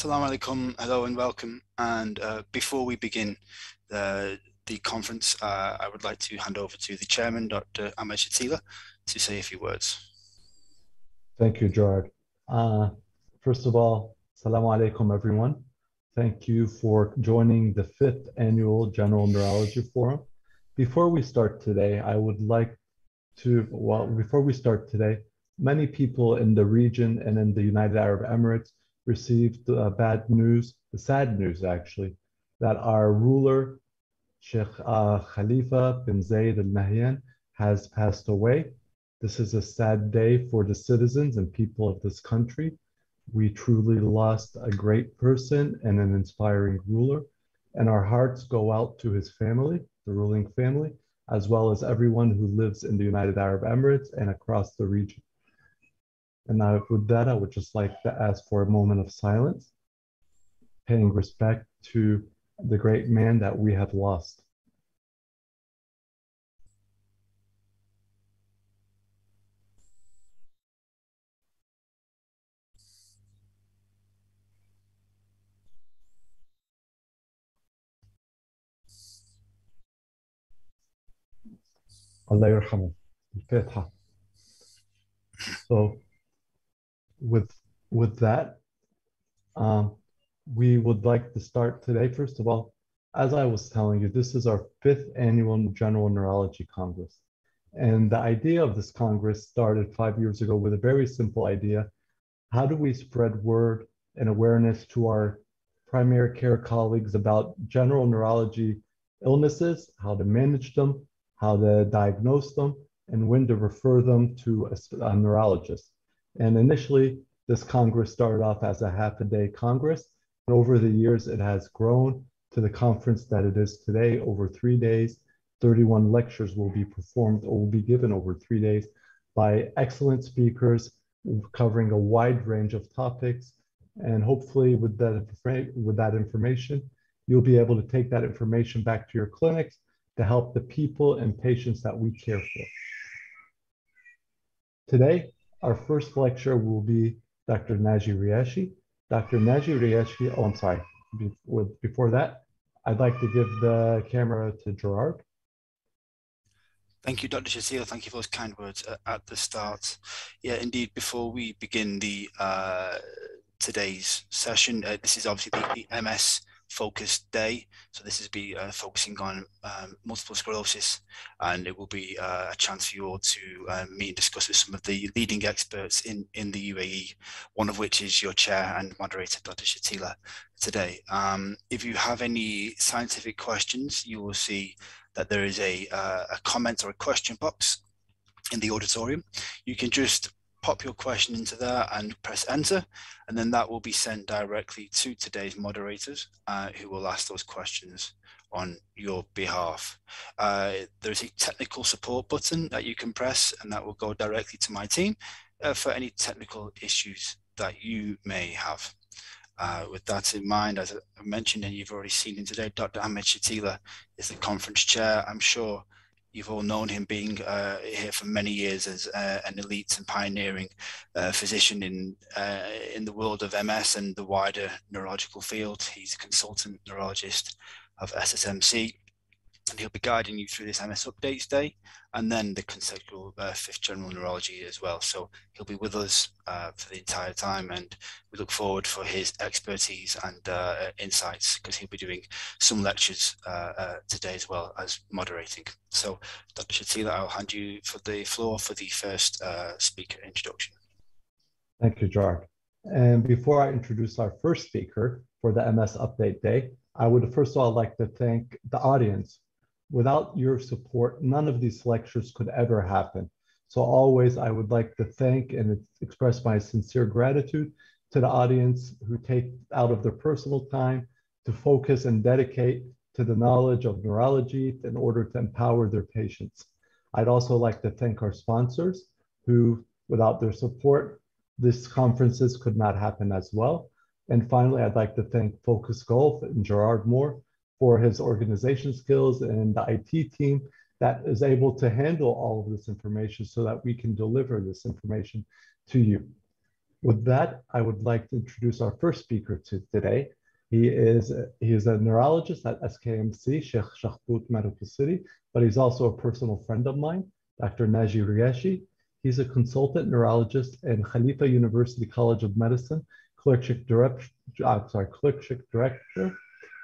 Assalamu alaikum, hello and welcome. And before we begin the conference, I would like to hand over to the chairman, Dr. Ahmed Shatila, to say a few words. Thank you, Gerard. First of all, Assalamu alaikum, everyone. Thank you for joining the 5th Annual General Neurology Forum. Before we start today, many people in the region and in the United Arab Emirates received bad news, the sad news actually, that our ruler, Sheikh Khalifa bin Zayed Al Nahyan, has passed away. This is a sad day for the citizens and people of this country. We truly lost a great person and an inspiring ruler, and our hearts go out to his family, the ruling family, as well as everyone who lives in the United Arab Emirates and across the region. And now with that, I would just like to ask for a moment of silence, paying respect to the great man that we have lost. Allah yarhamu. Al-Fatiha. So with that, we would like to start today. First of all, as I was telling you, this is our 5th Annual General Neurology Congress. And the idea of this Congress started 5 years ago with a very simple idea. How do we spread word and awareness to our primary care colleagues about general neurology illnesses, how to manage them, how to diagnose them, and when to refer them to a neurologist. And initially, this Congress started off as a half-a-day Congress. And over the years, it has grown to the conference that it is today, over 3 days. 31 lectures will be performed or will be given over 3 days by excellent speakers covering a wide range of topics. And hopefully with that information, you'll be able to take that information back to your clinics to help the people and patients that we care for. Today, our first lecture will be Dr. Naji Riashi. Dr. Naji Riashi, oh, I'm sorry. Before that, I'd like to give the camera to Gerard. Thank you, Dr. Shatila. Thank you for those kind words at the start. Yeah, indeed, before we begin the today's session, this is obviously the MS focused day. So this is be focusing on multiple sclerosis, and it will be a chance for you all to meet and discuss with some of the leading experts in the UAE, one of which is your chair and moderator, Dr. Shatila, today. If you have any scientific questions, you will see that there is a comment or a question box in the auditorium. You can just pop your question into there and press enter, and then that will be sent directly to today's moderators who will ask those questions on your behalf. There's a technical support button that you can press, and that will go directly to my team for any technical issues that you may have. With that in mind, as I mentioned, and you've already seen him today, Dr. Ahmed Shatila is the conference chair. I'm sure you've all known him being here for many years as an elite and pioneering physician in the world of MS and the wider neurological field. He's a consultant neurologist of SSMC, and he'll be guiding you through this MS Updates Day and then the consecutive 5th General Neurology as well. So he'll be with us for the entire time, and we look forward for his expertise and insights, because he'll be doing some lectures today as well as moderating. So Dr. Shatila, I'll hand you for the floor for the first speaker introduction. Thank you, Gerard. And before I introduce our first speaker for the MS Update Day, I would first of all like to thank the audience. Without your support, none of these lectures could ever happen. So always I would like to thank and express my sincere gratitude to the audience who take out of their personal time to focus and dedicate to the knowledge of neurology in order to empower their patients. I'd also like to thank our sponsors who, without their support, these conferences could not happen as well. And finally, I'd like to thank Focus Golf and Gerard Moore for his organization skills and the IT team that is able to handle all of this information so that we can deliver this information to you. With that, I would like to introduce our first speaker today. He is a neurologist at SKMC, Sheikh Shakhbout Medical City, but he's also a personal friend of mine, Dr. Naji Riashi. He's a consultant neurologist in Khalifa University College of Medicine, clerkship director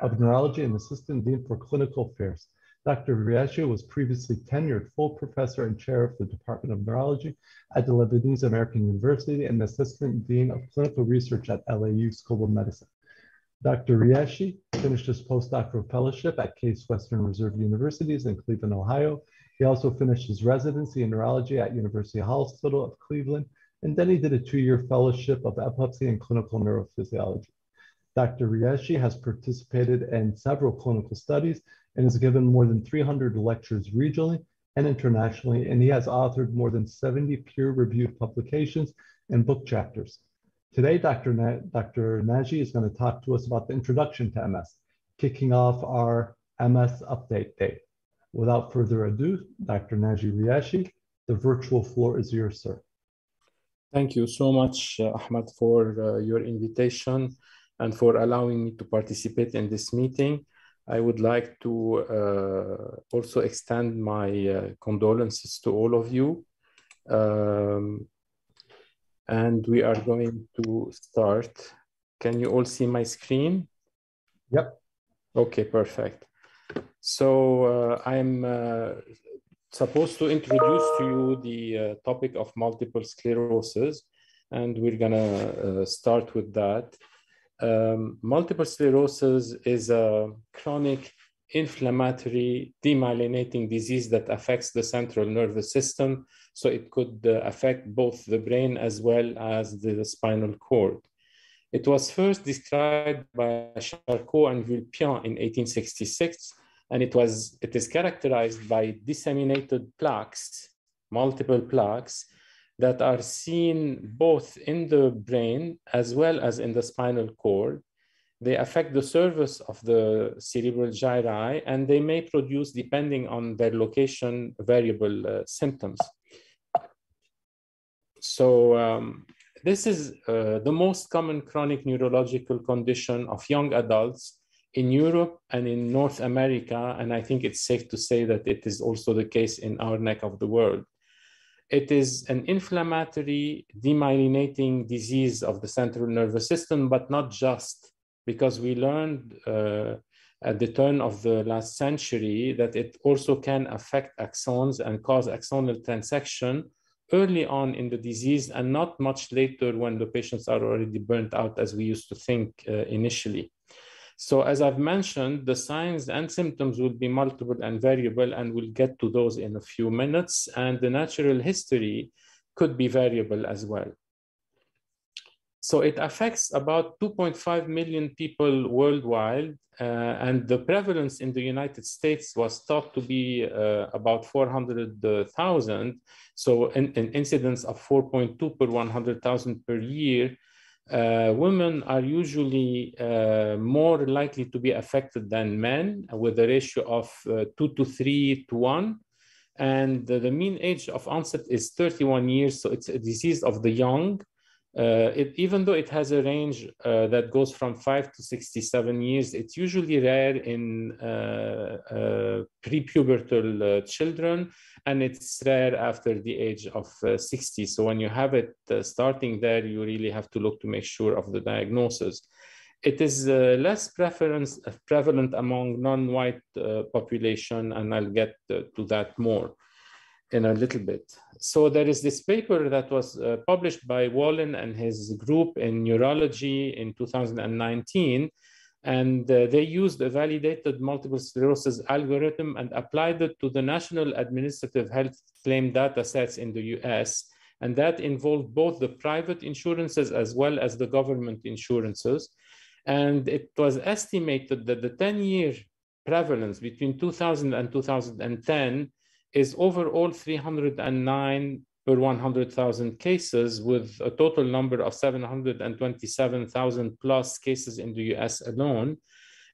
of neurology and assistant dean for clinical affairs. Dr. Riashi was previously tenured full professor and chair of the Department of Neurology at the Lebanese American University and assistant dean of clinical research at LAU School of Medicine. Dr. Riashi finished his postdoctoral fellowship at Case Western Reserve Universities in Cleveland, Ohio. He also finished his residency in neurology at University Hospital of Cleveland, and then he did a 2-year fellowship of epilepsy and clinical neurophysiology. Dr. Riashi has participated in several clinical studies and has given more than 300 lectures regionally and internationally, and he has authored more than 70 peer-reviewed publications and book chapters. Today, Dr. Naji is going to talk to us about the introduction to MS, kicking off our MS Update Day. Without further ado, Dr. Naji Riashi, the virtual floor is yours, sir. Thank you so much, Ahmad, for your invitation and for allowing me to participate in this meeting. I would like to also extend my condolences to all of you. And we are going to start. Can you all see my screen? Yep. Okay, perfect. So I'm supposed to introduce to you the topic of multiple sclerosis, and we're gonna start with that. Multiple sclerosis is a chronic inflammatory demyelinating disease that affects the central nervous system. So it could affect both the brain as well as the spinal cord. It was first described by Charcot and Vulpian in 1866, and it is characterized by disseminated plaques, multiple plaques, that are seen both in the brain as well as in the spinal cord. They affect the surface of the cerebral gyri, and they may produce, depending on their location, variable symptoms. So this is the most common chronic neurological condition of young adults in Europe and in North America, and I think it's safe to say that it is also the case in our neck of the world. It is an inflammatory demyelinating disease of the central nervous system, but not just, because we learned at the turn of the last century that it also can affect axons and cause axonal transection early on in the disease and not much later when the patients are already burnt out, as we used to think initially. So as I've mentioned, the signs and symptoms will be multiple and variable, and we'll get to those in a few minutes. And the natural history could be variable as well. So it affects about 2.5 million people worldwide, and the prevalence in the United States was thought to be about 400,000. So an incidence of 4.2 per 100,000 per year. Women are usually more likely to be affected than men, with a ratio of 2 to 3 to 1. And the mean age of onset is 31 years, so it's a disease of the young. Even though it has a range that goes from 5 to 67 years, it's usually rare in prepubertal children, and it's rare after the age of 60. So when you have it starting there, you really have to look to make sure of the diagnosis. It is less prevalent among non-white population, and I'll get to that more in a little bit. So there is this paper that was published by Wallen and his group in Neurology in 2019, and they used a validated multiple sclerosis algorithm and applied it to the National Administrative Health Claim data sets in the US, and that involved both the private insurances as well as the government insurances. And it was estimated that the 10-year prevalence between 2000 and 2010 is overall 309 per 100,000 cases, with a total number of 727,000 plus cases in the US alone.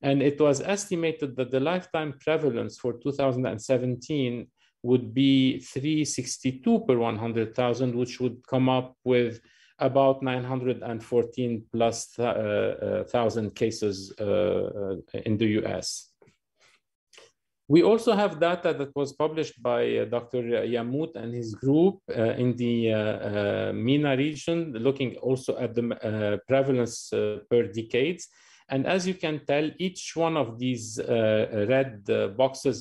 And it was estimated that the lifetime prevalence for 2017 would be 362 per 100,000, which would come up with about 914 plus thousand cases in the US. We also have data that was published by Dr. Yammout and his group in the MENA region, looking also at the prevalence per decades. And as you can tell, each one of these red boxes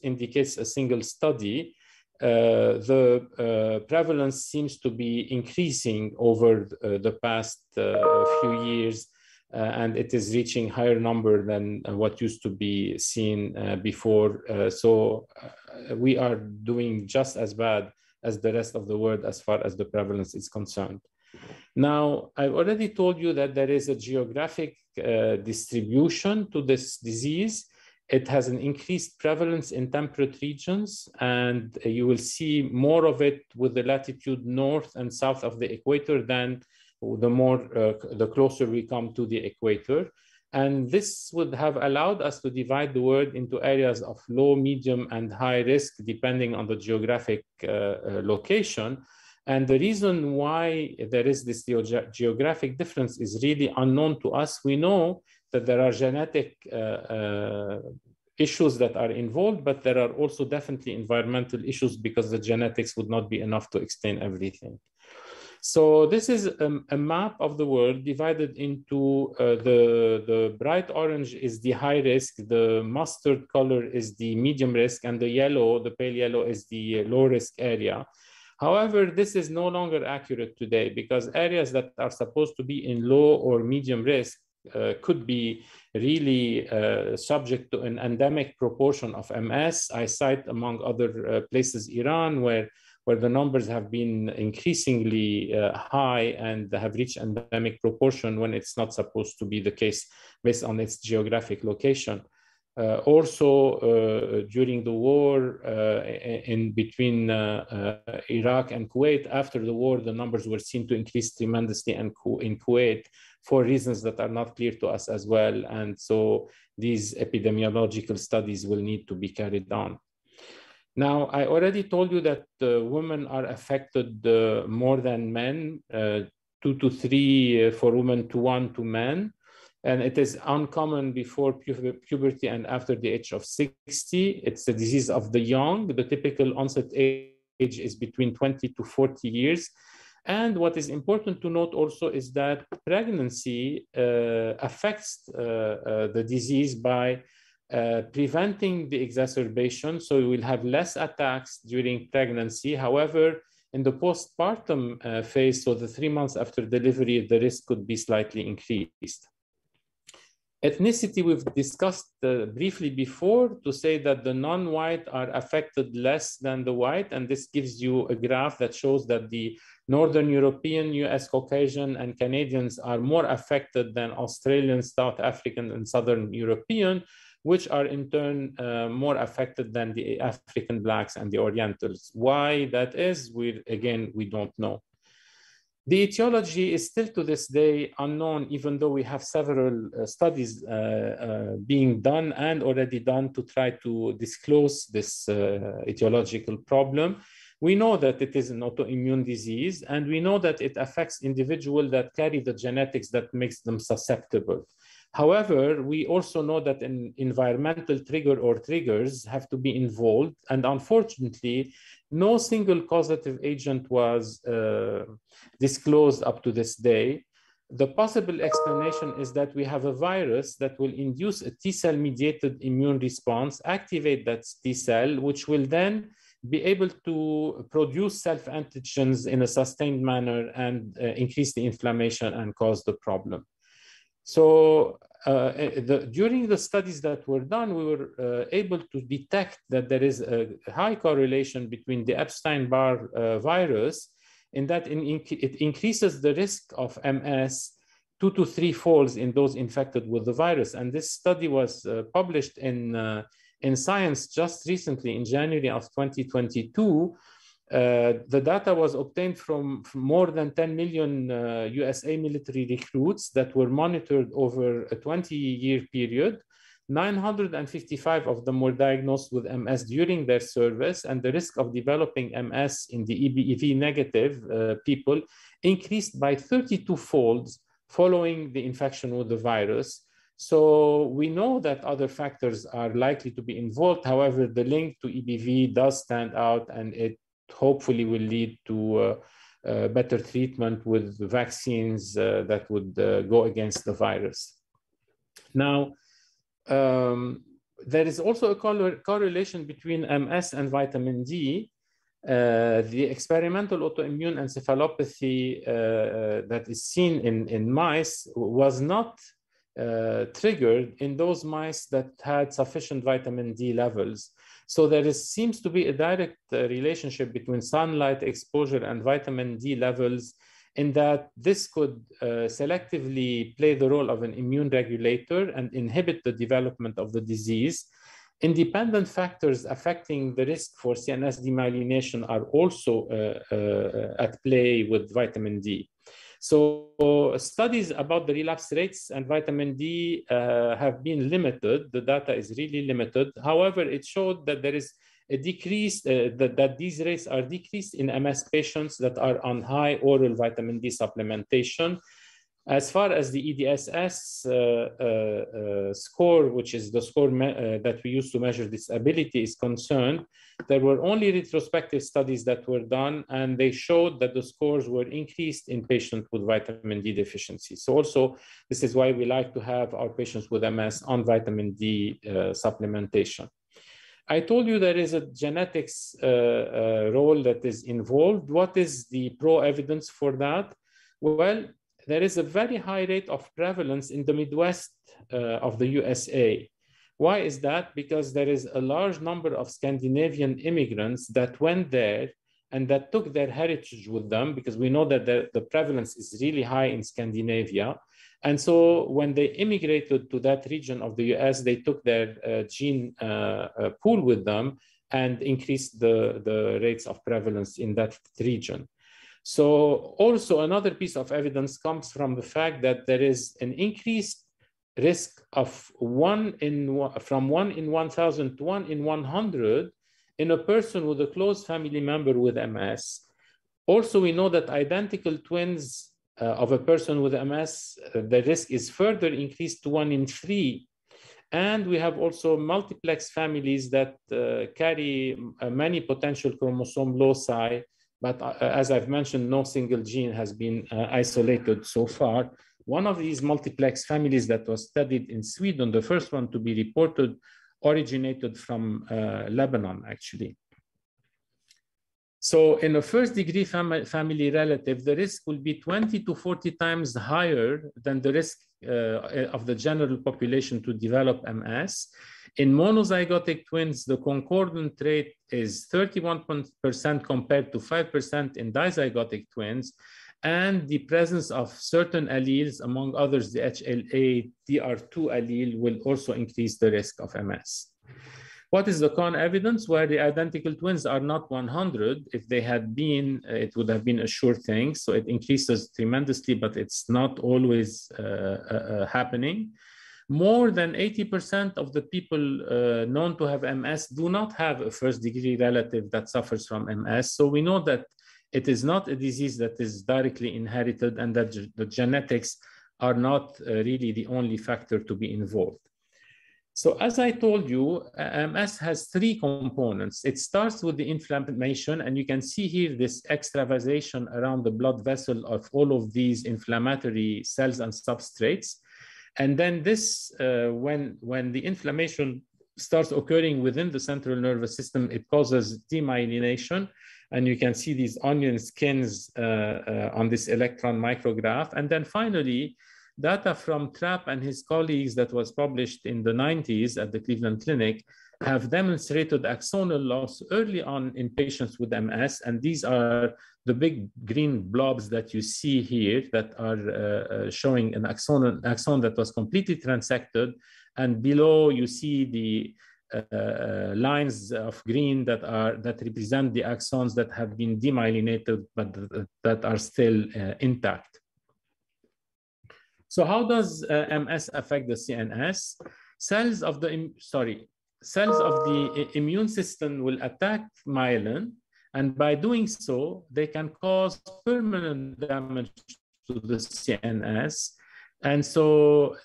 indicates a single study. The prevalence seems to be increasing over the past few years, and it is reaching higher number than what used to be seen before. So we are doing just as bad as the rest of the world as far as the prevalence is concerned. Now, I've already told you that there is a geographic distribution to this disease. It has an increased prevalence in temperate regions, and you will see more of it with the latitude north and south of the equator than the closer we come to the equator. And this would have allowed us to divide the world into areas of low, medium, and high risk, depending on the geographic location. And the reason why there is this geographic difference is really unknown to us. We know that there are genetic issues that are involved, but there are also definitely environmental issues because the genetics would not be enough to explain everything. So this is a map of the world divided into the bright orange is the high risk, the mustard color is the medium risk, and the yellow, the pale yellow, is the low risk area. However, this is no longer accurate today because areas that are supposed to be in low or medium risk could be really subject to an endemic proportion of MS. I cite, among other places, Iran, where the numbers have been increasingly high and have reached endemic proportion when it's not supposed to be the case based on its geographic location. Also, during the war in between Iraq and Kuwait, after the war, the numbers were seen to increase tremendously in Kuwait for reasons that are not clear to us as well. And so these epidemiological studies will need to be carried on. Now, I already told you that women are affected more than men, 2 to 3 for women to 1 to men. And it is uncommon before puberty and after the age of 60. It's a disease of the young. The typical onset age is between 20 to 40 years. And what is important to note also is that pregnancy affects the disease by preventing the exacerbation. So you will have less attacks during pregnancy. However, in the postpartum phase, so the 3 months after delivery, the risk could be slightly increased. Ethnicity we've discussed briefly before to say that the non-white are affected less than the white. And this gives you a graph that shows that the Northern European, US Caucasian, and Canadians are more affected than Australian, South African, and Southern European, which are in turn more affected than the African Blacks and the Orientals. Why that is, we don't know. The etiology is still to this day unknown, even though we have several studies being done and already done to try to disclose this etiological problem. We know that it is an autoimmune disease, and we know that it affects individuals that carry the genetics that makes them susceptible. However, we also know that an environmental trigger or triggers have to be involved, and unfortunately, no single causative agent was disclosed up to this day. The possible explanation is that we have a virus that will induce a T-cell mediated immune response, activate that T-cell, which will then be able to produce self-antigens in a sustained manner and increase the inflammation and cause the problem. So during the studies that were done, we were able to detect that there is a high correlation between the Epstein-Barr virus in that it increases the risk of MS 2 to 3 folds in those infected with the virus. And this study was published in Science just recently in January of 2022. The data was obtained from more than 10 million USA military recruits that were monitored over a 20-year period. 955 of them were diagnosed with MS during their service, and the risk of developing MS in the EBV negative people increased by 32-fold following the infection with the virus. So we know that other factors are likely to be involved. However, the link to EBV does stand out, and it hopefully will lead to better treatment with vaccines that would go against the virus. Now, there is also a correlation between MS and vitamin D. The experimental autoimmune encephalopathy that is seen in mice was not triggered in those mice that had sufficient vitamin D levels. So there seems to be a direct relationship between sunlight exposure and vitamin D levels, in that this could selectively play the role of an immune regulator and inhibit the development of the disease. Independent factors affecting the risk for CNS demyelination are also at play with vitamin D. So studies about the relapse rates and vitamin D have been limited. The data is really limited. However, it showed that there is a decrease, that these rates are decreased in MS patients that are on high oral vitamin D supplementation. As far as the EDSS score, which is the score that we use to measure disability, is concerned, there were only retrospective studies that were done, and they showed that the scores were increased in patients with vitamin D deficiency. So also, this is why we like to have our patients with MS on vitamin D supplementation. I told you there is a genetics role that is involved. What is the pro-evidence for that? Well, there is a very high rate of prevalence in the Midwest of the USA. Why is that? Because there is a large number of Scandinavian immigrants that went there and that took their heritage with them, because we know that the prevalence is really high in Scandinavia. And so when they immigrated to that region of the US, they took their gene pool with them and increased the rates of prevalence in that region. So also another piece of evidence comes from the fact that there is an increased risk of from 1 in 1,000 to 1 in 100 in a person with a close family member with MS. Also, we know that identical twins of a person with MS, the risk is further increased to 1 in 3. And we have also multiplex families that carry many potential chromosome loci. But as I've mentioned, no single gene has been isolated so far. One of these multiplex families that was studied in Sweden, the first one to be reported, originated from Lebanon, actually. So in a first-degree family relative, the risk will be 20 to 40 times higher than the risk of the general population to develop MS. In monozygotic twins, the concordant rate is 31% compared to 5% in dizygotic twins, and the presence of certain alleles, among others, the HLA-DR2 allele, will also increase the risk of MS. What is the evidence? Where the identical twins are not 100. If they had been, it would have been a sure thing. So it increases tremendously, but it's not always happening. More than 80% of the people known to have MS do not have a first-degree relative that suffers from MS. So we know that it is not a disease that is directly inherited, and that the genetics are not really the only factor to be involved. So as I told you, MS has 3 components. It starts with the inflammation, and you can see here this extravasation around the blood vessel of all of these inflammatory cells and substrates. And then this, when the inflammation starts occurring within the central nervous system, it causes demyelination. And you can see these onion skins on this electron micrograph. And then finally, data from Trapp and his colleagues that was published in the 90s at the Cleveland Clinic have demonstrated axonal loss early on in patients with MS. And these are the big green blobs that you see here that are showing an axon that was completely transected. And below you see the lines of green that represent the axons that have been demyelinated, but that are still intact. So how does MS affect the CNS? cells of the immune system will attack myelin, and by doing so, they can cause permanent damage to the CNS. And so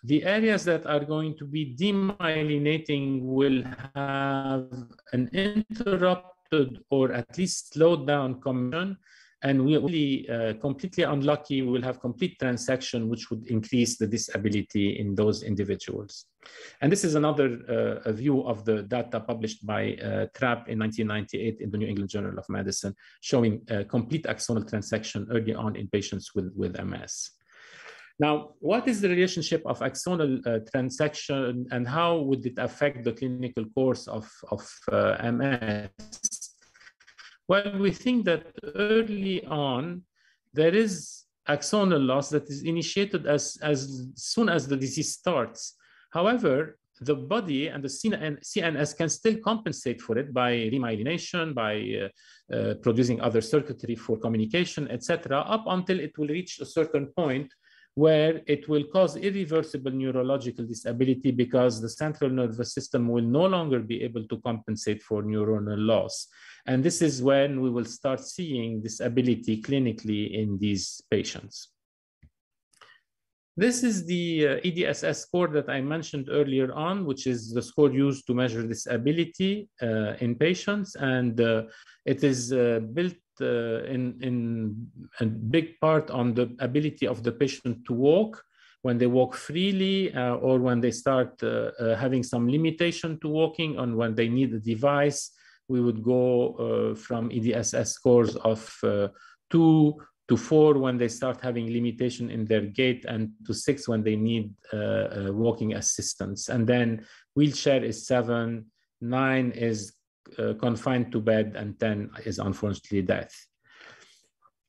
the areas that are going to be demyelinating will have an interrupted or at least slowed down commission. And we will be completely unlucky, we will have complete transection, which would increase the disability in those individuals. And this is another view of the data published by Trapp in 1998 in the New England Journal of Medicine, showing complete axonal transection early on in patients with MS. Now, what is the relationship of axonal transection and how would it affect the clinical course of MS? Well, we think that early on, there is axonal loss that is initiated as soon as the disease starts. However, the body and the CNS can still compensate for it by remyelination, by producing other circuitry for communication, etc., up until it will reach a certain point where it will cause irreversible neurological disability because the central nervous system will no longer be able to compensate for neuronal loss. And this is when we will start seeing disability clinically in these patients. This is the EDSS score that I mentioned earlier on, which is the score used to measure disability in patients. And it is built in a big part on the ability of the patient to walk, when they walk freely or when they start having some limitation to walking, and when they need a device. We would go from EDSS scores of 2 to 4 when they start having limitation in their gait, and to 6 when they need walking assistance. And then wheelchair is 7, 9 is confined to bed, and 10 is unfortunately death.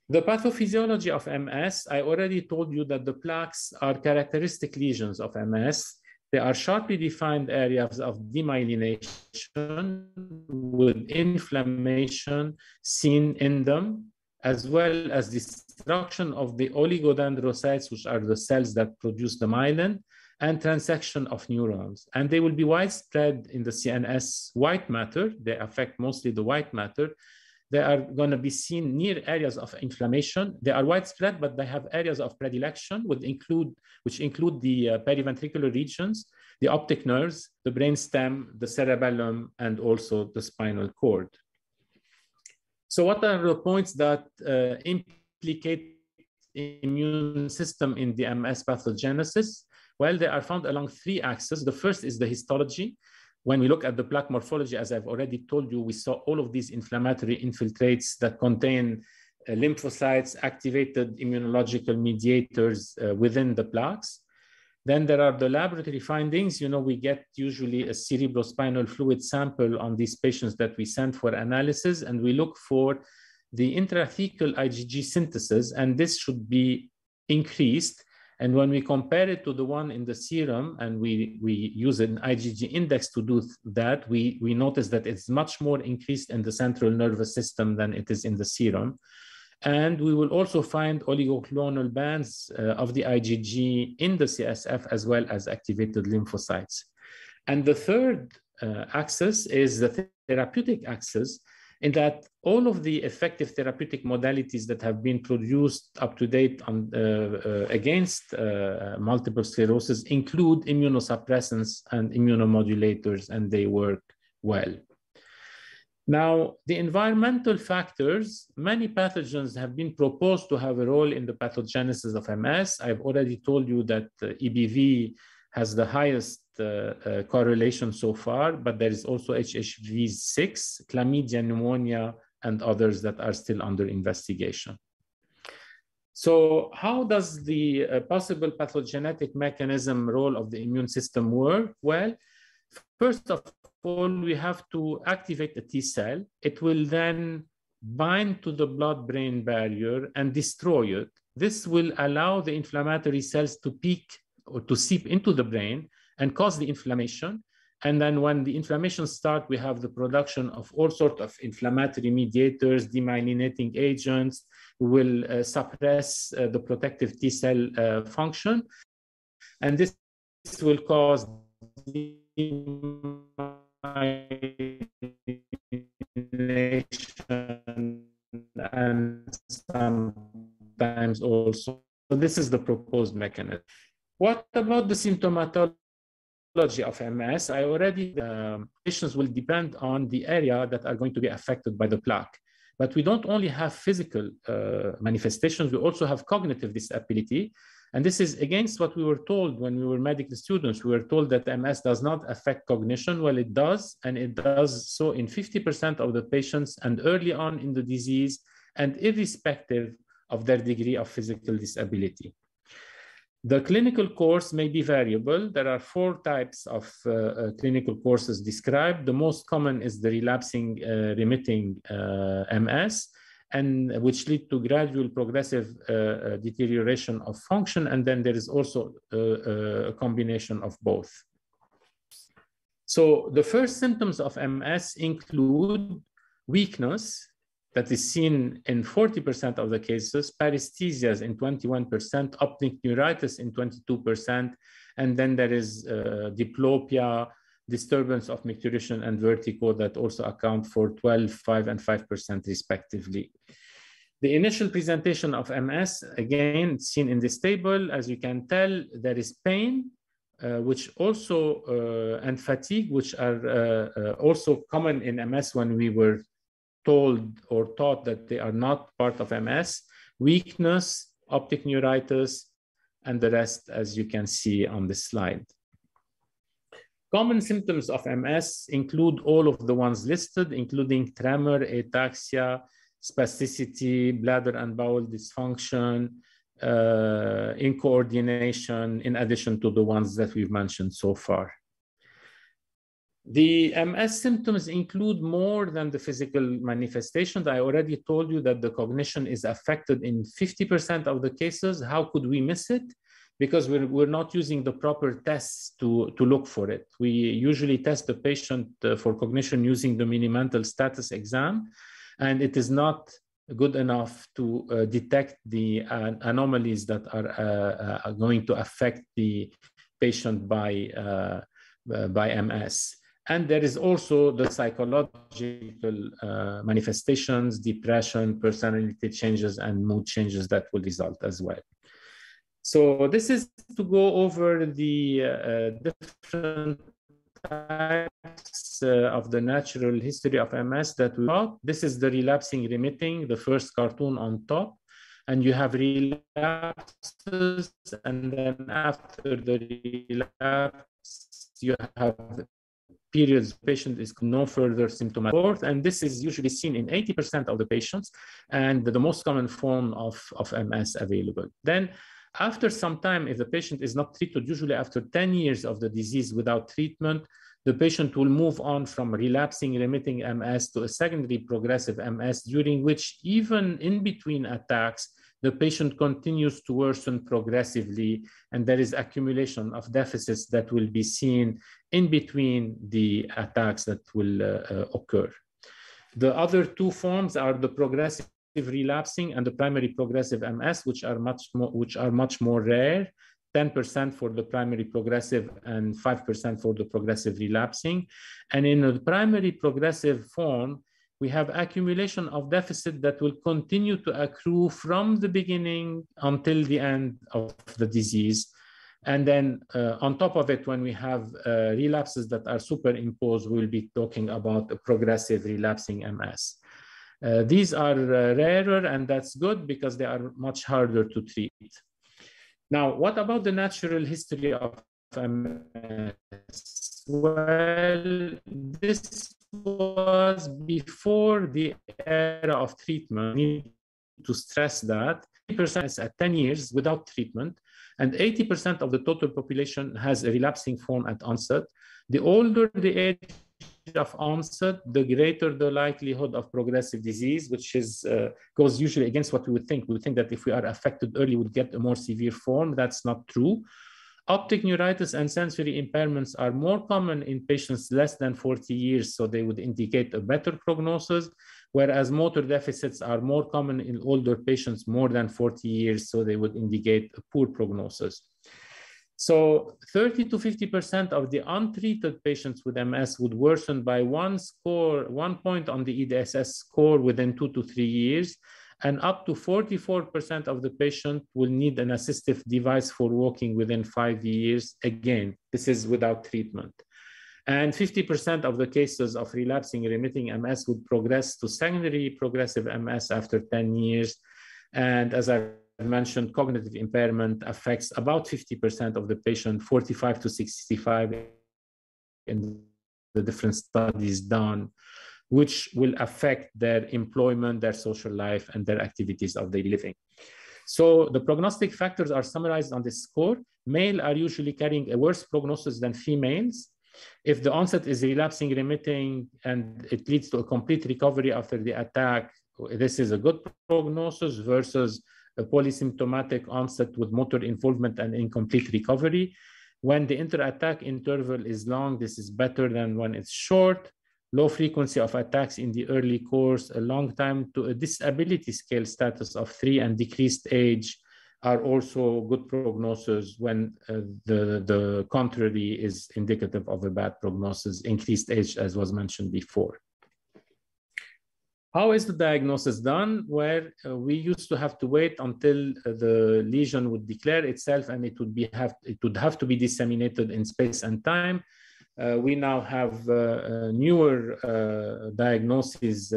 The pathophysiology of MS, I already told you that the plaques are characteristic lesions of MS. They are sharply defined areas of demyelination with inflammation seen in them, as well as destruction of the oligodendrocytes, which are the cells that produce the myelin, and transection of neurons. And they will be widespread in the CNS white matter. They affect mostly the white matter. They are going to be seen near areas of inflammation. They are widespread, but they have areas of predilection, which include the periventricular regions, the optic nerves, the brainstem, the cerebellum, and also the spinal cord. So what are the points that implicate immune system in the MS pathogenesis? Well, they are found along 3 axes. The first is the histology. When we look at the plaque morphology, as I've already told you, we saw all of these inflammatory infiltrates that contain lymphocytes, activated immunological mediators within the plaques. Then there are the laboratory findings. You know, we get usually a cerebrospinal fluid sample on these patients that we send for analysis, and we look for the intrathecal IgG synthesis, and this should be increased. And when we compare it to the one in the serum, and we use an IgG index to do that, we notice that it's much more increased in the central nervous system than it is in the serum. And we will also find oligoclonal bands of the IgG in the CSF, as well as activated lymphocytes. And the third axis is the therapeutic axis, in that all of the effective therapeutic modalities that have been produced up to date on, against multiple sclerosis include immunosuppressants and immunomodulators, and they work well. Now, the environmental factors, many pathogens have been proposed to have a role in the pathogenesis of MS. I've already told you that EBV has the highest correlation so far, but there is also HHV6, chlamydia, pneumonia, and others that are still under investigation. So how does the possible pathogenetic mechanism role of the immune system work? Well, first of all, we have to activate the T cell. It will then bind to the blood-brain barrier and destroy it. This will allow the inflammatory cells to peak or to seep into the brain and cause the inflammation. And then when the inflammation starts, we have the production of all sorts of inflammatory mediators, demyelinating agents. We will suppress the protective T cell function. And this will cause and sometimes also. So this is the proposed mechanism. What about the symptomatology of MS? I already, patients will depend on the area that are going to be affected by the plaque. But we don't only have physical manifestations, we also have cognitive disability. And this is against what we were told when we were medical students. We were told that MS does not affect cognition. Well, it does, and it does so in 50% of the patients and early on in the disease, and irrespective of their degree of physical disability. The clinical course may be variable. There are 4 types of clinical courses described. The most common is the relapsing remitting MS, and which lead to gradual progressive deterioration of function. And then there is also a combination of both. So the first symptoms of MS include weakness, that is seen in 40% of the cases, paresthesias in 21%, optic neuritis in 22%, and then there is diplopia, disturbance of micturition, and vertigo that also account for 12, 5, and 5% respectively. The initial presentation of MS, again, seen in this table. As you can tell, there is pain, which also, and fatigue, which are also common in MS when we were told or taught that they are not part of MS, weakness, optic neuritis, and the rest, as you can see on this slide. Common symptoms of MS include all of the ones listed, including tremor, ataxia, spasticity, bladder and bowel dysfunction, incoordination, in addition to the ones that we've mentioned so far. The MS symptoms include more than the physical manifestations. I already told you that the cognition is affected in 50% of the cases. How could we miss it? Because we're not using the proper tests to look for it. We usually test the patient for cognition using the Mini-Mental Status Exam, and it is not good enough to detect the anomalies that are going to affect the patient by MS. And there is also the psychological manifestations, depression, personality changes, and mood changes that will result as well. So this is to go over the different types of the natural history of MS that we got. This is the relapsing remitting, the first cartoon on top. And you have relapses, and then after the relapse, you have periods patient is no further symptomatic, and this is usually seen in 80% of the patients and the most common form of MS available. Then after some time, if the patient is not treated, usually after 10 years of the disease without treatment, the patient will move on from relapsing remitting MS to a secondary progressive MS, during which even in between attacks, the patient continues to worsen progressively, and there is accumulation of deficits that will be seen in between the attacks that will occur. The other 2 forms are the progressive relapsing and the primary progressive MS, which are much more rare. 10% for the primary progressive and 5% for the progressive relapsing. And in the primary progressive form, we have accumulation of deficit that will continue to accrue from the beginning until the end of the disease. And then on top of it, when we have relapses that are superimposed, we'll be talking about a progressive relapsing MS. These are rarer, and that's good because they are much harder to treat. Now, what about the natural history of MS? Well, this was before the era of treatment. I need to stress that 80% is at 10 years without treatment, and 80% of the total population has a relapsing form at onset. The older the age of onset, the greater the likelihood of progressive disease, which is goes usually against what we would think. We would think that if we are affected early, we'd get a more severe form. That's not true. Optic neuritis and sensory impairments are more common in patients less than 40 years, so they would indicate a better prognosis, whereas motor deficits are more common in older patients more than 40 years, so they would indicate a poor prognosis. So 30 to 50% of the untreated patients with MS would worsen by 1 point on the EDSS score within 2 to 3 years, and up to 44% of the patient will need an assistive device for walking within 5 years. Again, this is without treatment. And 50% of the cases of relapsing remitting MS would progress to secondary progressive MS after 10 years. And as I mentioned, cognitive impairment affects about 50% of the patient, 45 to 65 in the different studies done, which will affect their employment, their social life, and their activities of daily living. So the prognostic factors are summarized on this score. Males are usually carrying a worse prognosis than females. If the onset is relapsing remitting and it leads to a complete recovery after the attack, this is a good prognosis versus a polysymptomatic onset with motor involvement and incomplete recovery. When the inter-attack interval is long, this is better than when it's short. Low frequency of attacks in the early course, a long time to a disability scale status of 3, and decreased age are also good prognosis when the contrary is indicative of a bad prognosis, increased age, as was mentioned before. How is the diagnosis done? Where we used to have to wait until the lesion would declare itself, and it would have to be disseminated in space and time. We now have newer diagnosis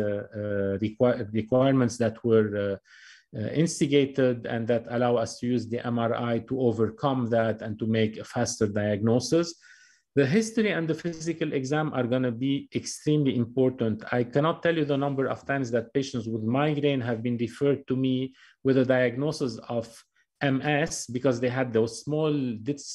requirements that were instigated and that allow us to use the MRI to overcome that and to make a faster diagnosis. The history and the physical exam are going to be extremely important. I cannot tell you the number of times that patients with migraine have been referred to me with a diagnosis of MS because they had those small lesions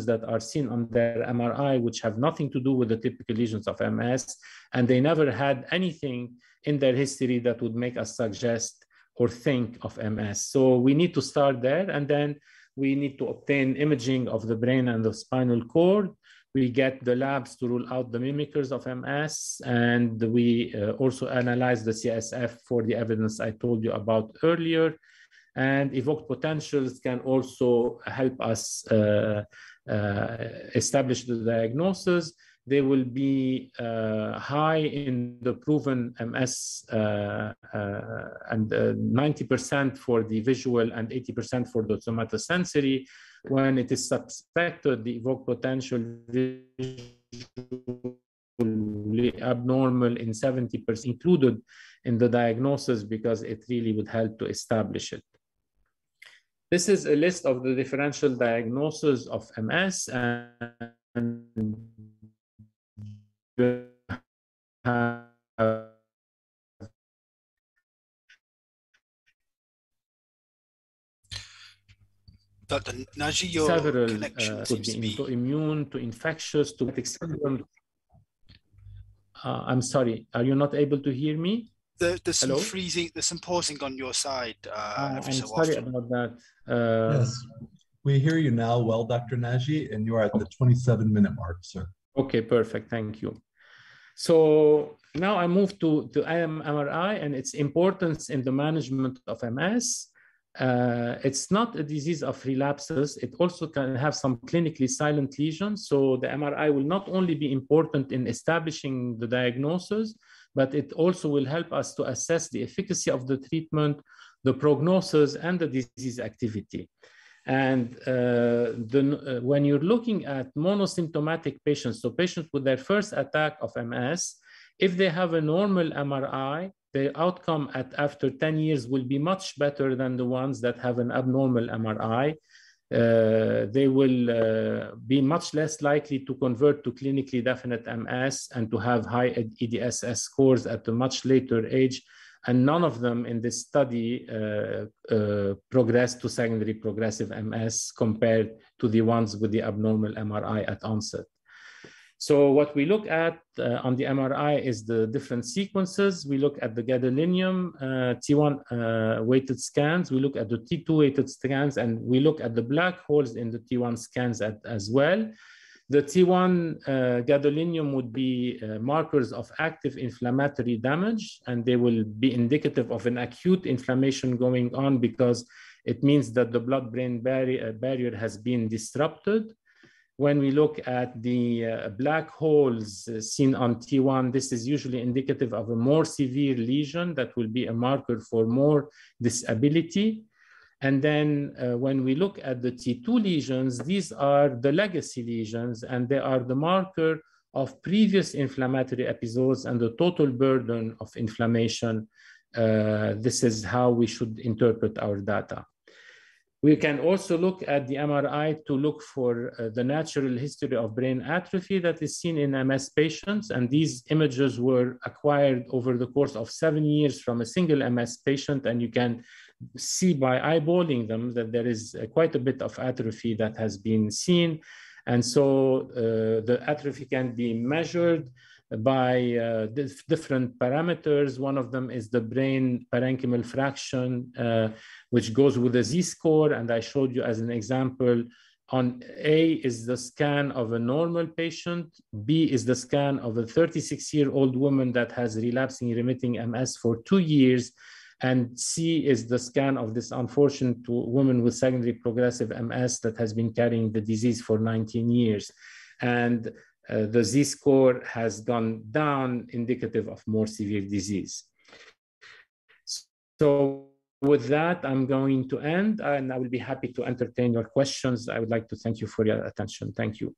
that are seen on their MRI, which have nothing to do with the typical lesions of MS, and they never had anything in their history that would make us suggest or think of MS. So we need to start there, and then we need to obtain imaging of the brain and the spinal cord. We get the labs to rule out the mimickers of MS, and we also analyze the CSF for the evidence I told you about earlier. And evoked potentials can also help us establish the diagnosis. They will be high in the proven MS and 90% for the visual and 80% for the somatosensory. When it is suspected, the evoked potential visually abnormal in 70% included in the diagnosis because it really would help to establish it. This is a list of the differential diagnoses of MS, and Dr. Naji, your several connection seems to be immune to infectious to syndrome. I'm sorry, are you not able to hear me? There's some freezing, there's some pausing on your side. I'm sorry about that. Yes, we hear you now well, Dr. Naji, and you are at the 27-minute mark, sir. Okay, perfect, thank you. So now I move to MRI and its importance in the management of MS. It's not a disease of relapses. It also can have some clinically silent lesions. So the MRI will not only be important in establishing the diagnosis, but it also will help us to assess the efficacy of the treatment, the prognosis, and the disease activity. And when you're looking at monosymptomatic patients, so patients with their first attack of MS, if they have a normal MRI, the outcome after 10 years will be much better than the ones that have an abnormal MRI. They will be much less likely to convert to clinically definite MS and to have high EDSS scores at a much later age. And none of them in this study progressed to secondary progressive MS compared to the ones with the abnormal MRI at onset. So what we look at on the MRI is the different sequences. We look at the gadolinium T1 weighted scans. We look at the T2 weighted scans, and we look at the black holes in the T1 scans as well. The T1 gadolinium would be markers of active inflammatory damage, and they will be indicative of an acute inflammation going on because it means that the blood-brain barrier has been disrupted. When we look at the black holes seen on T1, this is usually indicative of a more severe lesion that will be a marker for more disability. And then when we look at the T2 lesions, these are the legacy lesions, and they are the marker of previous inflammatory episodes and the total burden of inflammation. This is how we should interpret our data. We can also look at the MRI to look for the natural history of brain atrophy that is seen in MS patients. And these images were acquired over the course of 7 years from a single MS patient. And you can see by eyeballing them that there is quite a bit of atrophy that has been seen. And so the atrophy can be measured by different parameters. One of them is the brain parenchymal fraction, which goes with the Z-score. And I showed you as an example, on A is the scan of a normal patient, B is the scan of a 36-year-old woman that has relapsing remitting MS for 2 years, and C is the scan of this unfortunate woman with secondary progressive MS that has been carrying the disease for 19 years. And the Z-score has gone down, indicative of more severe disease. So with that, I'm going to end, and I will be happy to entertain your questions. I would like to thank you for your attention. Thank you.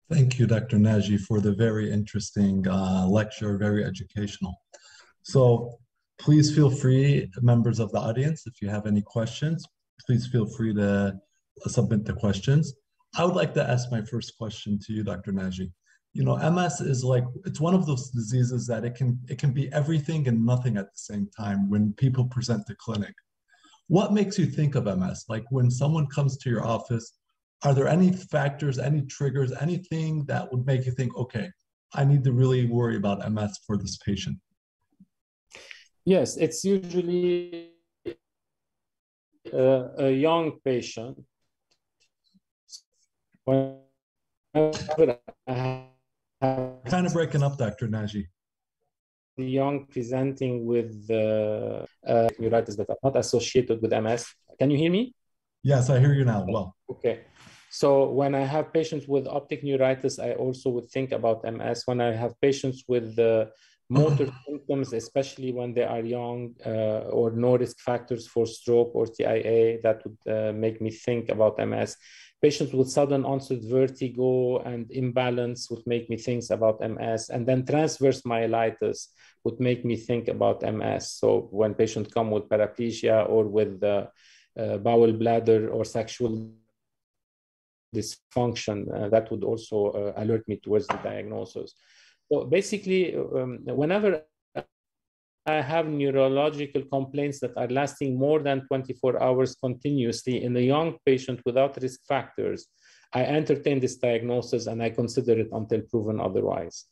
Thank you, Dr. Naji, for the very interesting lecture, very educational. So please feel free, members of the audience, if you have any questions, please feel free to submit the questions. I would like to ask my first question to you, Dr. Naji. You know, MS is like, it's one of those diseases that it can be everything and nothing at the same time when people present to clinic. What makes you think of MS? Like when someone comes to your office, are there any factors, any triggers, anything that would make you think, okay, I need to really worry about MS for this patient? Yes, it's usually a young patient. Kind of breaking up, Dr. Naji. The young presenting with neuritis that are not associated with MS. Can you hear me? Yes, I hear you now. Well. Okay. So when I have patients with optic neuritis, I also would think about MS. When I have patients with motor symptoms, especially when they are young, or no risk factors for stroke or TIA, that would make me think about MS. Patients with sudden onset vertigo and imbalance would make me think about MS. And then transverse myelitis would make me think about MS. So when patients come with paraplegia or with bowel bladder or sexual dysfunction, that would also alert me towards the diagnosis. So basically, whenever I have neurological complaints that are lasting more than 24 hours continuously in a young patient without risk factors, I entertain this diagnosis and I consider it until proven otherwise.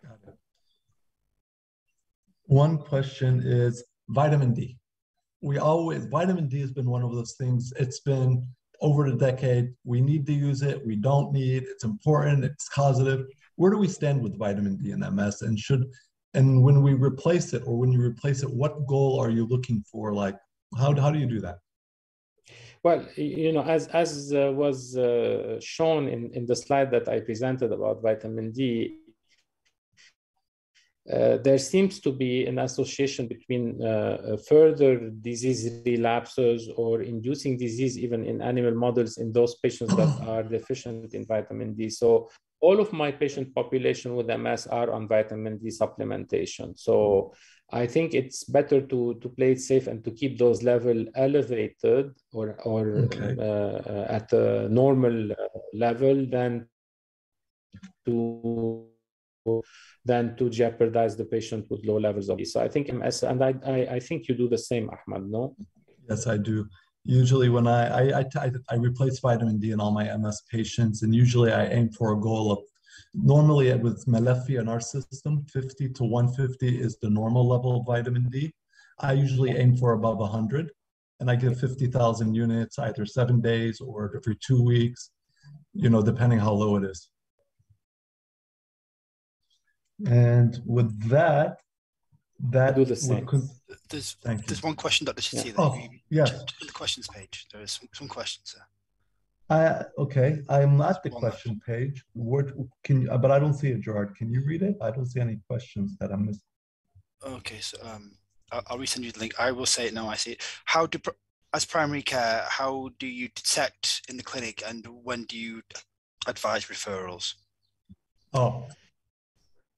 Got it. One question is vitamin D. Vitamin D has been one of those things, it's been over a decade. We need to use it, we don't need, it's important, it's causative. Where do we stand with vitamin D in MS, and when we replace it, or when you replace it, what goal are you looking for? Like, how do you do that? Well, you know, as was shown in the slide that I presented about vitamin D, there seems to be an association between further disease relapses or inducing disease even in animal models in those patients that are deficient in vitamin D. So all of my patient population with MS are on vitamin D supplementation. So I think it's better to play it safe and to keep those levels elevated or okay, at a normal level than to jeopardize the patient with low levels of D. So I think MS, and I think you do the same, Ahmad, no? Yes, I do. Usually when I replace vitamin D in all my MS patients, and usually I aim for a goal of, normally with Malefi in our system, 50 to 150 is the normal level of vitamin D. I usually aim for above 100, and I give 50,000 units either 7 days or every 2 weeks, you know, depending how low it is. And with that, That do the would same. Thank you. There's one question, Dr. Shazia, Oh, yes. in the questions page. There is some questions there. Okay, I'm There's at the one there. question page. What can you, but I don't see it, Gerard. Can you read it? I don't see any questions that I'm missing. Okay, so I'll resend you the link. I will say it now. I see it. As primary care, how do you detect in the clinic, and when do you advise referrals? Oh,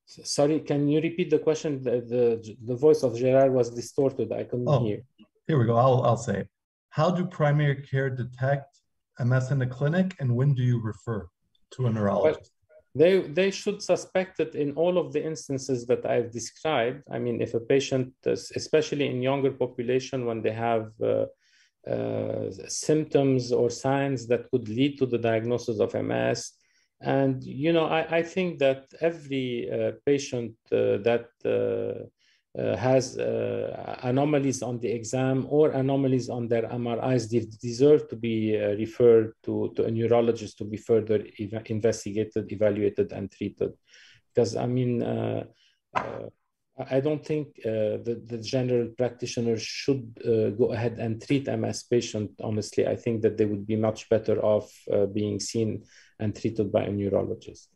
Sorry, can you repeat the question? The voice of Gerard was distorted. I couldn't hear. here we go. I'll say it. How do primary care detect MS in the clinic, and when do you refer to a neurologist? They should suspect it in all of the instances that I've described. I mean, if a patient, especially in younger population, when they have symptoms or signs that could lead to the diagnosis of MS. And, you know, I think that every patient that has anomalies on the exam or anomalies on their MRIs, they deserve to be referred to a neurologist to be further investigated, evaluated, and treated. Because, I mean, I don't think the general practitioner should go ahead and treat MS patient. Honestly, I think that they would be much better off being seen and treated by a neurologist.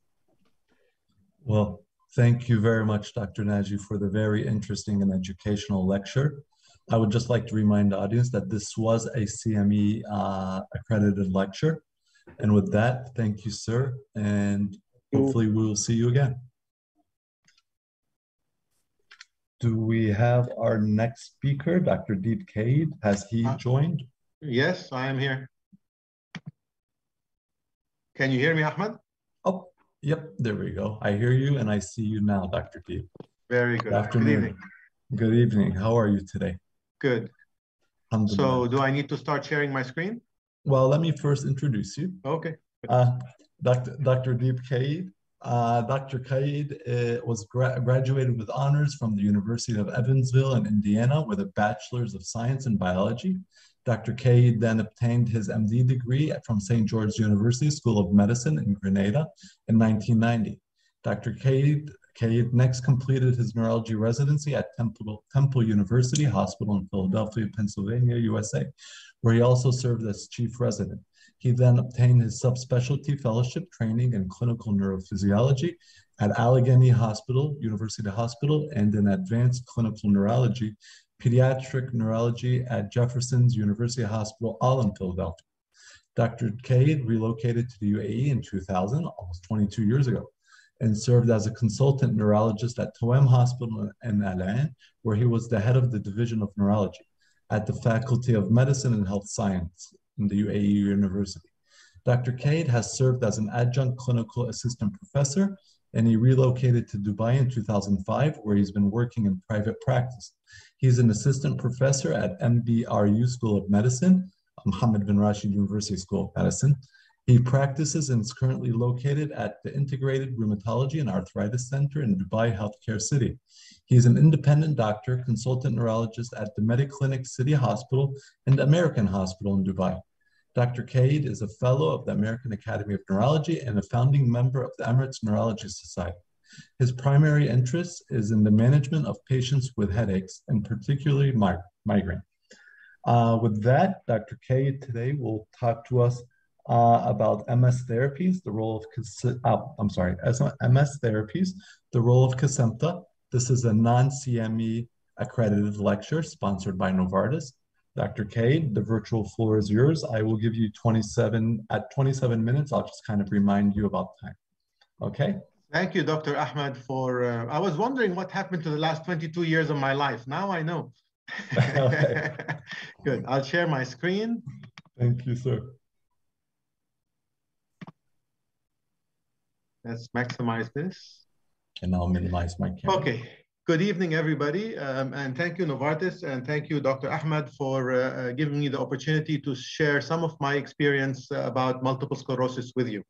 Well, thank you very much, Dr. Naji, for the very interesting and educational lecture. I would just like to remind the audience that this was a CME accredited lecture. And with that, thank you, sir. And hopefully we will see you again. Do we have our next speaker, Dr. Deep Cade? Has he joined? Yes, I am here. Can you hear me, Ahmed? Oh, yep, there we go. I hear you and I see you now, Dr. Deep. Very good. Good afternoon. Good evening. Good evening. How are you today? Good. So do I need to start sharing my screen? Well, let me first introduce you. Okay. Dr. Deep Cade. Dr. Cade was graduated with honors from the University of Evansville in Indiana with a Bachelor's of Science in Biology. Dr. Cade then obtained his MD degree from St. George's University School of Medicine in Grenada in 1990. Dr. Cade next completed his neurology residency at Temple University Hospital in Philadelphia, Pennsylvania, USA, where he also served as chief resident. He then obtained his subspecialty fellowship training in clinical neurophysiology at Allegheny Hospital, University Hospital, and in advanced clinical neurology, pediatric neurology at Jefferson's University Hospital, all in Philadelphia. Dr. Cade relocated to the UAE in 2000, almost 22 years ago, and served as a consultant neurologist at Toem Hospital in Al Ain, where he was the head of the Division of Neurology at the Faculty of Medicine and Health Science in the UAE University. Dr. Cade has served as an adjunct clinical assistant professor, and he relocated to Dubai in 2005, where he's been working in private practice. He's an assistant professor at MBRU School of Medicine, Mohammed bin Rashid University School of Medicine. He practices and is currently located at the Integrated Rheumatology and Arthritis Center in Dubai Healthcare City. He is an independent doctor, consultant neurologist at the Mediclinic City Hospital and the American Hospital in Dubai. Dr. Cade is a fellow of the American Academy of Neurology and a founding member of the Emirates Neurology Society. His primary interest is in the management of patients with headaches, and particularly migraine. With that, Dr. Cade today will talk to us about MS therapies, the role of MS therapies, the role of Kesimpta. This is a non-CME accredited lecture sponsored by Novartis. Dr. Cade, the virtual floor is yours. I will give you 27 minutes. I'll just kind of remind you about time. Okay? Thank you, Dr. Ahmed, for, I was wondering what happened to the last 22 years of my life. Now I know. Okay. Good. I'll share my screen. Thank you, sir. Let's maximize this. And I'll minimize my camera. Okay. Good evening, everybody. And thank you, Novartis, and thank you, Dr. Ahmed, for giving me the opportunity to share some of my experience about multiple sclerosis with you.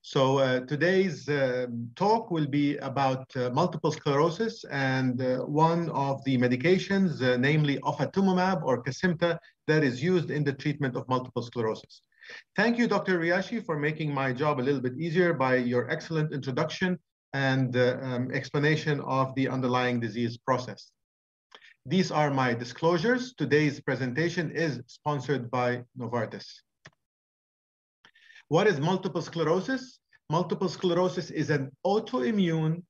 So today's talk will be about multiple sclerosis and one of the medications, namely ofatumumab or Kesimpta, that is used in the treatment of multiple sclerosis. Thank you, Dr. Riashi, for making my job a little bit easier by your excellent introduction and explanation of the underlying disease process. These are my disclosures. Today's presentation is sponsored by Novartis. What is multiple sclerosis? Multiple sclerosis is an autoimmune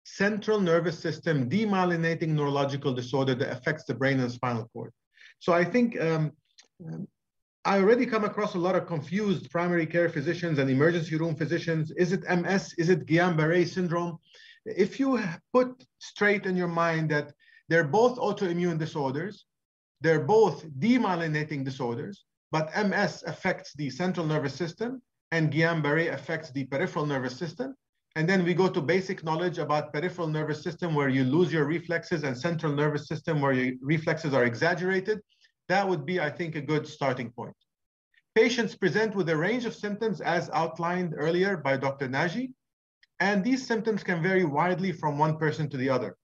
central nervous system demyelinating neurological disorder that affects the brain and spinal cord. So I think I already come across a lot of confused primary care physicians and emergency room physicians. Is it MS? Is it Guillain-Barré syndrome? If you put straight in your mind that they're both autoimmune disorders, they're both demyelinating disorders, but MS affects the central nervous system and Guillain-Barré affects the peripheral nervous system. And then we go to basic knowledge about peripheral nervous system where you lose your reflexes and central nervous system where your reflexes are exaggerated. That would be, I think, a good starting point. Patients present with a range of symptoms as outlined earlier by Dr. Naji, and these symptoms can vary widely from one person to the other.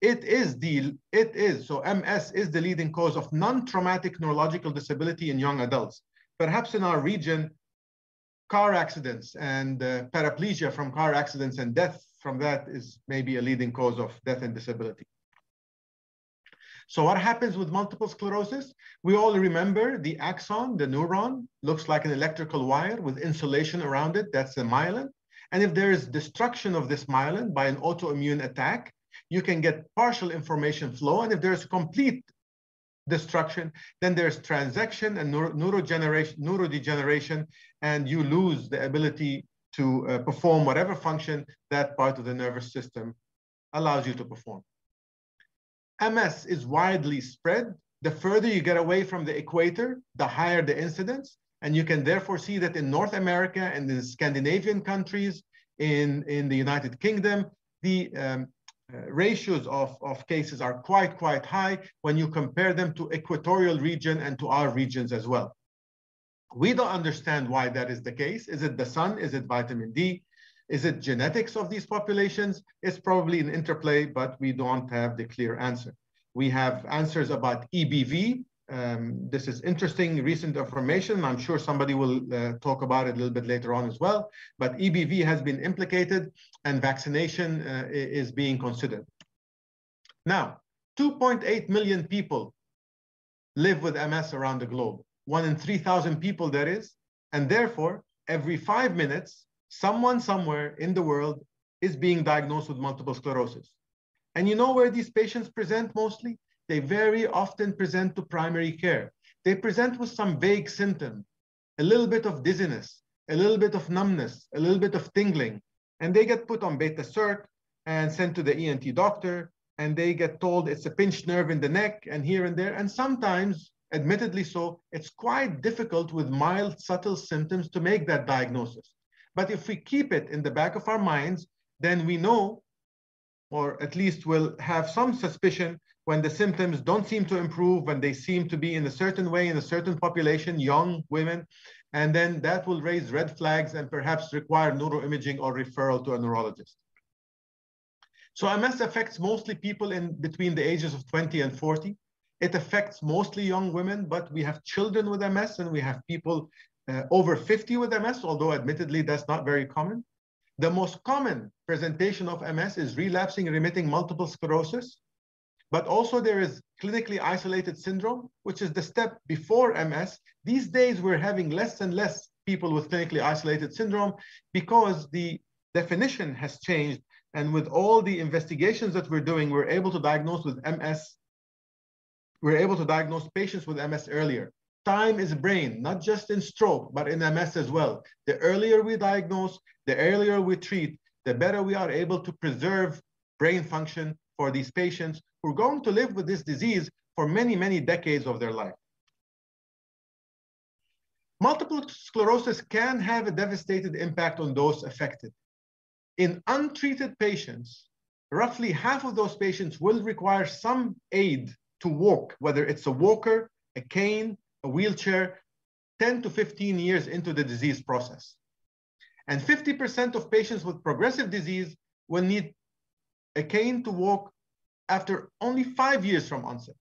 So MS is the leading cause of non-traumatic neurological disability in young adults. Perhaps in our region, car accidents and paraplegia from car accidents and death from that is maybe a leading cause of death and disability. So what happens with multiple sclerosis? We all remember the axon, the neuron, looks like an electrical wire with insulation around it. That's the myelin. And if there is destruction of this myelin by an autoimmune attack, you can get partial information flow. And if there's complete destruction, then there's transaction and neurodegeneration, and you lose the ability to perform whatever function that part of the nervous system allows you to perform. MS is widely spread. The further you get away from the equator, the higher the incidence. And you can therefore see that in North America and in Scandinavian countries, in the United Kingdom, the ratios of cases are quite high when you compare them to equatorial region and to our regions as well. We don't understand why that is the case. Is it the sun? Is it vitamin D? Is it genetics of these populations? It's probably an interplay, but we don't have the clear answer. We have answers about EBV. This is interesting recent information. I'm sure somebody will talk about it a little bit later on as well. But EBV has been implicated and vaccination is being considered. Now, 2.8 million people live with MS around the globe. 1 in 3,000 people, that is. And therefore, every 5 minutes, someone somewhere in the world is being diagnosed with multiple sclerosis. And you know where these patients present mostly? They very often present to primary care. They present with some vague symptom, a little bit of dizziness, a little bit of numbness, a little bit of tingling, and they get put on beta cert and sent to the ENT doctor, and they get told it's a pinched nerve in the neck and here and there. And sometimes, admittedly so, it's quite difficult with mild, subtle symptoms to make that diagnosis. But if we keep it in the back of our minds, then we know, or at least we'll have some suspicion when the symptoms don't seem to improve, when they seem to be in a certain way in a certain population, young women, and then that will raise red flags and perhaps require neuroimaging or referral to a neurologist. So MS affects mostly people in between the ages of 20 and 40. It affects mostly young women, but we have children with MS and we have people over 50 with MS, although admittedly that's not very common. The most common presentation of MS is relapsing remitting multiple sclerosis, but also there is clinically isolated syndrome, which is the step before MS. These days, we're having less and less people with clinically isolated syndrome because the definition has changed. And with all the investigations that we're doing, we're able to diagnose with MS. We're able to diagnose patients with MS earlier. Time is brain, not just in stroke, but in MS as well. The earlier we diagnose, the earlier we treat, the better we are able to preserve brain function for these patients who are going to live with this disease for many, many decades of their life. Multiple sclerosis can have a devastating impact on those affected. In untreated patients, roughly half of those patients will require some aid to walk, whether it's a walker, a cane, a wheelchair, 10 to 15 years into the disease process. And 50% of patients with progressive disease will need a cane to walk after only 5 years from onset.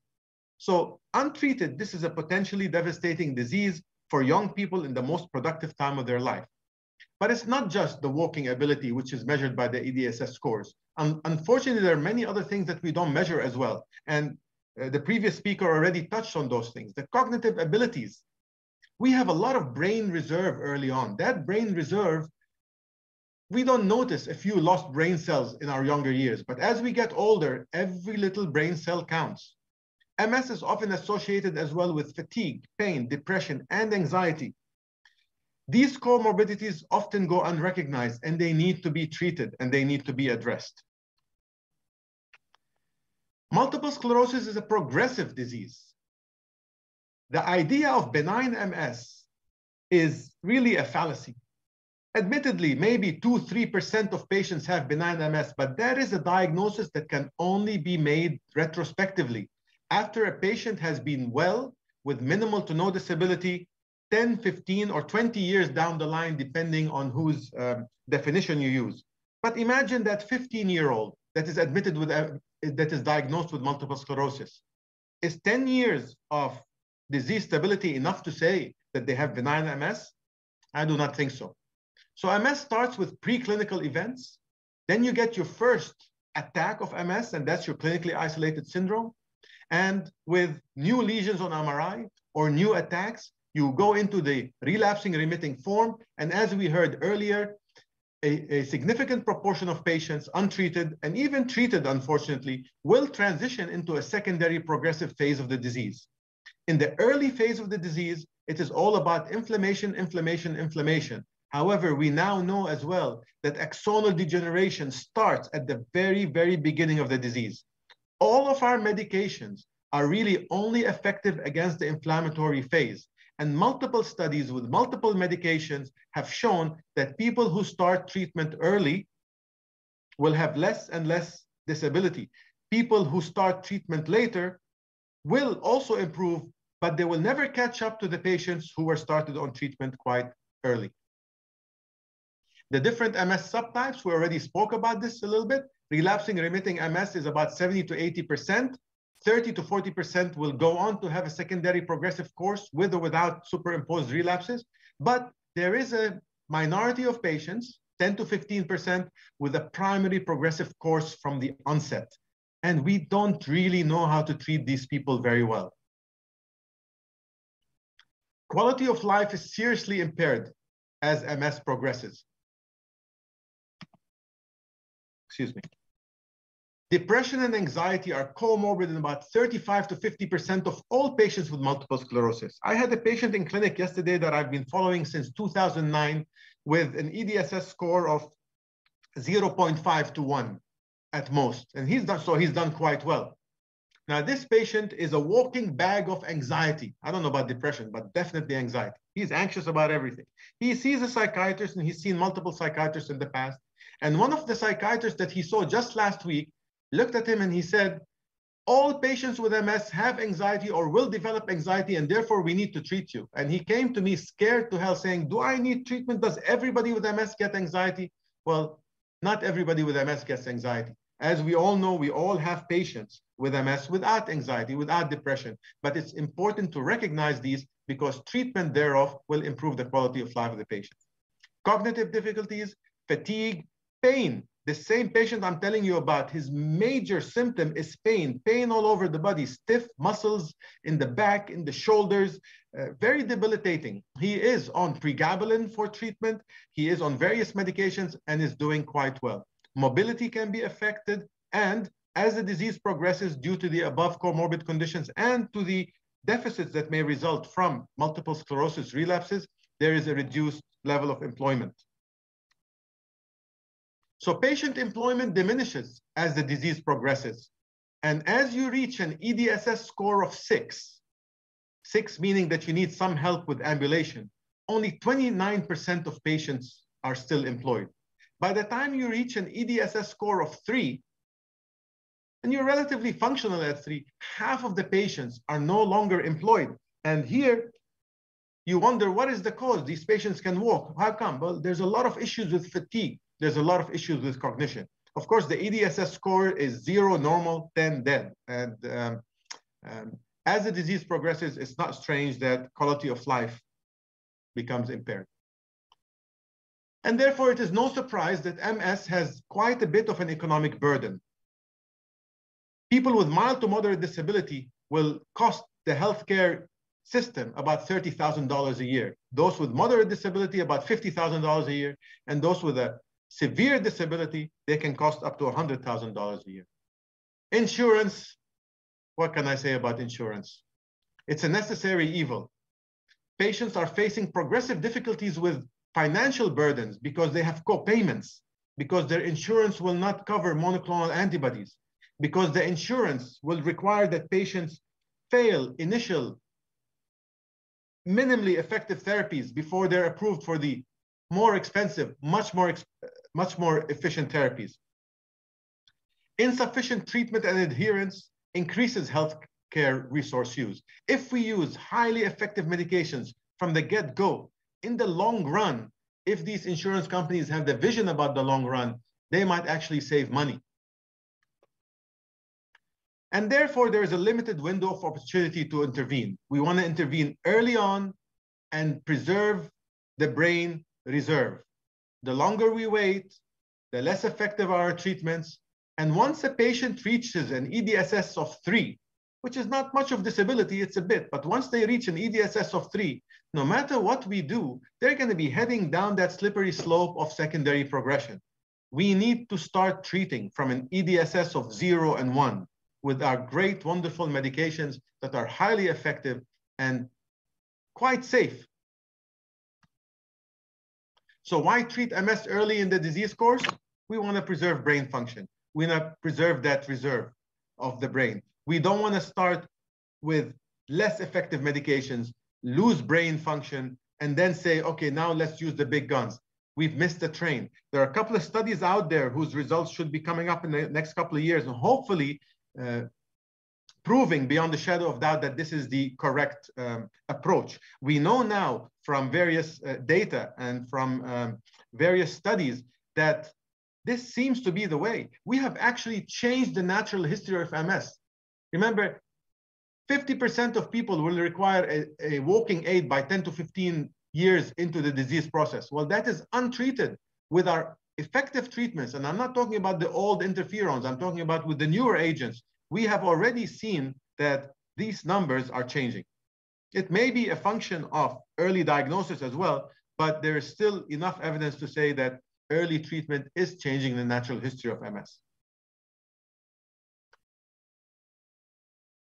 So untreated, this is a potentially devastating disease for young people in the most productive time of their life. But it's not just the walking ability, which is measured by the EDSS scores. Unfortunately, there are many other things that we don't measure as well. And the previous speaker already touched on those things. The cognitive abilities. We have a lot of brain reserve early on. That brain reserve, we don't notice a few lost brain cells in our younger years. But as we get older, every little brain cell counts. MS is often associated as well with fatigue, pain, depression, and anxiety. These comorbidities often go unrecognized, and they need to be treated and they need to be addressed. Multiple sclerosis is a progressive disease. The idea of benign MS is really a fallacy. Admittedly, maybe 2–3% of patients have benign MS, but that is a diagnosis that can only be made retrospectively after a patient has been well with minimal to no disability 10, 15, or 20 years down the line, depending on whose definition you use. But imagine that 15-year-old that is admitted with, that is diagnosed with multiple sclerosis. Is 10 years of disease stability enough to say that they have benign MS? I do not think so. So MS starts with preclinical events. Then you get your first attack of MS, and that's your clinically isolated syndrome. And with new lesions on MRI or new attacks, you go into the relapsing remitting form. And as we heard earlier, a significant proportion of patients untreated and even treated, unfortunately, will transition into a secondary progressive phase of the disease. In the early phase of the disease, it is all about inflammation, inflammation, inflammation. However, we now know as well that axonal degeneration starts at the very, very beginning of the disease. All of our medications are really only effective against the inflammatory phase. And multiple studies with multiple medications have shown that people who start treatment early will have less and less disability. People who start treatment later will also improve, but they will never catch up to the patients who were started on treatment quite early. The different MS subtypes, we already spoke about this a little bit. Relapsing remitting MS is about 70 to 80%. 30 to 40% will go on to have a secondary progressive course with or without superimposed relapses. But there is a minority of patients, 10 to 15%, with a primary progressive course from the onset. And we don't really know how to treat these people very well. Quality of life is seriously impaired as MS progresses. Excuse me. Depression and anxiety are comorbid in about 35 to 50% of all patients with multiple sclerosis. I had a patient in clinic yesterday that I've been following since 2009 with an EDSS score of 0.5 to 1 at most. And he's done quite well. Now, this patient is a walking bag of anxiety. I don't know about depression, but definitely anxiety. He's anxious about everything. He sees a psychiatrist, and he's seen multiple psychiatrists in the past. And one of the psychiatrists that he saw just last week looked at him and he said, all patients with MS have anxiety or will develop anxiety, and therefore we need to treat you. And he came to me scared to hell saying, do I need treatment? Does everybody with MS get anxiety? Well, not everybody with MS gets anxiety. As we all know, we all have patients with MS without anxiety, without depression. But it's important to recognize these because treatment thereof will improve the quality of life of the patient. Cognitive difficulties, fatigue, pain. The same patient I'm telling you about, his major symptom is pain, pain all over the body, stiff muscles in the back, in the shoulders, very debilitating. He is on pregabalin for treatment. He is on various medications and is doing quite well. Mobility can be affected, and as the disease progresses due to the above comorbid conditions and to the deficits that may result from multiple sclerosis relapses, there is a reduced level of employment. So patient employment diminishes as the disease progresses. And as you reach an EDSS score of 6 meaning that you need some help with ambulation, only 29% of patients are still employed. By the time you reach an EDSS score of 3, and you're relatively functional at 3, half of the patients are no longer employed. And here, you wonder, what is the cause? These patients can walk. How come? Well, there's a lot of issues with fatigue. There's a lot of issues with cognition. Of course, the EDSS score is 0, normal, 10, dead. And as the disease progresses, it's not strange that quality of life becomes impaired. And therefore, it is no surprise that MS has quite a bit of an economic burden. People with mild to moderate disability will cost the healthcare system about $30,000 a year. Those with moderate disability, about $50,000 a year. And those with a severe disability, they can cost up to $100,000 a year. Insurance, what can I say about insurance? It's a necessary evil. Patients are facing progressive difficulties with financial burdens because they have co-payments, because their insurance will not cover monoclonal antibodies, because the insurance will require that patients fail initial minimally effective therapies before they're approved for the more expensive, much more efficient therapies. Insufficient treatment and adherence increases healthcare resource use. If we use highly effective medications from the get-go, in the long run, if these insurance companies have the vision about the long run, they might actually save money. And therefore, there is a limited window of opportunity to intervene. We want to intervene early on and preserve the brain reserve. The longer we wait, the less effective are our treatments. And once a patient reaches an EDSS of 3, which is not much of disability, it's a bit, but once they reach an EDSS of 3, no matter what we do, they're going to be heading down that slippery slope of secondary progression. We need to start treating from an EDSS of 0 and 1 with our great, wonderful medications that are highly effective and quite safe. So why treat MS early in the disease course? We want to preserve brain function. We want to preserve that reserve of the brain. We don't want to start with less effective medications, lose brain function, and then say, okay, now let's use the big guns. We've missed the train. There are a couple of studies out there whose results should be coming up in the next couple of years, and hopefully proving beyond the shadow of doubt that this is the correct approach. We know now from various data and from various studies that this seems to be the way. We have actually changed the natural history of MS. Remember, 50% of people will require a walking aid by 10 to 15 years into the disease process. Well, that is untreated with our effective treatments. And I'm not talking about the old interferons. I'm talking about with the newer agents. We have already seen that these numbers are changing. It may be a function of early diagnosis as well, but there is still enough evidence to say that early treatment is changing the natural history of MS.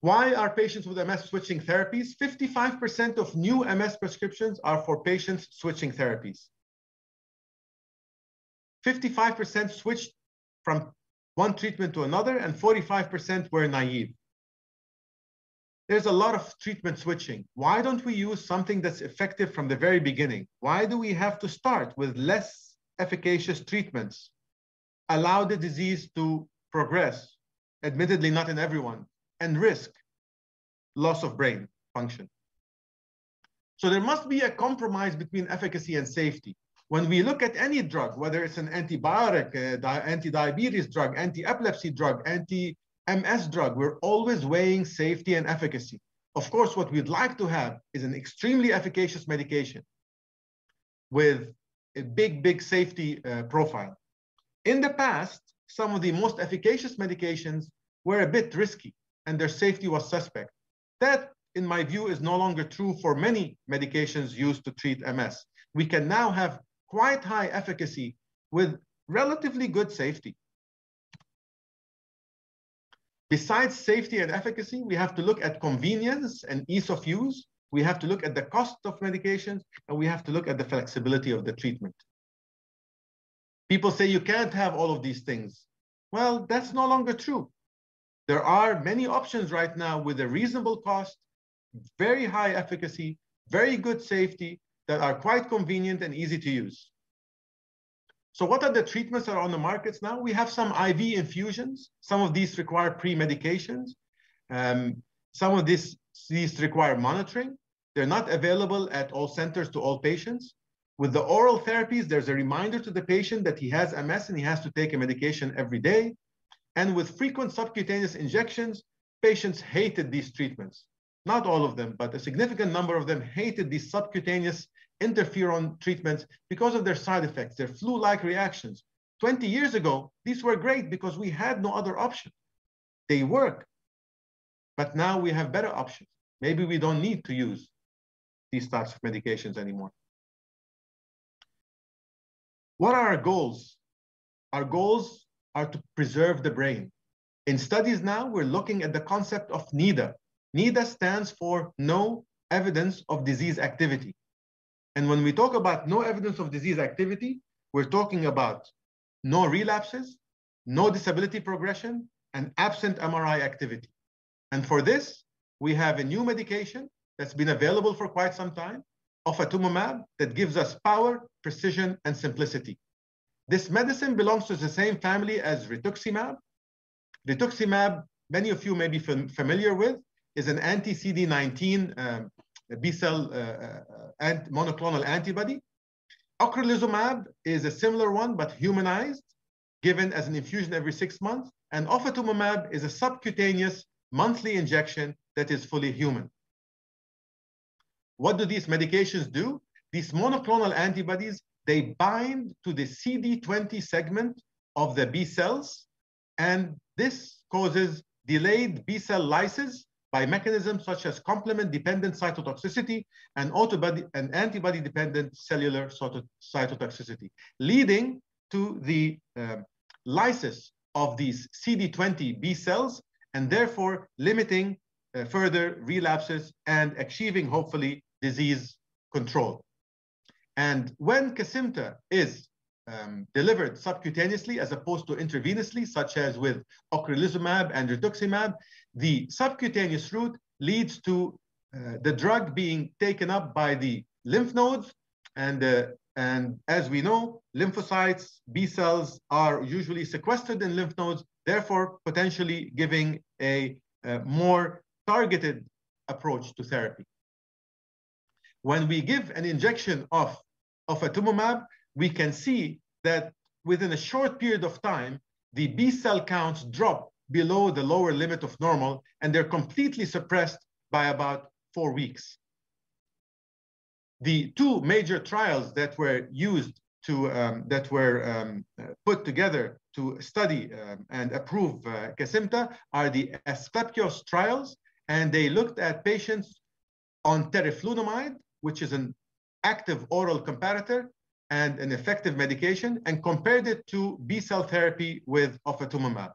Why are patients with MS switching therapies? 55% of new MS prescriptions are for patients switching therapies. 55% switched from one treatment to another, and 45% were naive. There's a lot of treatment switching. Why don't we use something that's effective from the very beginning? Why do we have to start with less efficacious treatments? Allow the disease to progress, admittedly not in everyone, and risk loss of brain function. So there must be a compromise between efficacy and safety. When we look at any drug, whether it's an antibiotic, anti-diabetes drug, anti-epilepsy drug, anti-MS drug, we're always weighing safety and efficacy. Of course, what we'd like to have is an extremely efficacious medication with a big safety profile. In the past, some of the most efficacious medications were a bit risky and their safety was suspect. That, in my view, is no longer true for many medications used to treat MS. We can now have quite high efficacy with relatively good safety. Besides safety and efficacy, we have to look at convenience and ease of use. We have to look at the cost of medications, and we have to look at the flexibility of the treatment. People say you can't have all of these things. Well, that's no longer true. There are many options right now with a reasonable cost, very high efficacy, very good safety, that are quite convenient and easy to use. So what are the treatments that are on the markets now? We have some IV infusions. Some of these require pre-medications. Some of these require monitoring. They're not available at all centers to all patients. With the oral therapies, there's a reminder to the patient that he has MS and he has to take a medication every day. And with frequent subcutaneous injections, patients hated these treatments. Not all of them, but a significant number of them hated these subcutaneous interferon treatments because of their side effects, their flu-like reactions. 20 years ago, these were great because we had no other option. They work. But now we have better options. Maybe we don't need to use these types of medications anymore. What are our goals? Our goals are to preserve the brain. In studies now, we're looking at the concept of NEDA. NEDA stands for no evidence of disease activity. And when we talk about no evidence of disease activity, we're talking about no relapses, no disability progression, and absent MRI activity. And for this, we have a new medication that's been available for quite some time, ofatumumab, that gives us power, precision, and simplicity. This medicine belongs to the same family as rituximab. Rituximab, many of you may be familiar with, is an anti-CD19 B-cell monoclonal antibody. Ocrelizumab is a similar one, but humanized, given as an infusion every 6 months. And ofatumumab is a subcutaneous monthly injection that is fully human. What do these medications do? These monoclonal antibodies, they bind to the CD20 segment of the B cells, and this causes delayed B cell lysis by mechanisms such as complement-dependent cytotoxicity and antibody-dependent cellular cytotoxicity, leading to the lysis of these CD20 B cells, and therefore limiting further relapses and achieving, hopefully, disease control. And when Kesimpta is delivered subcutaneously as opposed to intravenously, such as with ocrelizumab and rituximab, the subcutaneous route leads to the drug being taken up by the lymph nodes. And as we know, lymphocytes, B cells are usually sequestered in lymph nodes, therefore potentially giving a more targeted approach to therapy. When we give an injection of ofatumumab, we can see that within a short period of time, the B cell counts drop below the lower limit of normal, and they're completely suppressed by about 4 weeks. The two major trials that were used to, put together to study and approve Kesimpta are the Asclepios trials, and they looked at patients on teriflunomide, which is an active oral comparator and an effective medication, and compared it to B-cell therapy with ofatumumab.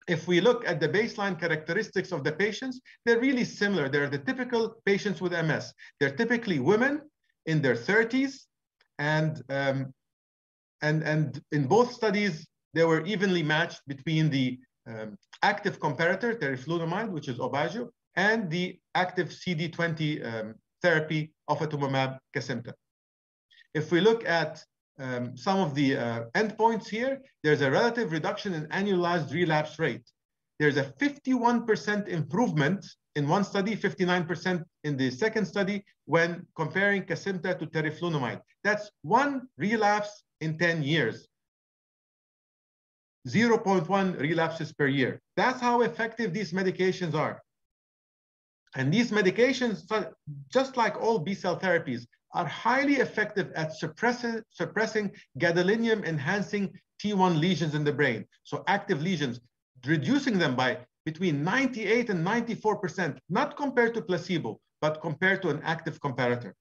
If we look at the baseline characteristics of the patients, they're really similar. They're the typical patients with MS. They're typically women in their 30s, and in both studies, they were evenly matched between the active comparator, teriflunomide, which is Aubagio, and the active CD20 therapy, ofatumumab Kesimpta. If we look at some of the endpoints here, there's a relative reduction in annualized relapse rate. There's a 51% improvement in one study, 59% in the second study, when comparing Kesimpta to teriflunomide. That's one relapse in 10 years. 0.1 relapses per year. That's how effective these medications are. And these medications, just like all B-cell therapies, are highly effective at suppressing gadolinium-enhancing T1 lesions in the brain. So active lesions, reducing them by between 98 and 94%, not compared to placebo, but compared to an active comparator.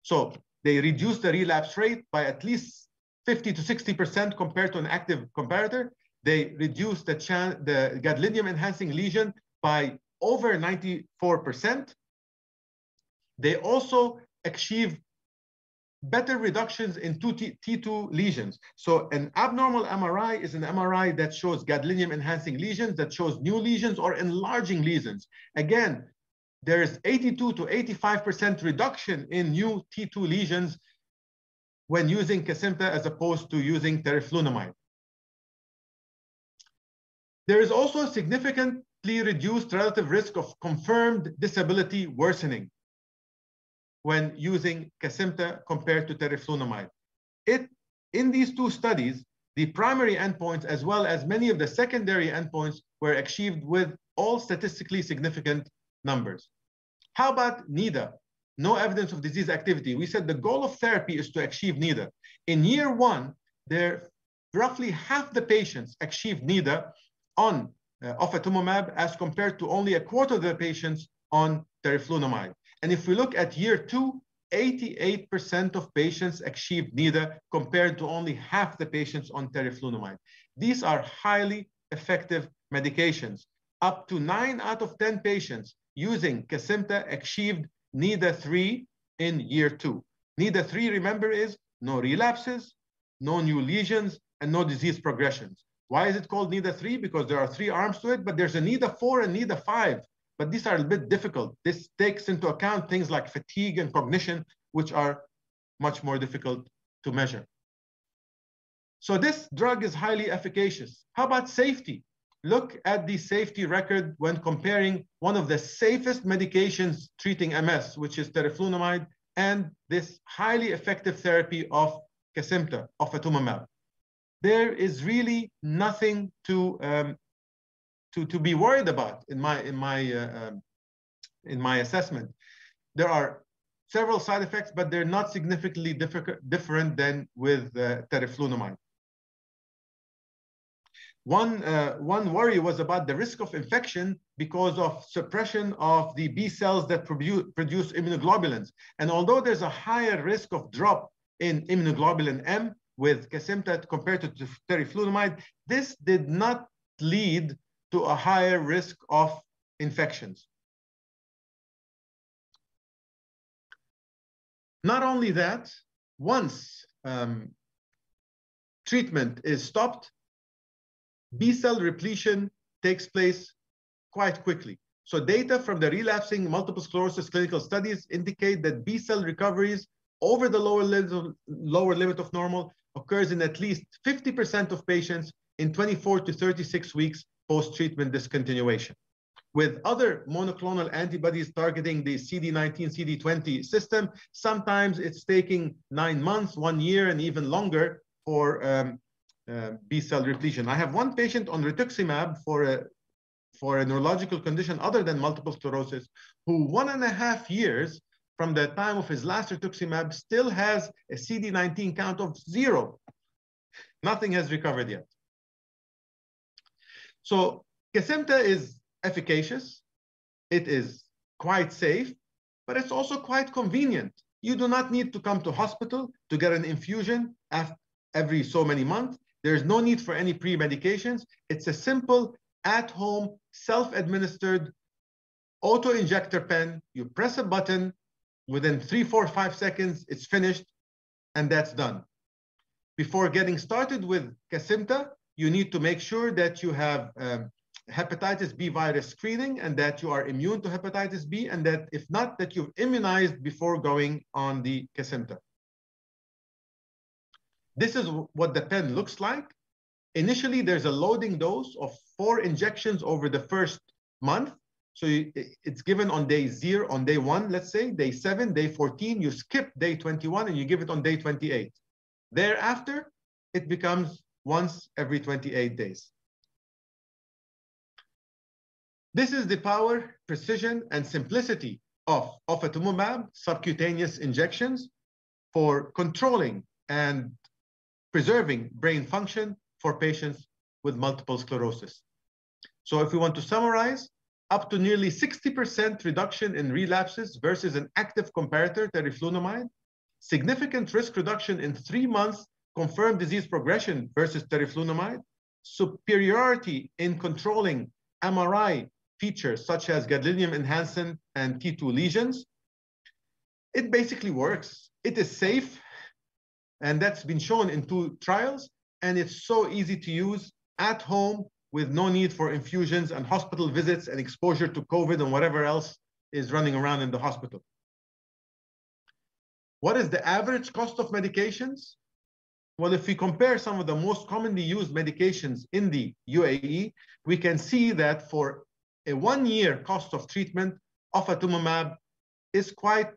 So they reduce the relapse rate by at least 50 to 60% compared to an active comparator. They reduce the gadolinium-enhancing lesion by over 94%. They also achieve better reductions in T2 lesions. So an abnormal MRI is an MRI that shows gadolinium-enhancing lesions, that shows new lesions or enlarging lesions. Again, there's 82 to 85% reduction in new T2 lesions when using Kesimpta as opposed to using teriflunomide. There is also a significantly reduced relative risk of confirmed disability worsening when using Kesimpta compared to teriflunomide. In these two studies, the primary endpoints as well as many of the secondary endpoints were achieved with all statistically significant numbers. How about NEDA? no evidence of disease activity. We said the goal of therapy is to achieve NIDA. In year 1, roughly half the patients achieved NIDA on ofatumumab as compared to only a quarter of the patients on teriflunomide. And if we look at year 2, 88% of patients achieved NIDA compared to only half the patients on teriflunomide. These are highly effective medications. Up to 9 out of 10 patients using Kesimpta achieved NIDA 3 in year 2. NIDA 3, remember, is no relapses, no new lesions, and no disease progressions. Why is it called NIDA 3? Because there are 3 arms to it, but there's a NIDA 4 and NIDA 5. But these are a bit difficult. This takes into account things like fatigue and cognition, which are much more difficult to measure. So this drug is highly efficacious. How about safety? Look at the safety record when comparing one of the safest medications treating MS, which is teriflunomide, and this highly effective therapy of Kesimpta, ofatumumab. There is really nothing to be worried about in my assessment. There are several side effects, but they're not significantly different than with teriflunomide. One worry was about the risk of infection because of suppression of the B cells that produce immunoglobulins. And although there's a higher risk of drop in immunoglobulin M with Kesimpta compared to teriflunomide, this did not lead to a higher risk of infections. Not only that, once treatment is stopped, B-cell repletion takes place quite quickly. So data from the relapsing multiple sclerosis clinical studies indicate that B-cell recoveries over the lower limit of normal occurs in at least 50% of patients in 24 to 36 weeks post-treatment discontinuation. With other monoclonal antibodies targeting the CD19, CD20 system, sometimes it's taking 9 months, 1 year, and even longer for B-cell repletion. I have one patient on rituximab for a neurological condition other than multiple sclerosis, who 1.5 years from the time of his last rituximab still has a CD19 count of 0. Nothing has recovered yet. So Kesimpta is efficacious, it is quite safe, but it's also quite convenient. You do not need to come to hospital to get an infusion every so many months. There's no need for any pre-medications. It's a simple at-home, self-administered auto-injector pen. You press a button, within 3, 4, 5 seconds, it's finished, and that's done. Before getting started with Kesimpta, you need to make sure that you have hepatitis B virus screening and that you are immune to hepatitis B, and that if not, that you've immunized before going on the Kesimpta. This is what the pen looks like. Initially, there's a loading dose of 4 injections over the first month. So it's given on day 0, on day 1, let's say, day 7, day 14, you skip day 21 and you give it on day 28. Thereafter, it becomes once every 28 days. This is the power, precision, and simplicity of ofatumumab subcutaneous injections for controlling and preserving brain function for patients with multiple sclerosis. So if we want to summarize, up to nearly 60% reduction in relapses versus an active comparator, teriflunomide, significant risk reduction in 3 months confirmed disease progression versus teriflunomide, superiority in controlling MRI features such as gadolinium enhancement and T2 lesions. It basically works. It is safe, and that's been shown in 2 trials, and it's so easy to use at home with no need for infusions and hospital visits and exposure to COVID and whatever else is running around in the hospital. What is the average cost of medications? Well, if we compare some of the most commonly used medications in the UAE, we can see that for a 1-year cost of treatment, ofatumumab is quite,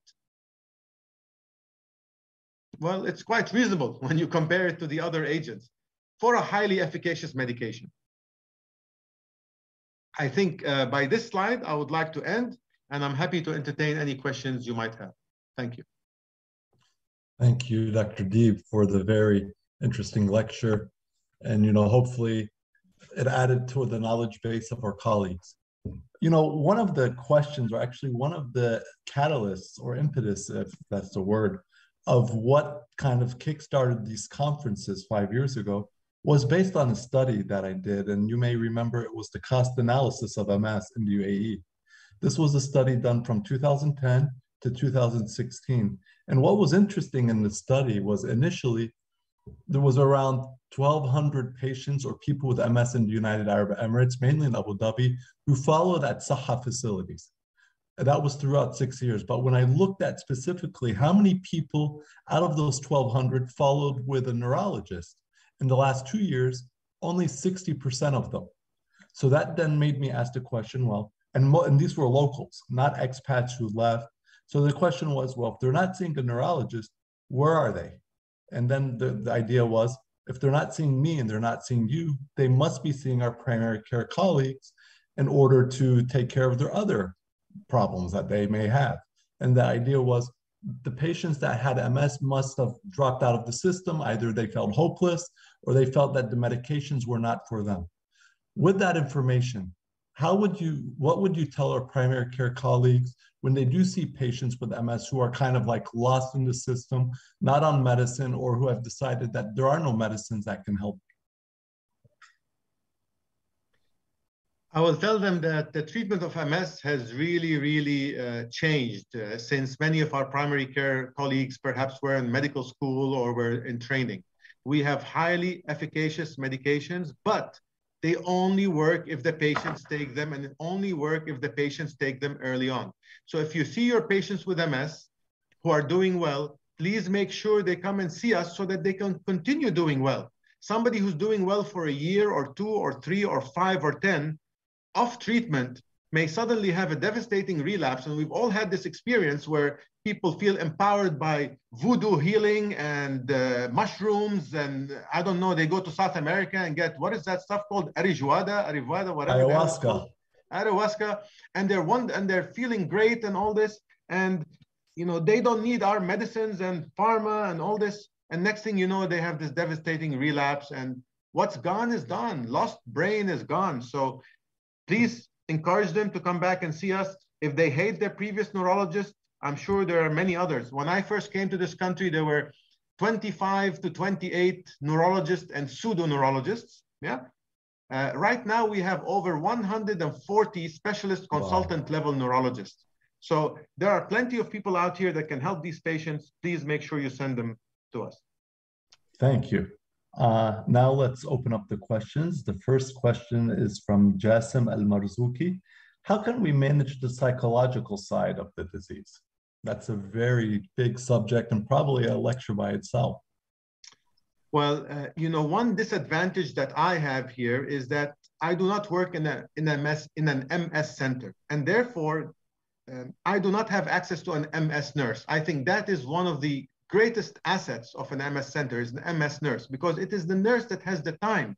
well, it's quite reasonable when you compare it to the other agents for a highly efficacious medication. I think by this slide, I would like to end, and I'm happy to entertain any questions you might have. Thank you. Thank you, Dr. Deeb, for the very interesting lecture. And, hopefully it added to the knowledge base of our colleagues. One of the questions, or actually one of the catalysts or impetus, if that's the word, of what kind of kickstarted these conferences 5 years ago was based on a study that I did. And you may remember it was the cost analysis of MS in the UAE. This was a study done from 2010 to 2016. And what was interesting in the study was initially there was around 1,200 patients or people with MS in the United Arab Emirates, mainly in Abu Dhabi, who followed at Saha facilities. And that was throughout 6 years. But when I looked at specifically how many people out of those 1,200 followed with a neurologist, in the last 2 years, only 60% of them. So that then made me ask the question, well, and these were locals, not expats who left. So the question was, well, if they're not seeing a neurologist, where are they? And then the idea was, if they're not seeing me and they're not seeing you, they must be seeing our primary care colleagues in order to take care of their other problems that they may have. And the idea was the patients that had MS must have dropped out of the system. Either they felt hopeless or they felt that the medications were not for them. With that information, what would you tell our primary care colleagues when they do see patients with MS who are kind of like lost in the system, not on medicine, or who have decided that there are no medicines that can help? I will tell them that the treatment of MS has really changed since many of our primary care colleagues perhaps were in medical school or were in training. We have highly efficacious medications, but they only work if the patients take them, and only work if the patients take them early on. So if you see your patients with MS who are doing well, please make sure they come and see us so that they can continue doing well. Somebody who's doing well for a year or 2 or 3 or 5 or 10 off treatment may suddenly have a devastating relapse. And we've all had this experience where people feel empowered by voodoo healing and mushrooms. And I don't know, they go to South America and get, what is that stuff called? Arijuada, whatever. Ayahuasca. And they're feeling great and all this. And, they don't need our medicines and pharma and all this. And next thing you know, they have this devastating relapse, and what's gone is gone. Lost brain is gone. So please encourage them to come back and see us. If they hate their previous neurologist, I'm sure there are many others. When I first came to this country, there were 25 to 28 neurologists and pseudo-neurologists. Yeah. Right now, we have over 140 specialist consultant level neurologists. So there are plenty of people out here that can help these patients. Please make sure you send them to us. Thank you. Now let's open up the questions. The first question is from Jassim Al-Marzouki. How can we manage the psychological side of the disease? That's a very big subject and probably a lecture by itself. Well, one disadvantage that I have here is that I do not work in an MS center, and therefore I do not have access to an MS nurse. I think that is one of the greatest assets of an MS center is an MS nurse, because it is the nurse that has the time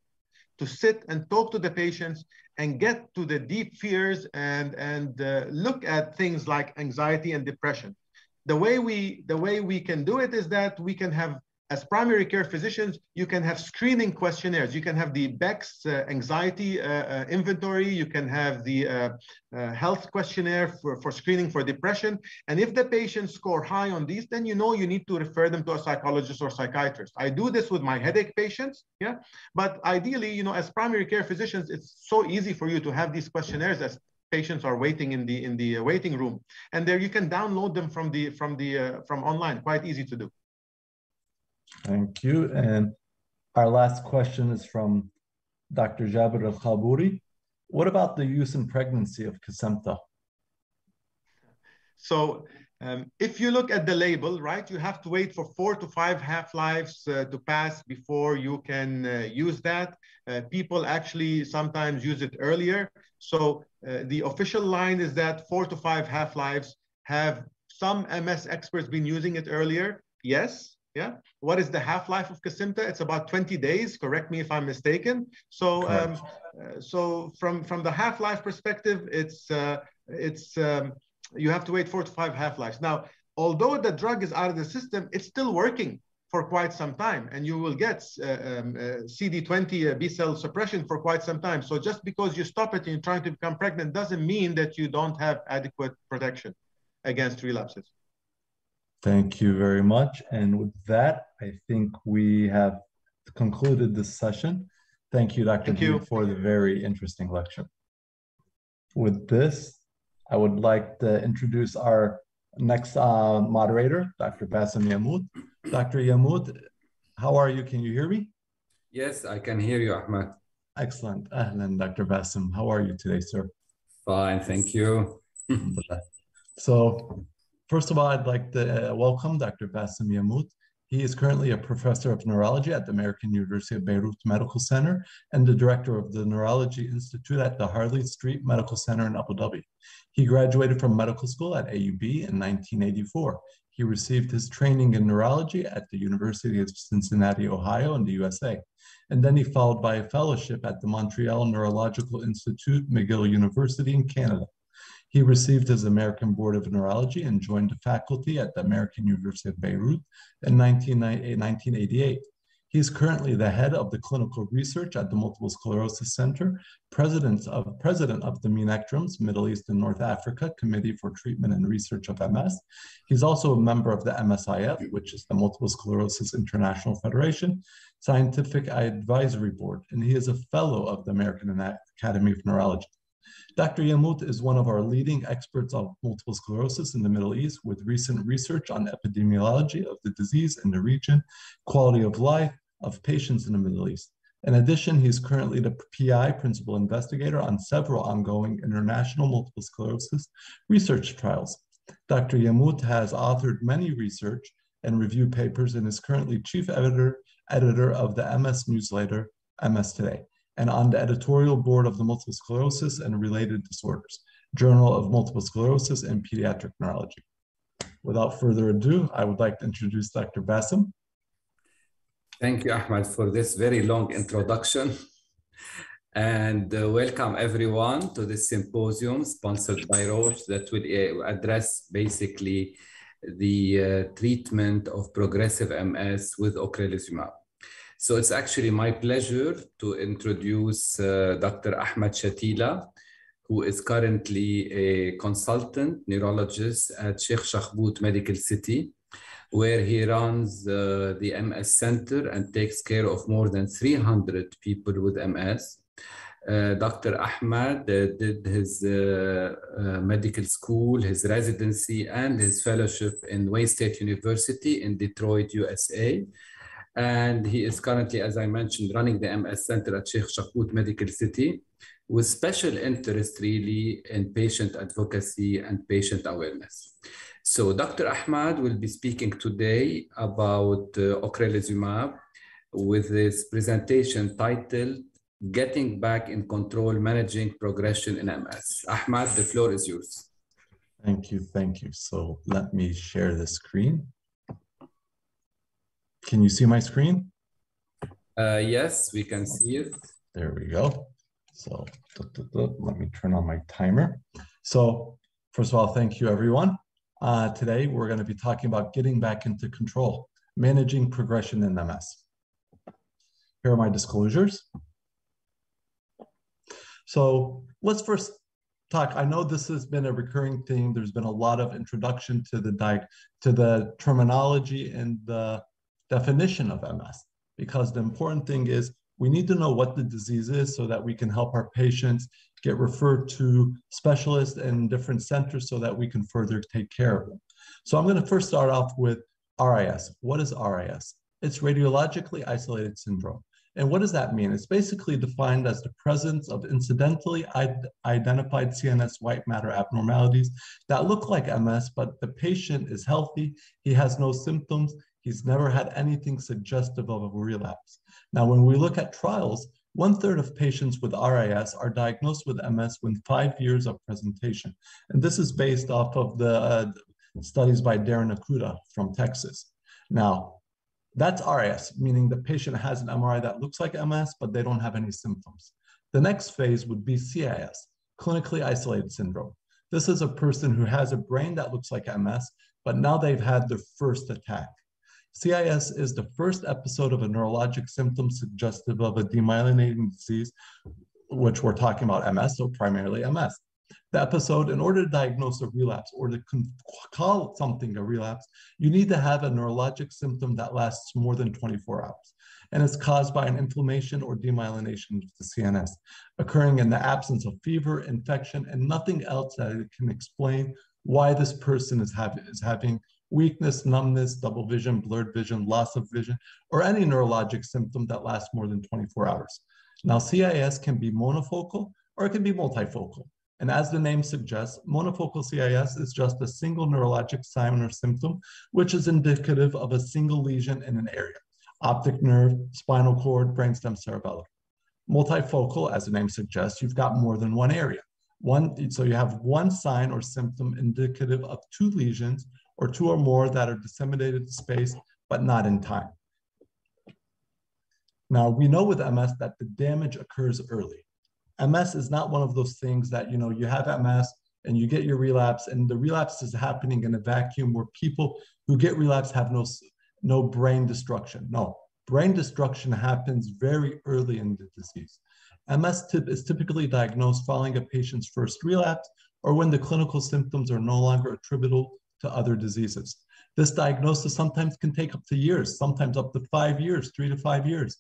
to sit and talk to the patients and get to the deep fears and look at things like anxiety and depression. The way we can do it is that we can have, as primary care physicians, you can have screening questionnaires. You can have the Beck's anxiety inventory. You can have the health questionnaire for screening for depression. And if the patients score high on these, then you need to refer them to a psychologist or psychiatrist. I do this with my headache patients, yeah. But ideally, as primary care physicians, it's so easy for you to have these questionnaires as patients are waiting in the waiting room, and there you can download them from online. Quite easy to do. Thank you. And our last question is from Dr. Jabir Al-Khabouri. What about the use in pregnancy of Kesimpta? So if you look at the label, right, you have to wait for 4 to 5 half-lives to pass before you can use that. People actually sometimes use it earlier. So the official line is that 4 to 5 half-lives. Have some MS experts been using it earlier? Yes. Yeah. What is the half-life of Kesimpta? It's about 20 days. Correct me if I'm mistaken. So, so from the half-life perspective, it's you have to wait 4 to 5 half-lives. Now, although the drug is out of the system, it's still working for quite some time, and you will get CD20 B cell suppression for quite some time. So just because you stop it and you're trying to become pregnant doesn't mean that you don't have adequate protection against relapses. Thank you very much. And with that, I think we have concluded this session. Thank you, Dr. B, for the very interesting lecture. With this, I would like to introduce our next moderator, Dr. Bassem Yammoud. Dr. Yammoud, how are you? Can you hear me? Yes, I can hear you, Ahmed. Excellent. Ahlan, Dr. Bassem. How are you today, sir? Fine, thank you. So, first of all, I'd like to welcome Dr. Bassem Yammoud. He is currently a professor of neurology at the American University of Beirut Medical Center and the director of the Neurology Institute at the Harley Street Medical Center in Abu Dhabi. He graduated from medical school at AUB in 1984. He received his training in neurology at the University of Cincinnati, Ohio in the USA. And then he followed by a fellowship at the Montreal Neurological Institute, McGill University in Canada. He received his American Board of Neurology and joined the faculty at the American University of Beirut in 1988. He is currently the head of the clinical research at the Multiple Sclerosis Center, president of the MENACTRM's Middle East and North Africa Committee for Treatment and Research of MS. He's also a member of the MSIF, which is the Multiple Sclerosis International Federation Scientific Advisory Board, and he is a fellow of the American Academy of Neurology. Dr. Yammoud is one of our leading experts of multiple sclerosis in the Middle East with recent research on epidemiology of the disease in the region, quality of life of patients in the Middle East. In addition, he is currently the PI, principal investigator, on several ongoing international multiple sclerosis research trials. Dr. Yammoud has authored many research and review papers and is currently chief editor of the MS newsletter, MS Today, and on the editorial board of the Multiple Sclerosis and Related Disorders, Journal of Multiple Sclerosis and Pediatric Neurology. Without further ado, I would like to introduce Dr. Bassem. Thank you, Ahmed, for this very long introduction. And welcome everyone to this symposium sponsored by Roche that will address basically the treatment of progressive MS with ocrelizumab. So it's actually my pleasure to introduce Dr. Ahmed Shatila, who is currently a consultant neurologist at Sheikh Shakhbout Medical City, where he runs the MS Center and takes care of more than 300 people with MS. Dr. Ahmed did his medical school, his residency, and his fellowship in Wayne State University in Detroit, USA. And he is currently, as I mentioned, running the MS Center at Sheikh Shakhbout Medical City with special interest really in patient advocacy and patient awareness. So Dr. Ahmad will be speaking today about ocrelizumab with this presentation titled, Getting Back in Control, Managing Progression in MS. Ahmad, the floor is yours. Thank you, thank you. So let me share the screen. Can you see my screen? Yes, we can see it. There we go. So let me turn on my timer. So first of all, thank you everyone. Today we're going to be talking about getting back into control, managing progression in MS. Here are my disclosures. So let's first talk. I know this has been a recurring theme. There's been a lot of introduction to the terminology and the definition of MS, because the important thing is we need to know what the disease is so that we can help our patients get referred to specialists in different centers so that we can further take care of them. So I'm going to first start off with RIS. What is RIS? It's radiologically isolated syndrome. And what does that mean? It's basically defined as the presence of incidentally identified CNS white matter abnormalities that look like MS, but the patient is healthy, he has no symptoms, he's never had anything suggestive of a relapse. Now, when we look at trials, 1/3 of patients with RIS are diagnosed with MS within 5 years of presentation. And this is based off of the studies by Darren Akuda from Texas. Now, that's RIS, meaning the patient has an MRI that looks like MS, but they don't have any symptoms. The next phase would be CIS, clinically isolated syndrome. This is a person who has a brain that looks like MS, but now they've had their first attack. CIS is the first episode of a neurologic symptom suggestive of a demyelinating disease, which we're talking about MS, so primarily MS. The episode, in order to diagnose a relapse or to call something a relapse, you need to have a neurologic symptom that lasts more than 24 hours. And it's caused by an inflammation or demyelination of the CNS, occurring in the absence of fever, infection, and nothing else that can explain why this person is having weakness, numbness, double vision, blurred vision, loss of vision, or any neurologic symptom that lasts more than 24 hours. Now, CIS can be monofocal or it can be multifocal. And as the name suggests, monofocal CIS is just a single neurologic sign or symptom, which is indicative of a single lesion in an area: optic nerve, spinal cord, brainstem, cerebellum. Multifocal, as the name suggests, you've got more than one area. So you have one sign or symptom indicative of two lesions or two or more that are disseminated in space, but not in time. Now, we know with MS that the damage occurs early. MS is not one of those things that, you have MS and you get your relapse, and the relapse is happening in a vacuum where people who get relapse have no brain destruction. No, brain destruction happens very early in the disease. MS is typically diagnosed following a patient's first relapse or when the clinical symptoms are no longer attributable to other diseases. This diagnosis sometimes can take up to years, sometimes up to 5 years, 3 to 5 years.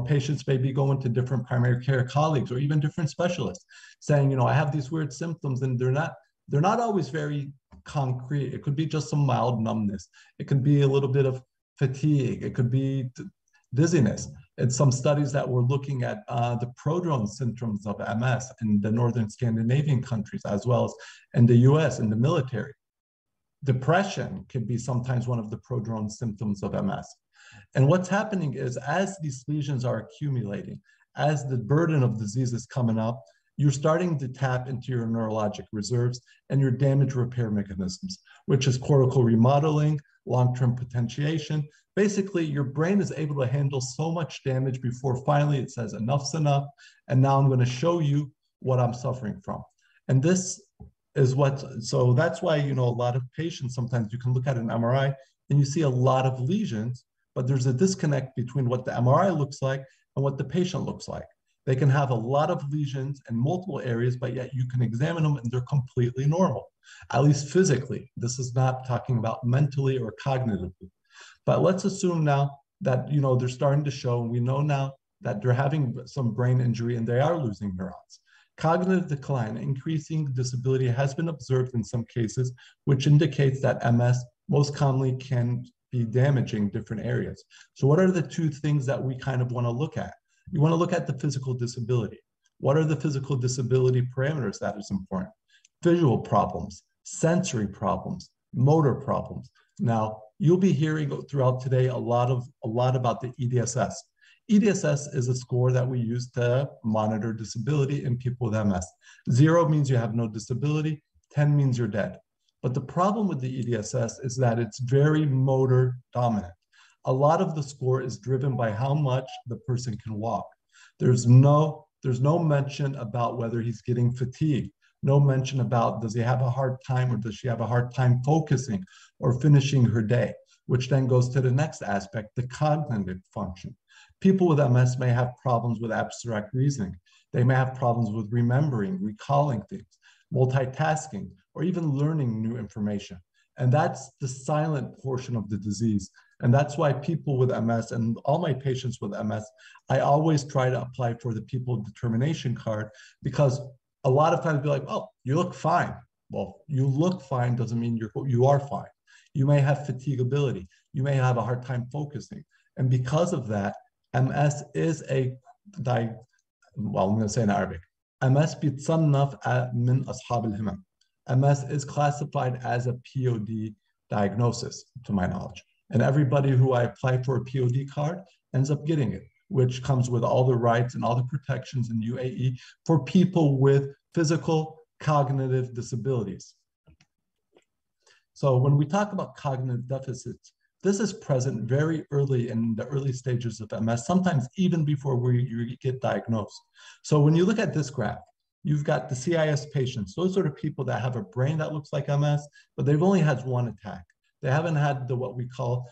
Patients may be going to different primary care colleagues or even different specialists saying, I have these weird symptoms, and they're not always very concrete. It could be just some mild numbness. It could be a little bit of fatigue. It could be dizziness. And some studies that were looking at the prodrome symptoms of MS in the Northern Scandinavian countries, as well as in the US, in the military. Depression can be sometimes one of the prodrome symptoms of MS. And what's happening is, as these lesions are accumulating, as the burden of disease is coming up, you're starting to tap into your neurologic reserves and your damage repair mechanisms, which is cortical remodeling, long-term potentiation. Basically, your brain is able to handle so much damage before finally it says enough's enough, and now I'm going to show you what I'm suffering from. And this is so that's why, a lot of patients, sometimes you can look at an MRI and you see a lot of lesions, but there's a disconnect between what the MRI looks like and what the patient looks like. They can have a lot of lesions in multiple areas, but yet you can examine them and they're completely normal, at least physically. This is not talking about mentally or cognitively. But let's assume now that, they're starting to show, and we know now that they're having some brain injury and they are losing neurons. Cognitive decline, increasing disability, has been observed in some cases, which indicates that MS most commonly can be damaging different areas. So what are the two things that we kind of want to look at? You want to look at the physical disability. What are the physical disability parameters that is important? Visual problems, sensory problems, motor problems. Now, you'll be hearing throughout today a lot about the EDSS. EDSS is a score that we use to monitor disability in people with MS. 0 means you have no disability, 10 means you're dead. But the problem with the EDSS is that it's very motor dominant. A lot of the score is driven by how much the person can walk. There's no mention about whether he's getting fatigued. No mention about, does he have a hard time or does she have a hard time focusing or finishing her day, which then goes to the next aspect, the cognitive function. People with MS may have problems with abstract reasoning. They may have problems with remembering, recalling things, multitasking, or even learning new information. And that's the silent portion of the disease. And that's why people with MS, and all my patients with MS, I always try to apply for the people determination card, because a lot of times be like, oh, you look fine. Well, you look fine doesn't mean you are fine. You may have fatigability. You may have a hard time focusing. And because of that, MS is I'm going to say in Arabic, MS بيتصنف من أصحاب الهمم. MS is classified as a POD diagnosis, to my knowledge. And everybody who I apply for a POD card ends up getting it, which comes with all the rights and all the protections in UAE for people with physical cognitive disabilities. So when we talk about cognitive deficits, this is present very early in the early stages of MS, sometimes even before you get diagnosed. So when you look at this graph, you've got the CIS patients. Those are the people that have a brain that looks like MS, but they've only had one attack. They haven't had what we call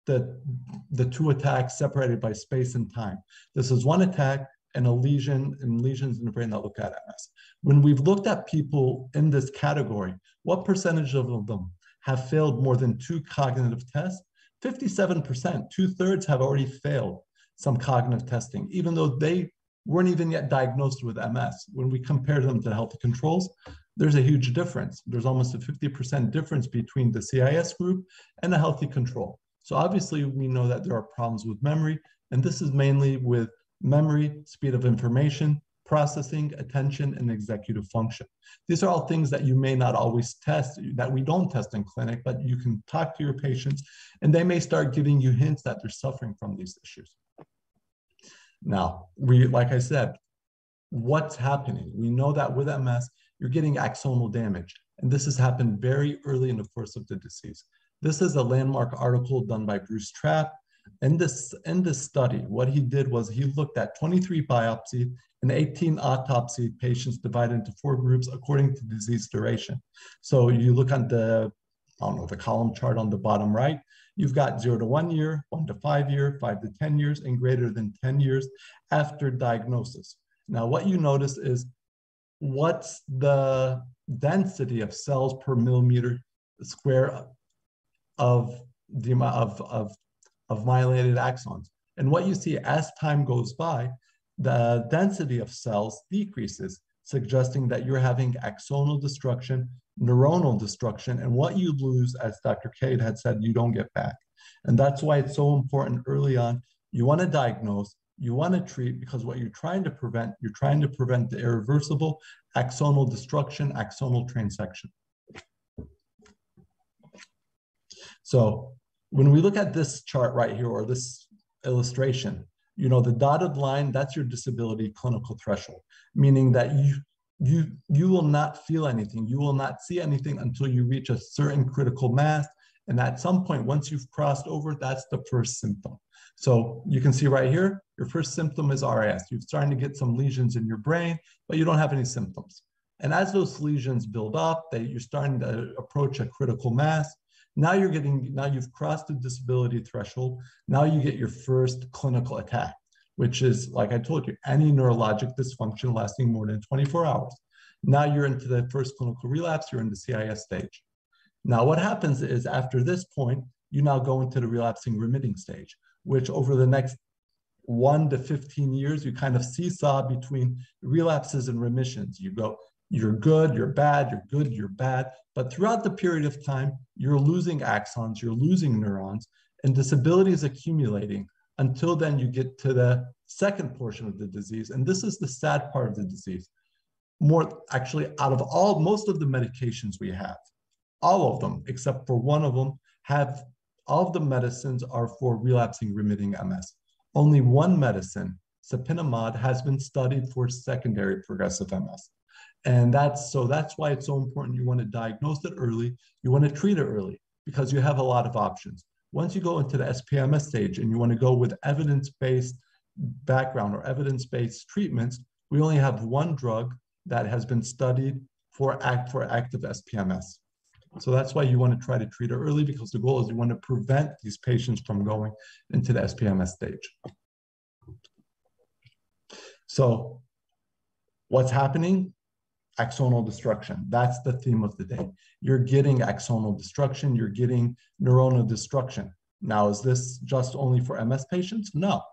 the two attacks separated by space and time. This is one attack and a lesion and lesions in the brain that look at MS. When we've looked at people in this category, what percentage of them have failed more than 2 cognitive tests? 57%, 2/3 have already failed some cognitive testing, even though they weren't even yet diagnosed with MS. When we compare them to healthy controls, there's a huge difference. There's almost a 50% difference between the CIS group and a healthy control. So obviously we know that there are problems with memory, and this is mainly with memory, speed of information, processing, attention, and executive function. These are all things that you may not always test, that we don't test in clinic, but you can talk to your patients and they may start giving you hints that they're suffering from these issues. Now, like I said, what's happening? We know that with MS, you're getting axonal damage, and this has happened very early in the course of the disease. This is a landmark article done by Bruce Trapp. In this study, what he did was he looked at 23 biopsied and 18 autopsied patients divided into 4 groups according to disease duration. So you look at the column chart on the bottom right, you've got 0 to 1 year, 1 to 5 year, 5 to 10 years, and greater than 10 years after diagnosis. Now, what you notice is what's the density of cells per millimeter square of myelinated axons. And what you see as time goes by, the density of cells decreases, suggesting that you're having axonal destruction, neuronal destruction, and what you lose, as Dr. Cade had said, you don't get back. And that's why it's so important early on. You want to diagnose, you want to treat, because what you're trying to prevent the irreversible axonal destruction, axonal transection. So when we look at this chart right here, or this illustration, you know, the dotted line, that's your disability clinical threshold, meaning that you will not feel anything, you will not see anything until you reach a certain critical mass. And at some point, once you've crossed over, that's the first symptom. So you can see right here, your first symptom is RAS. You're starting to get some lesions in your brain, but you don't have any symptoms. And as those lesions build up, you're starting to approach a critical mass. Now you've crossed the disability threshold. Now you get your first clinical attack, which is, like I told you, any neurologic dysfunction lasting more than 24 hours. Now you're into the first clinical relapse, you're in the CIS stage. Now what happens is after this point, you now go into the relapsing remitting stage, which over the next 1 to 15 years, you kind of seesaw between relapses and remissions. You go, you're good, you're bad, you're good, you're bad. But throughout the period of time, you're losing axons, you're losing neurons, and disability is accumulating until then you get to the second portion of the disease. And this is the sad part of the disease. Actually, out of most of the medications we have, all of them, except for one of them, all of the medicines are for relapsing remitting MS. Only one medicine, sapinamide, has been studied for secondary progressive MS. And that's why it's so important. You want to diagnose it early, you want to treat it early, because you have a lot of options. Once you go into the SPMS stage and you want to go with evidence-based background or evidence-based treatments, we only have one drug that has been studied for active SPMS. So that's why you want to try to treat it early, because the goal is you want to prevent these patients from going into the SPMS stage. So what's happening? Axonal destruction. That's the theme of the day. You're getting axonal destruction, you're getting neuronal destruction. Now, is this just only for MS patients? No.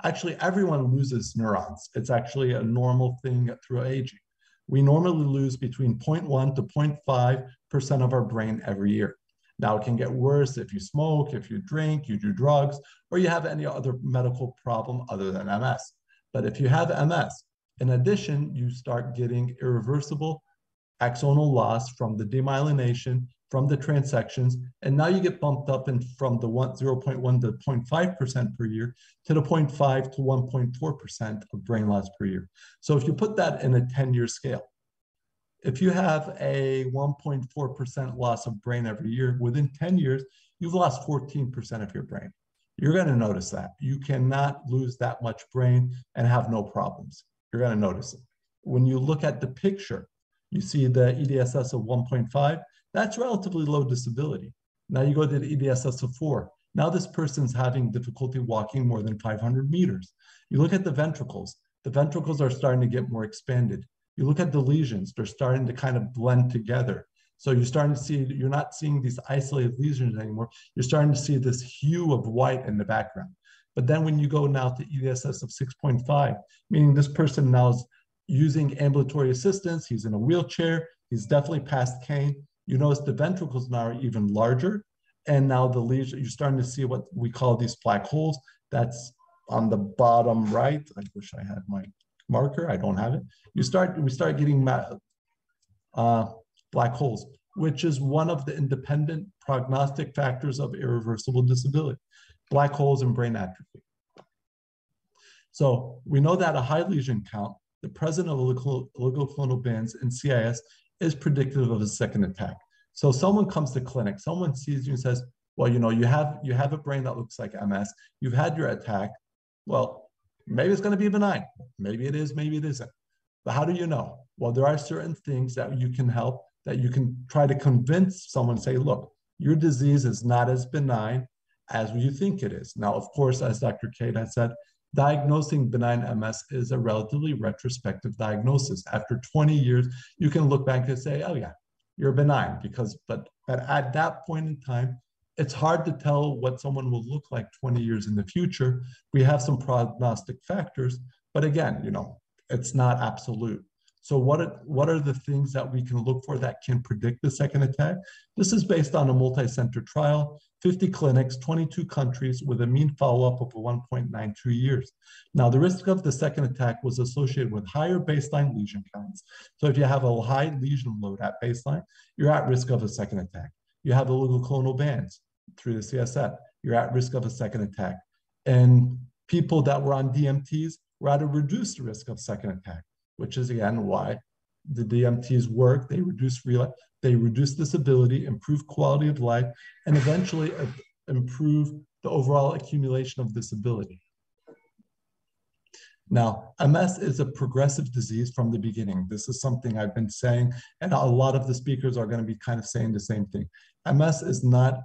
Actually, everyone loses neurons. It's actually a normal thing through aging. We normally lose between 0.1 to 0.5% of our brain every year. Now, it can get worse if you smoke, if you drink, you do drugs, or you have any other medical problem other than MS. But if you have MS, in addition, you start getting irreversible axonal loss from the demyelination, from the transections, and now you get bumped up from the 0.1 to 0.5% per year to the 0.5 to 1.4% of brain loss per year. So if you put that in a 10-year scale, if you have a 1.4% loss of brain every year, within 10 years, you've lost 14% of your brain. You're going to notice that. You cannot lose that much brain and have no problems. You're going to notice it. When you look at the picture, you see the EDSS of 1.5, that's relatively low disability. Now you go to the EDSS of 4. Now this person's having difficulty walking more than 500 meters. You look at the ventricles are starting to get more expanded. You look at the lesions, they're starting to kind of blend together. So you're starting to see, you're not seeing these isolated lesions anymore. You're starting to see this hue of white in the background. But then when you go now to EDSS of 6.5, meaning this person now is using ambulatory assistance, he's in a wheelchair, he's definitely past cane. You notice the ventricles now are even larger. And now the lesion, you're starting to see what we call these black holes. That's on the bottom right. I wish I had my marker, I don't have it. We start getting black holes, which is one of the independent prognostic factors of irreversible disability, black holes and brain atrophy. So we know that a high lesion count, the presence of oligoclonal bands in CIS is predictive of a second attack. So someone comes to clinic, someone sees you and says, well, you know, you have a brain that looks like MS, you've had your attack. Well, maybe it's going to be benign. Maybe it is, maybe it isn't. But how do you know? Well, there are certain things that you can help, that you can try to convince someone, say, look, your disease is not as benign as you think it is. Now, of course, as Dr. Kate had said, diagnosing benign MS is a relatively retrospective diagnosis. After 20 years, you can look back and say, oh yeah, you're benign, but at that point in time, it's hard to tell what someone will look like 20 years in the future. We have some prognostic factors, but again, you know, it's not absolute. So what are the things that we can look for that can predict the second attack? This is based on a multi-center trial, 50 clinics, 22 countries with a mean follow-up of 1.92 years. Now, the risk of the second attack was associated with higher baseline lesion counts. So if you have a high lesion load at baseline, you're at risk of a second attack. You have oligoclonal bands through the CSF, you're at risk of a second attack. And people that were on DMTs were at a reduced risk of second attack, which is again why the DMTs work. They reduce relapse, they reduce disability, improve quality of life, and eventually improve the overall accumulation of disability. Now, MS is a progressive disease from the beginning. This is something I've been saying, and a lot of the speakers are going to be kind of saying the same thing. MS is not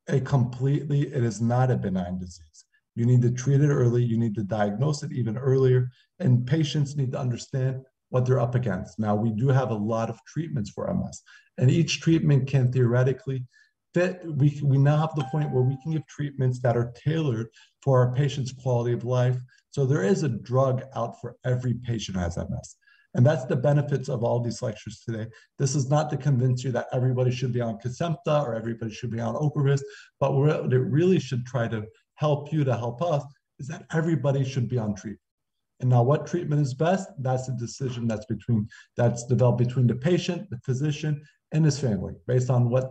it is not a benign disease. You need to treat it early. You need to diagnose it even earlier. And patients need to understand what they're up against. Now, we do have a lot of treatments for MS, and each treatment can theoretically fit. We now have the point where we can give treatments that are tailored for our patient's quality of life. So there is a drug out for every patient who has MS. And that's the benefits of all these lectures today. This is not to convince you that everybody should be on Kesimpta or everybody should be on Ocrevus, but what it really should try to help you to help us is that everybody should be on treatment. And now what treatment is best, that's a decision that's developed between the patient, the physician, and his family, based on what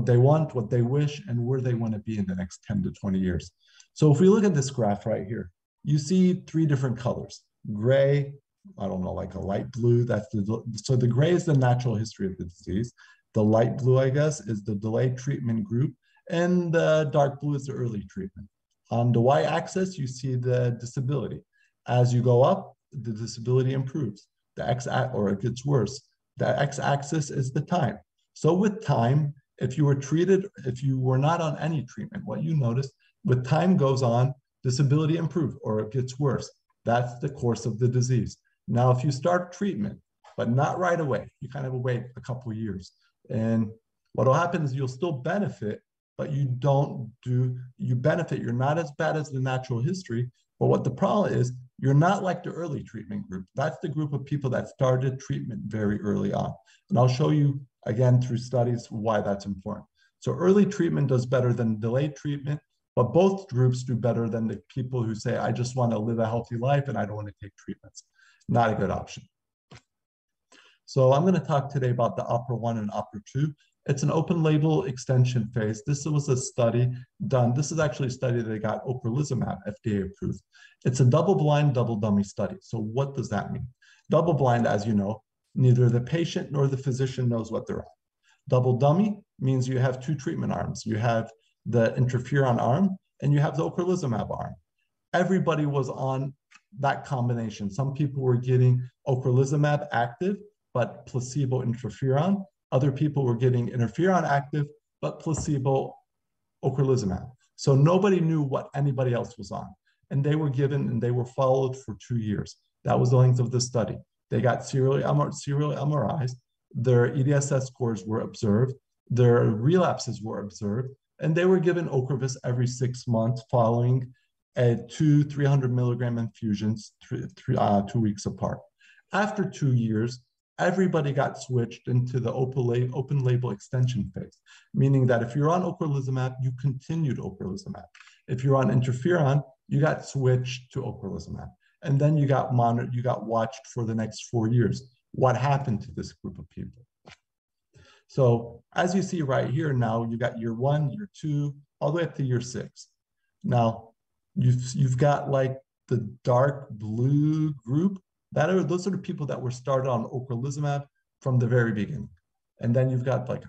they want, what they wish, and where they want to be in the next 10 to 20 years. So if we look at this graph right here, you see 3 different colors: gray, I don't know, like a light blue. So the gray is the natural history of the disease. The light blue, I guess, is the delayed treatment group, and the dark blue is the early treatment. On the y-axis, you see the disability. As you go up, the disability improves. Or it gets worse. The x-axis is the time. So with time, if you were not on any treatment, what you notice, with time goes on, disability improves or it gets worse. That's the course of the disease. Now, if you start treatment, but not right away, you kind of wait a couple of years. And what will happen is you'll still benefit, but you benefit. You're not as bad as the natural history. But what the problem is, you're not like the early treatment group. That's the group of people that started treatment very early on. And I'll show you again through studies why that's important. So early treatment does better than delayed treatment, but both groups do better than the people who say, I just want to live a healthy life and I don't want to take treatments. Not a good option. So I'm going to talk today about the OPERA-1 and OPERA-2. It's an open label extension phase. This was a study done. This is actually a study that got ocrelizumab FDA approved. It's a double-blind, double-dummy study. So what does that mean? Double-blind, as you know, neither the patient nor the physician knows what they're on. Double-dummy means you have 2 treatment arms. You have the interferon arm and you have the ocrelizumab arm. everybody was on that combination. Some people were getting ocrelizumab active, but placebo interferon. Other people were getting interferon active, but placebo ocrelizumab. So nobody knew what anybody else was on. And they were given and they were followed for 2 years. That was the length of the study. They got serial MRIs. Their EDSS scores were observed. Their relapses were observed. And they were given Ocrevus every 6 months following 300 milligram infusions 2 weeks apart. After 2 years, everybody got switched into the open label extension phase, meaning that if you're on ocrelizumab, you continued ocrelizumab. If you're on interferon, you got switched to ocrelizumab. And then you got monitored, you got watched for the next 4 years. What happened to this group of people? So as you see right here now, you got year 1, year 2, all the way up to year 6. Now, you've got like the dark blue group. Those are the people that were started on ocrelizumab from the very beginning. And then you've got like,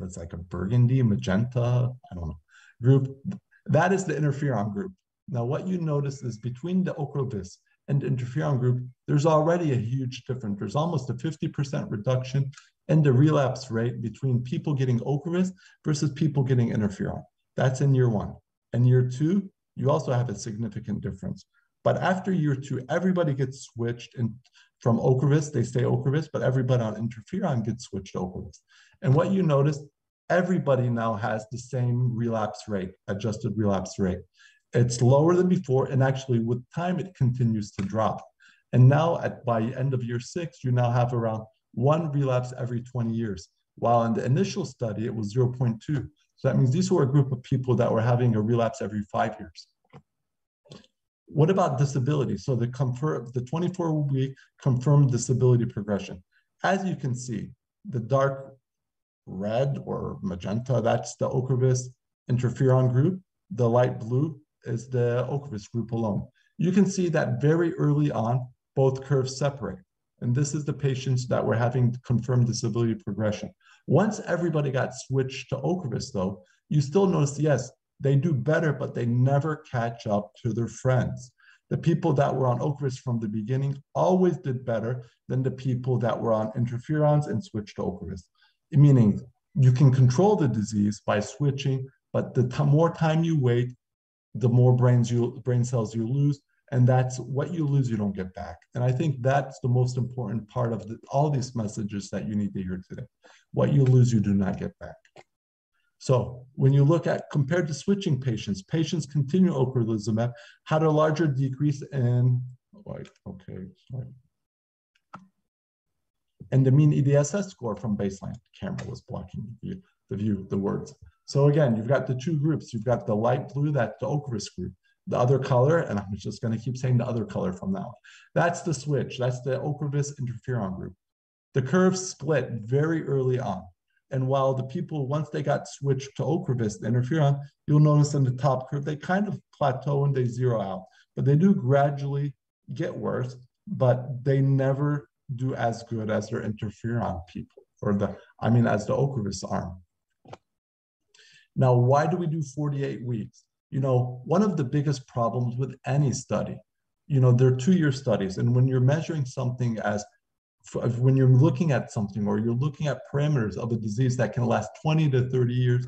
it's like a burgundy, magenta, I don't know, group. That is the interferon group. Now, what you notice is between the Ocrevus and the interferon group, there's already a huge difference. There's almost a 50% reduction in the relapse rate between people getting Ocrevus versus people getting interferon. That's in year 1. And year 2, you also have a significant difference. But after year 2, everybody gets switched from Ocrevus, they stay Ocrevus, but everybody on interferon gets switched to Ocrevus. And what you notice, everybody now has the same relapse rate, adjusted relapse rate. It's lower than before, and actually with time, it continues to drop. And now by end of year 6, you now have around 1 relapse every 20 years, while in the initial study, it was 0.2. So that means these were a group of people that were having a relapse every 5 years. What about disability? So the 24-week confirmed disability progression. As you can see, the dark red or magenta, that's the Ocrevus interferon group. The light blue is the Ocrevus group alone. You can see that very early on, both curves separate. And this is the patients that were having confirmed disability progression. Once everybody got switched to Ocrevus, though, you still notice, yes, they do better, but they never catch up to their friends. The people that were on Ocrevus from the beginning always did better than the people that were on interferons and switched to Ocrevus. Meaning you can control the disease by switching, but the more time you wait, the more brain cells you lose, and that's what you lose, you don't get back. And I think that's the most important part of all these messages that you need to hear today. What you lose, you do not get back. So when you look at, compared to switching patients, patients continue ocrelizumab had a larger decrease in, and the mean EDSS score from baseline. The camera was blocking the words. So again, you've got the 2 groups. You've got the light blue, that's the Ocrevus group. The other color, and I'm just going to keep saying the other color from now on. That's the switch. That's the Ocrevus interferon group. The curves split very early on. And while the people, once they got switched to Ocrevus, the interferon, you'll notice in the top curve, they kind of plateau and they zero out. But they do gradually get worse, but they never do as good as their interferon people, as the Ocrevus arm. Now, why do we do 48 weeks? One of the biggest problems with any study, they're 2-year studies. And when you're measuring something when you're looking at something or you're looking at parameters of a disease that can last 20 to 30 years,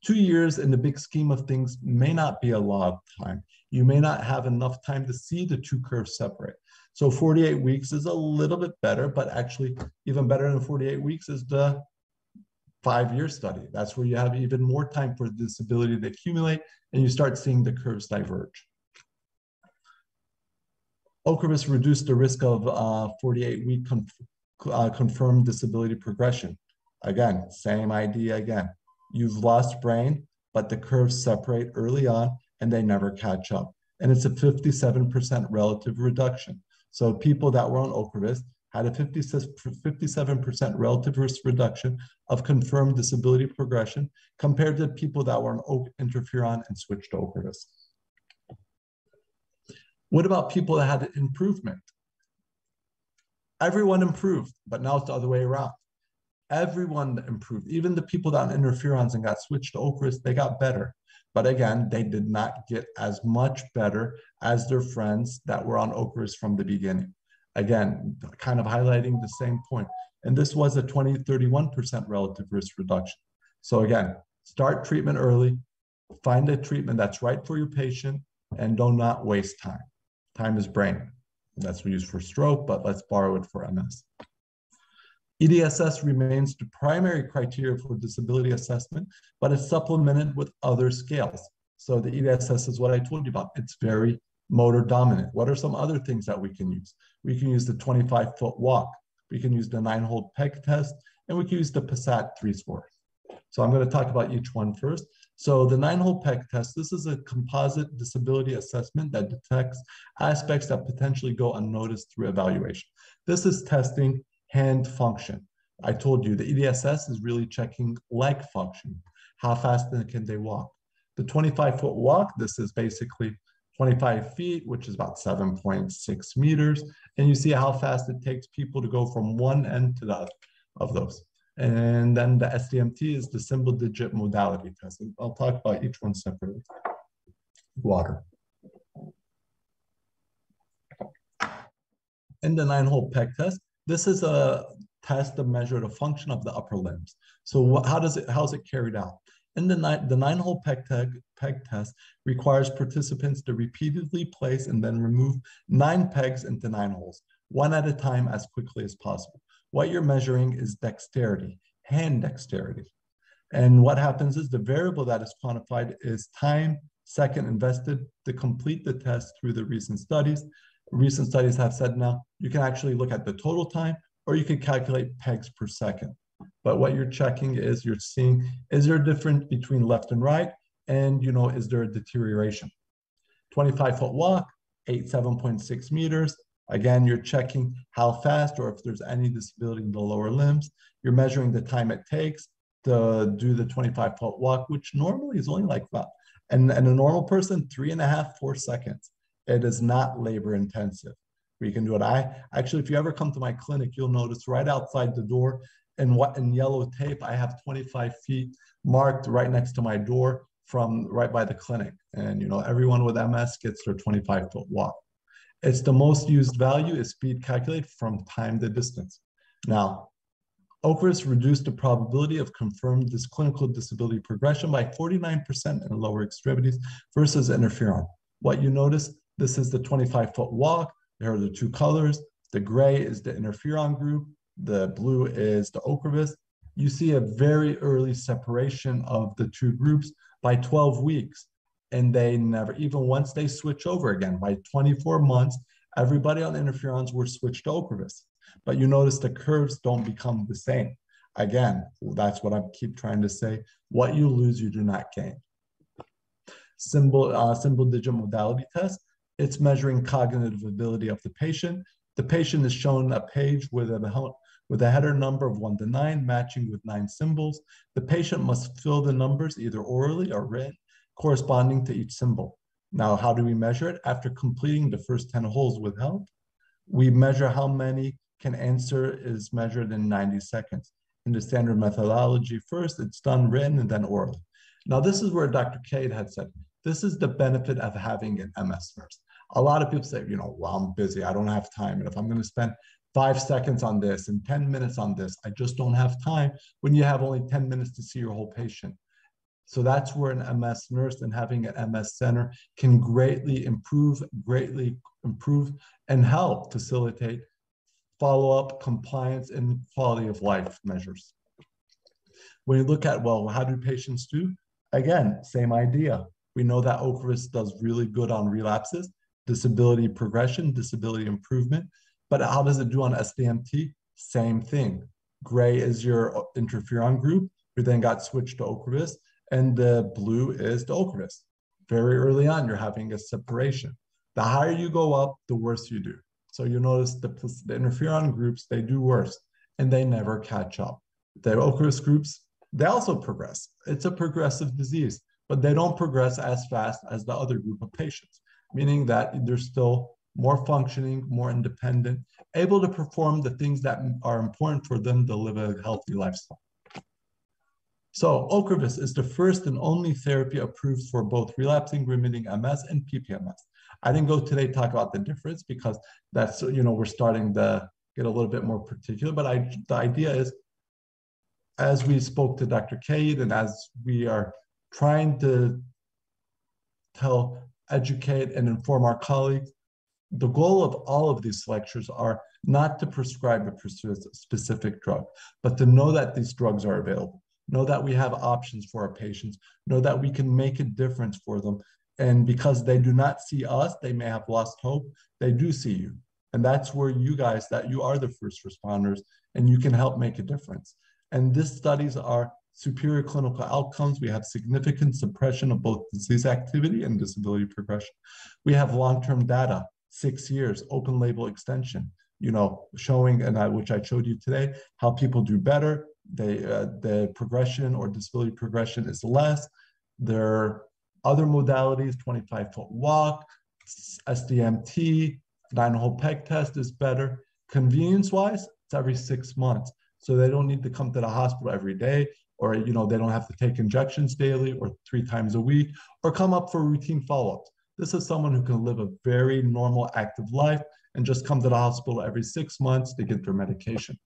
2 years in the big scheme of things may not be a lot of time. You may not have enough time to see the 2 curves separate. So 48 weeks is a little bit better, but actually even better than 48 weeks is the 5-year study. That's where you have even more time for disability to accumulate and you start seeing the curves diverge. Ocrevus reduced the risk of 48-week confirmed disability progression. Again, same idea again. You've lost brain, but the curves separate early on and they never catch up. And it's a 57% relative reduction. So people that were on Ocrevus had a 57% relative risk reduction of confirmed disability progression compared to people that were on interferon and switched to Ocrevus. What about people that had improvement? Everyone improved, but now it's the other way around. Everyone improved. Even the people that on interferons and got switched to Ocrevus, they got better. But again, they did not get as much better as their friends that were on Ocrevus from the beginning. Again, kind of highlighting the same point. And this was a 31% relative risk reduction. So again, start treatment early, find a treatment that's right for your patient, and do not waste time. Time is brain. That's what we use for stroke, but let's borrow it for MS. EDSS remains the primary criteria for disability assessment, but it's supplemented with other scales. So the EDSS is what I told you about. It's very motor dominant. What are some other things that we can use? We can use the 25-foot walk. We can use the 9-hole peg test, and we can use the PASAT 3-score. So I'm going to talk about each one first. So the 9-hole peg test, this is a composite disability assessment that detects aspects that potentially go unnoticed through evaluation. This is testing hand function. I told you the EDSS is really checking leg function. How fast can they walk? The 25-foot walk, this is basically 25 feet, which is about 7.6 meters. And you see how fast it takes people to go from one end to the other of those. And then the SDMT is the symbol digit modality test. I'll talk about each one separately. Water. In the 9-hole peg test, this is a test to measure the function of the upper limbs. So how's it carried out? In the 9-hole peg test requires participants to repeatedly place and then remove 9 pegs into 9 holes, one at a time as quickly as possible. What you're measuring is dexterity, hand dexterity. And what happens is the variable that is quantified is time, second invested to complete the test through the recent studies. Recent studies have said now you can actually look at the total time or you can calculate pegs per second. But what you're checking is you're seeing, is there a difference between left and right? And, is there a deterioration? 25-foot walk, 7.6 meters. Again, you're checking how fast or if there's any disability in the lower limbs. You're measuring the time it takes to do the 25-foot walk, which normally is only like that. And a normal person, 3.5, 4 seconds. It is not labor intensive. We can do it. Actually, if you ever come to my clinic, you'll notice right outside the door in yellow tape, I have 25 feet marked right next to my door from right by the clinic. And everyone with MS gets their 25-foot walk. It's the most used value is speed calculated from time to distance. Now, Ocrevus reduced the probability of confirmed this clinical disability progression by 49% in lower extremities versus interferon. What you notice, this is the 25-foot walk. There are the 2 colors. The gray is the interferon group. The blue is the Ocrevus. You see a very early separation of the 2 groups by 12 weeks. And they never, even once they switch over again, by 24 months, everybody on interferons were switched to Ocrevus. But you notice the curves don't become the same. Again, that's what I keep trying to say. What you lose, you do not gain. Symbol digit modality test. It's measuring cognitive ability of the patient. The patient is shown a page with a header number of 1 to 9, matching with 9 symbols. The patient must fill the numbers either orally or written, corresponding to each symbol. Now, how do we measure it? After completing the first 10 holes with help, we measure how many can answer is measured in 90 seconds. In the standard methodology, first it's done written and then orally. Now, this is where Dr. Cade had said, this is the benefit of having an MS nurse. A lot of people say, well, I'm busy, I don't have time. And if I'm going to spend 5 seconds on this and 10 minutes on this, I just don't have time when you have only 10 minutes to see your whole patient. So that's where an MS nurse and having an MS center can greatly improve and help facilitate follow-up, compliance, and quality of life measures. When you look at, well, how do patients do? Again, same idea. We know that Ocrevus does really good on relapses, disability progression, disability improvement, but how does it do on SDMT? Same thing. Gray is your interferon group, who then got switched to Ocrevus, and the blue is the Ocrevus. Very early on, you're having a separation. The higher you go up, the worse you do. So you notice the interferon groups, they do worse, and they never catch up. The Ocrevus groups, they also progress. It's a progressive disease, but they don't progress as fast as the other group of patients, meaning that they're still more functioning, more independent, able to perform the things that are important for them to live a healthy lifestyle. So Ocrevus is the first and only therapy approved for both relapsing remitting MS and PPMS. I didn't go today talk about the difference because that's, we're starting to get a little bit more particular, but the idea is, as we spoke to Dr. Cade and as we are trying to educate and inform our colleagues, the goal of all of these lectures are not to prescribe a specific drug, but to know that these drugs are available, know that we have options for our patients, know that we can make a difference for them. And because they do not see us, they may have lost hope, they do see you. And that's where you guys, that you are the first responders and you can help make a difference. And these studies are superior clinical outcomes. We have significant suppression of both disease activity and disability progression. We have long-term data, 6 years, open label extension, showing, and which I showed you today, how people do better. The progression or disability progression is less. There are other modalities, 25-foot walk, SDMT, 9-hole peg test is better. Convenience-wise, it's every 6 months. So they don't need to come to the hospital every day, or they don't have to take injections daily or 3 times a week, or come up for routine follow-ups. This is someone who can live a very normal, active life and just come to the hospital every 6 months to get their medication.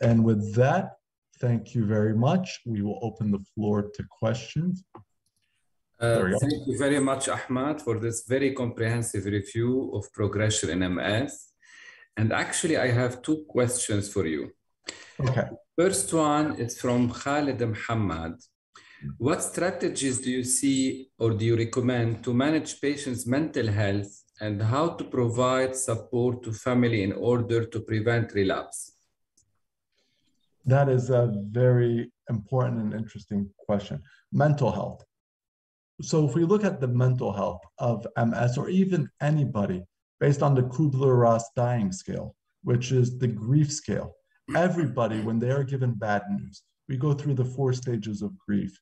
And with that, thank you very much. We will open the floor to questions. Thank you very much, Ahmad, for this very comprehensive review of progression in MS. And actually, I have 2 questions for you. Okay. First one is from Khalid Muhammad. What strategies do you see or do you recommend to manage patients' mental health and how to provide support to family in order to prevent relapse? That is a very important and interesting question. Mental health. So if we look at the mental health of MS or even anybody based on the Kubler-Ross dying scale, which is the grief scale, everybody, when they are given bad news, we go through the 4 stages of grief: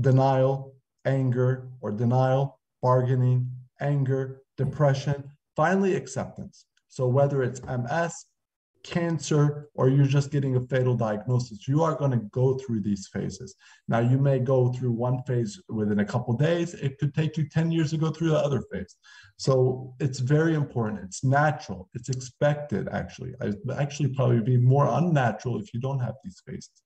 denial, anger, or denial, bargaining, anger, depression, finally acceptance. So whether it's MS, cancer, or you're just getting a fatal diagnosis, you are going to go through these phases. Now, you may go through one phase within a couple of days. It could take you 10 years to go through the other phase. So it's very important. It's natural. It's expected, actually. I'd actually probably be more unnatural if you don't have these phases.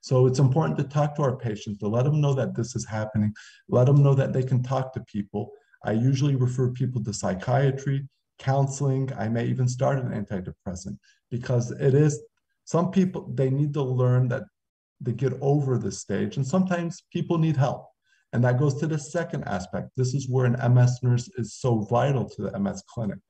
So it's important to talk to our patients, to let them know that this is happening, let them know that they can talk to people. I usually refer people to psychiatry, counseling. I may even start an antidepressant because it is, some people, they need to learn that they get over this stage, and sometimes people need help. And that goes to the second aspect. This is where an MS nurse is so vital to the MS clinic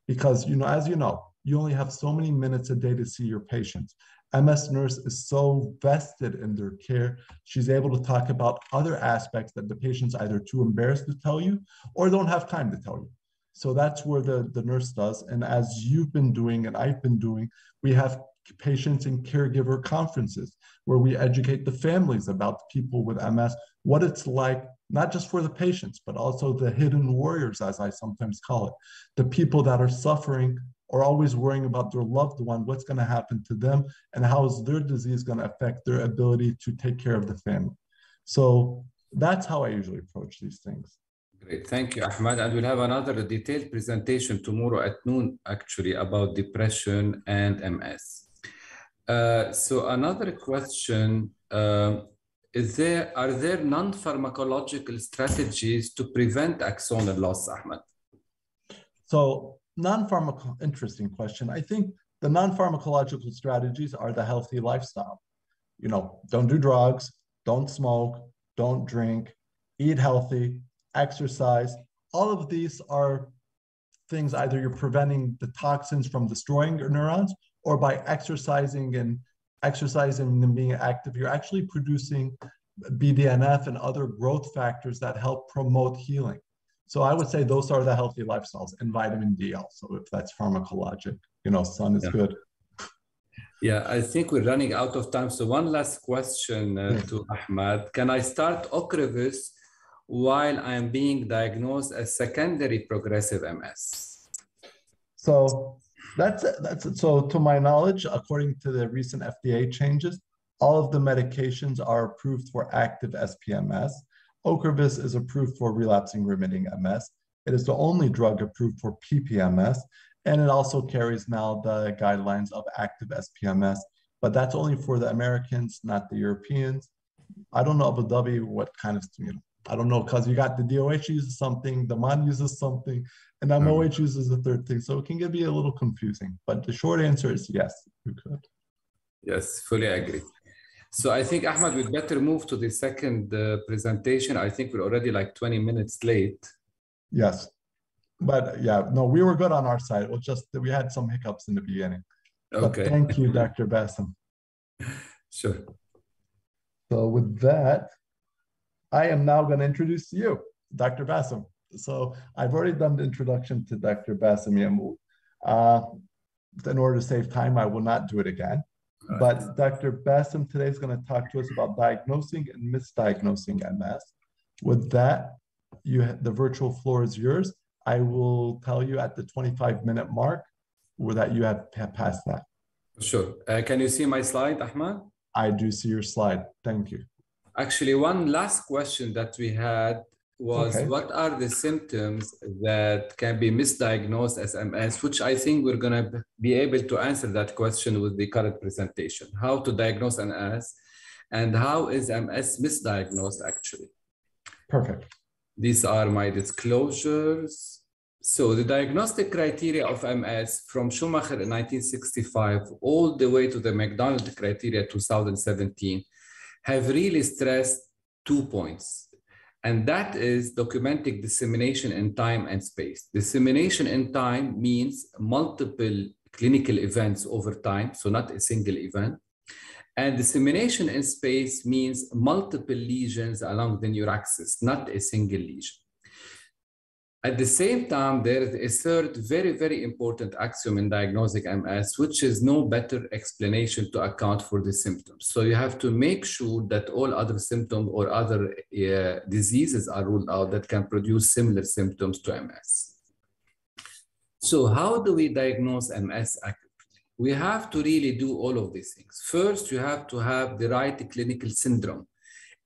because, as you know, you only have so many minutes a day to see your patients. MS nurse is so vested in their care. She's able to talk about other aspects that the patient's either too embarrassed to tell you or don't have time to tell you. So that's where the nurse does. And as you've been doing and I've been doing, we have patients and caregiver conferences where we educate the families about the people with MS, what it's like, not just for the patients, but also the hidden warriors, as I sometimes call it, the people that are suffering or always worrying about their loved one, what's going to happen to them, and how is their disease going to affect their ability to take care of the family. So that's how I usually approach these things. Great, thank you, Ahmad. And we'll have another detailed presentation tomorrow at noon, actually, about depression and MS. So another question, are there non-pharmacological strategies to prevent axonal loss, Ahmad? So interesting question. I think the non-pharmacological strategies are the healthy lifestyle. Don't do drugs, don't smoke, don't drink, eat healthy, exercise. All of these are things either you're preventing the toxins from destroying your neurons, or by exercising and being active, you're actually producing BDNF and other growth factors that help promote healing. So I would say those are the healthy lifestyles, and vitamin D also, if that's pharmacologic. Sun is good. Yeah, I think we're running out of time. So one last question to Ahmad. Can I start Ocrevus while I am being diagnosed as secondary progressive MS? So that's so to my knowledge, according to the recent FDA changes, All of the medications are approved for active SPMS. Ocrevus is approved for relapsing remitting MS. It is the only drug approved for PPMS, and it also carries now the guidelines of active SPMS, but that's only for the Americans, not the Europeans. I don't know, Abu Dhabi, what kind of, I don't know, because you got the DOH uses something, the MAN uses something, and MOH uses a third thing. So it can be a little confusing, but the short answer is yes, you could. Yes, fully agree. So I think, Ahmad, we'd better move to the second presentation. I think we're already like 20 minutes late. Yes, but yeah, no, we were good on our side. It was just that we had some hiccups in the beginning. Okay. But thank you, Dr. Bassem. Sure. So with that, I am now going to introduce you, Dr. Bassem. So I've already done the introduction to Dr. Bassem Yamou. In order to save time, I will not do it again. Right. But Dr. Bassem today is going to talk to us about diagnosing and misdiagnosing MS. With that, the virtual floor is yours. I will tell you at the 25-minute mark that you have passed that. Sure. Can you see my slide, Ahmad? I do see your slide. Thank you. Actually, one last question that we had was, what are the symptoms that can be misdiagnosed as MS, which I think we're going to be able to answer that question with the current presentation. How to diagnose MS and how is MS misdiagnosed actually? Perfect. These are my disclosures. So the diagnostic criteria of MS from Schumacher in 1965 all the way to the McDonald criteria 2017 have really stressed 2 points. And that is documenting dissemination in time and space. Dissemination in time means multiple clinical events over time, so not a single event. And dissemination in space means multiple lesions along the neuraxis, not a single lesion. At the same time, there is a third very, very important axiom in diagnosing MS, which is no better explanation to account for the symptoms. So you have to make sure that all other symptoms or other diseases are ruled out that can produce similar symptoms to MS. So how do we diagnose MS accurately? We have to really do all of these things. First, you have to have the right clinical syndrome.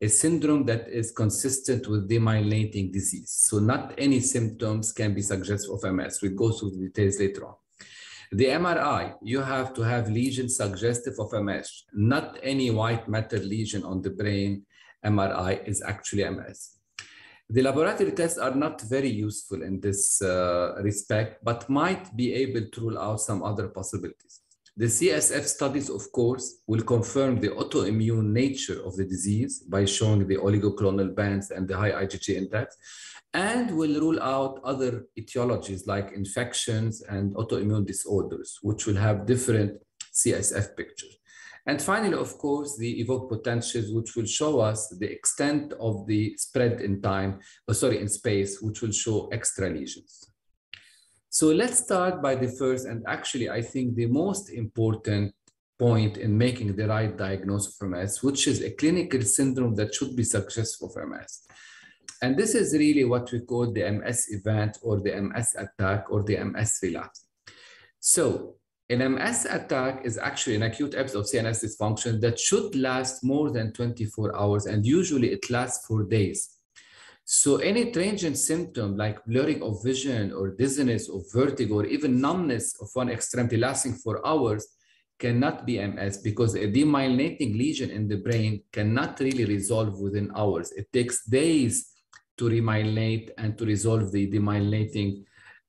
A syndrome that is consistent with demyelinating disease. So not any symptoms can be suggestive of MS. We'll go through the details later on. The MRI, you have to have lesions suggestive of MS. Not any white matter lesion on the brain MRI is actually MS. The laboratory tests are not very useful in this respect, but might be able to rule out some other possibilities. The CSF studies, of course, will confirm the autoimmune nature of the disease by showing the oligoclonal bands and the high IgG index, and will rule out other etiologies like infections and autoimmune disorders, which will have different CSF pictures. And finally, of course, the evoked potentials, which will show us the extent of the spread in time, in space, which will show extra lesions. So let's start by the first, and actually, I think the most important point in making the right diagnosis of MS, which is a clinical syndrome that should be suggestive of MS. And this is really what we call the MS event or the MS attack or the MS relapse. So an MS attack is actually an acute episode of CNS dysfunction that should last more than 24 hours, and usually it lasts for days. So any transient symptom like blurring of vision or dizziness or vertigo or even numbness of one extremity lasting for hours cannot be MS, because a demyelinating lesion in the brain cannot really resolve within hours. It takes days to remyelinate and to resolve the demyelinating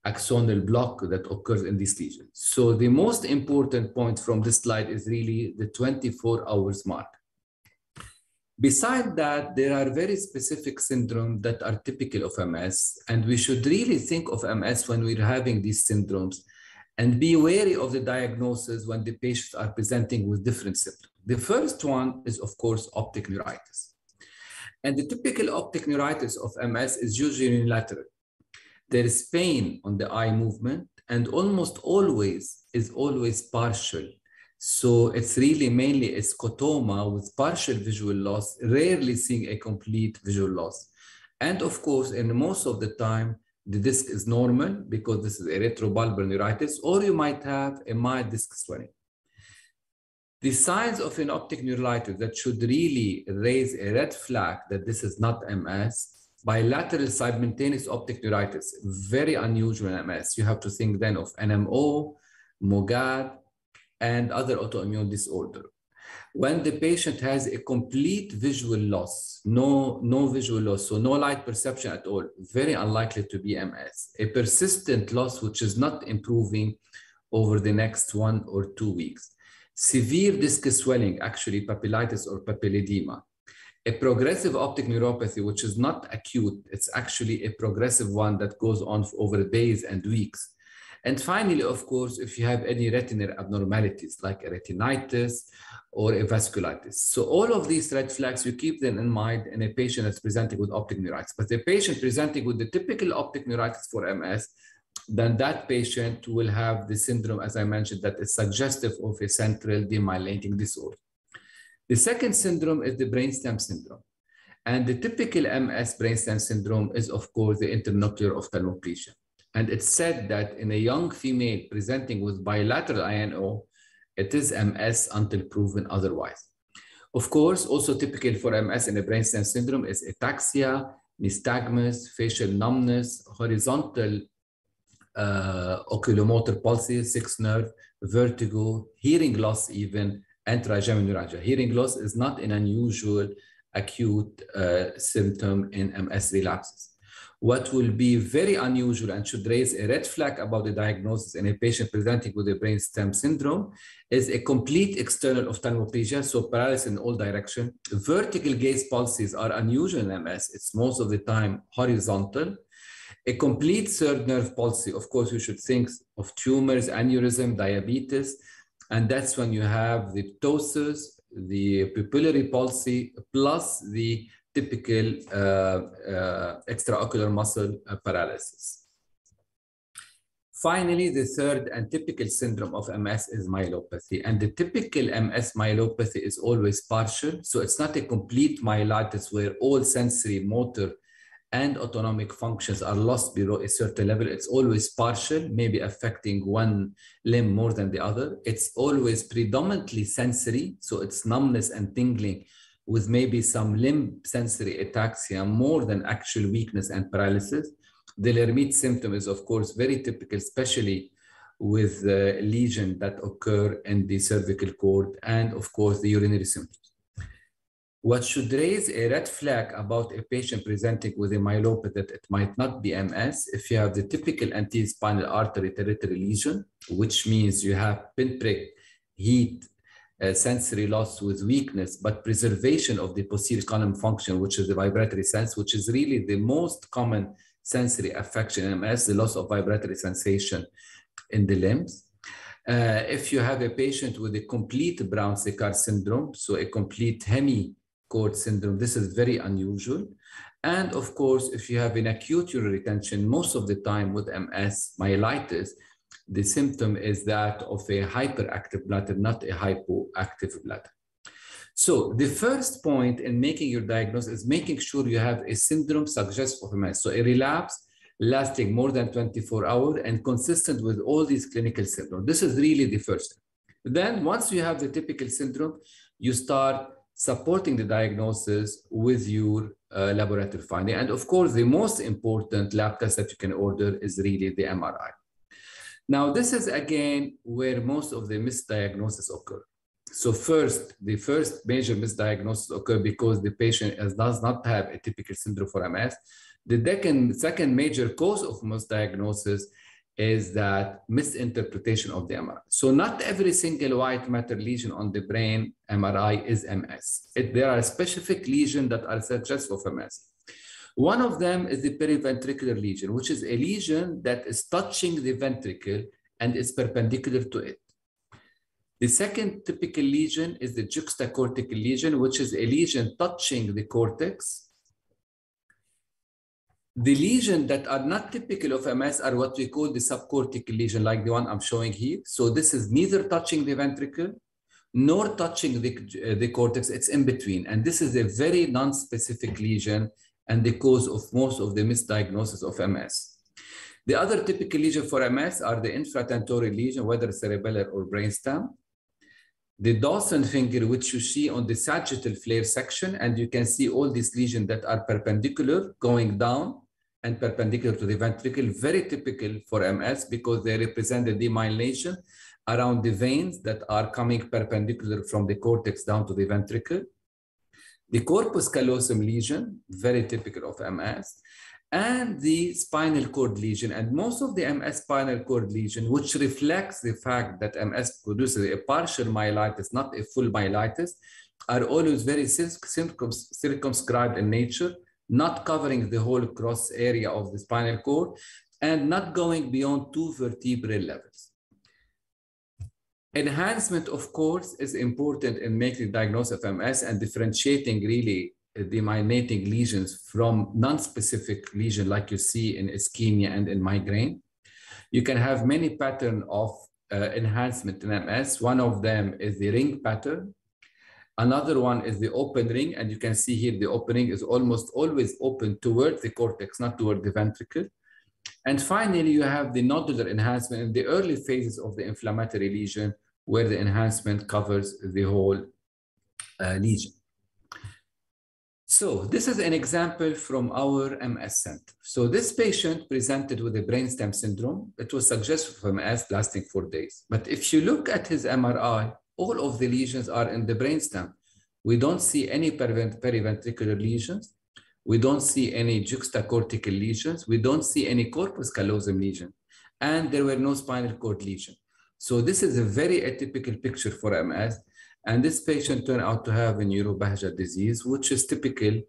axonal block that occurs in these lesions. So the most important point from this slide is really the 24 hours mark. Besides that, there are very specific syndromes that are typical of MS, and we should really think of MS when we're having these syndromes and be wary of the diagnosis when the patients are presenting with different symptoms. The first one is, of course, optic neuritis. And the typical optic neuritis of MS is usually unilateral. There is pain on the eye movement, and almost always is always partial. So it's really mainly a scotoma with partial visual loss, rarely seeing a complete visual loss. And of course, in most of the time, the disc is normal because this is a retrobulbar neuritis, or you might have a mild disc swelling. The signs of an optic neuritis that should really raise a red flag that this is not MS: bilateral simultaneous optic neuritis, very unusual in MS. You have to think then of NMO, MOGAD, and other autoimmune disorder. When the patient has a complete visual loss, no visual loss, so no light perception at all, very unlikely to be MS. A persistent loss which is not improving over the next 1 or 2 weeks. Severe disc swelling, actually papillitis or papilledema. A progressive optic neuropathy, which is not acute, it's actually a progressive one that goes on over days and weeks. And finally, of course, if you have any retinal abnormalities like a retinitis or a vasculitis. So all of these red flags, you keep them in mind in a patient that's presenting with optic neuritis. But the patient presenting with the typical optic neuritis for MS, then that patient will have the syndrome, as I mentioned, that is suggestive of a central demyelinating disorder. The second syndrome is the brainstem syndrome. And the typical MS brainstem syndrome is, of course, the internuclear ophthalmoplegia. And it's said that in a young female presenting with bilateral INO, it is MS until proven otherwise. Of course, also typical for MS in a brainstem syndrome is ataxia, nystagmus, facial numbness, horizontal oculomotor palsy, sixth nerve, vertigo, hearing loss even, and trigeminal neuralgia. Hearing loss is not an unusual acute symptom in MS relapses. What will be very unusual and should raise a red flag about the diagnosis in a patient presenting with a brainstem syndrome is a complete external ophthalmoplegia, so paralysis in all directions. Vertical gaze pulses are unusual in MS. It's most of the time horizontal. A complete third nerve palsy, of course, you should think of tumors, aneurysm, diabetes, and that's when you have the ptosis, the pupillary palsy, plus the typical extraocular muscle paralysis. Finally, the third and typical syndrome of MS is myelopathy. And the typical MS myelopathy is always partial. So it's not a complete myelitis where all sensory, motor, and autonomic functions are lost below a certain level. It's always partial, maybe affecting one limb more than the other. It's always predominantly sensory. So it's numbness and tingling, with maybe some limb sensory ataxia more than actual weakness and paralysis. The Lermite symptom is, of course, very typical, especially with lesions that occur in the cervical cord, and, of course, the urinary symptoms. What should raise a red flag about a patient presenting with a myelopathy that it might not be MS, if you have the typical anterior spinal artery territory lesion, which means you have pinprick, heat, sensory loss with weakness, but preservation of the posterior column function, which is the vibratory sense, which is really the most common sensory affection in MS, the loss of vibratory sensation in the limbs. If you have a patient with a complete Brown-Séquard syndrome, so a complete hemichord syndrome, this is very unusual. And of course, if you have an acute urinary retention, most of the time with MS myelitis, the symptom is that of a hyperactive bladder, not a hypoactive bladder. So the first point in making your diagnosis is making sure you have a syndrome suggestive of MS. So a relapse lasting more than 24 hours and consistent with all these clinical symptoms. This is really the first step. Then once you have the typical syndrome, you start supporting the diagnosis with your laboratory finding. And of course, the most important lab test that you can order is really the MRI. Now, this is again where most of the misdiagnoses occur. So first, the first major misdiagnosis occur because the patient does not have a typical syndrome for MS. The second major cause of misdiagnosis is that misinterpretation of the MRI. So not every single white matter lesion on the brain MRI is MS. There are specific lesions that are suggestive of MS. One of them is the periventricular lesion, which is a lesion that is touching the ventricle and is perpendicular to it. The second typical lesion is the juxtacortical lesion, which is a lesion touching the cortex. The lesions that are not typical of MS are what we call the subcortical lesion, like the one I'm showing here. So this is neither touching the ventricle nor touching the cortex. It's in between. And this is a very non-specific lesion and the cause of most of the misdiagnosis of MS. The other typical lesion for MS are the infratentorial lesion, whether cerebellar or brainstem. the Dawson finger, which you see on the sagittal flare section, and you can see all these lesions that are perpendicular going down and perpendicular to the ventricle, very typical for MS because they represent the demyelination around the veins that are coming perpendicular from the cortex down to the ventricle. The corpus callosum lesion, very typical of MS, and the spinal cord lesion. And most of the MS spinal cord lesion, which reflects the fact that MS produces a partial myelitis, not a full myelitis, are always very circumscribed in nature, not covering the whole cross area of the spinal cord, and not going beyond 2 vertebral levels. Enhancement, of course, is important in making the diagnosis of MS and differentiating really demyelinating lesions from non-specific lesion like you see in ischemia and in migraine. You can have many patterns of enhancement in MS. One of them is the ring pattern. Another one is the open ring, and you can see here the opening is almost always open towards the cortex, not toward the ventricle. And finally, you have the nodular enhancement in the early phases of the inflammatory lesion, where the enhancement covers the whole lesion. So this is an example from our MS center. So this patient presented with a brainstem syndrome. It was suggested for MS lasting 4 days. But if you look at his MRI, all of the lesions are in the brainstem. We don't see any periventricular lesions. We don't see any juxtacortical lesions. We don't see any corpus callosum lesion. And there were no spinal cord lesion. So this is a very atypical picture for MS. And this patient turned out to have a neurobahja disease, which is typical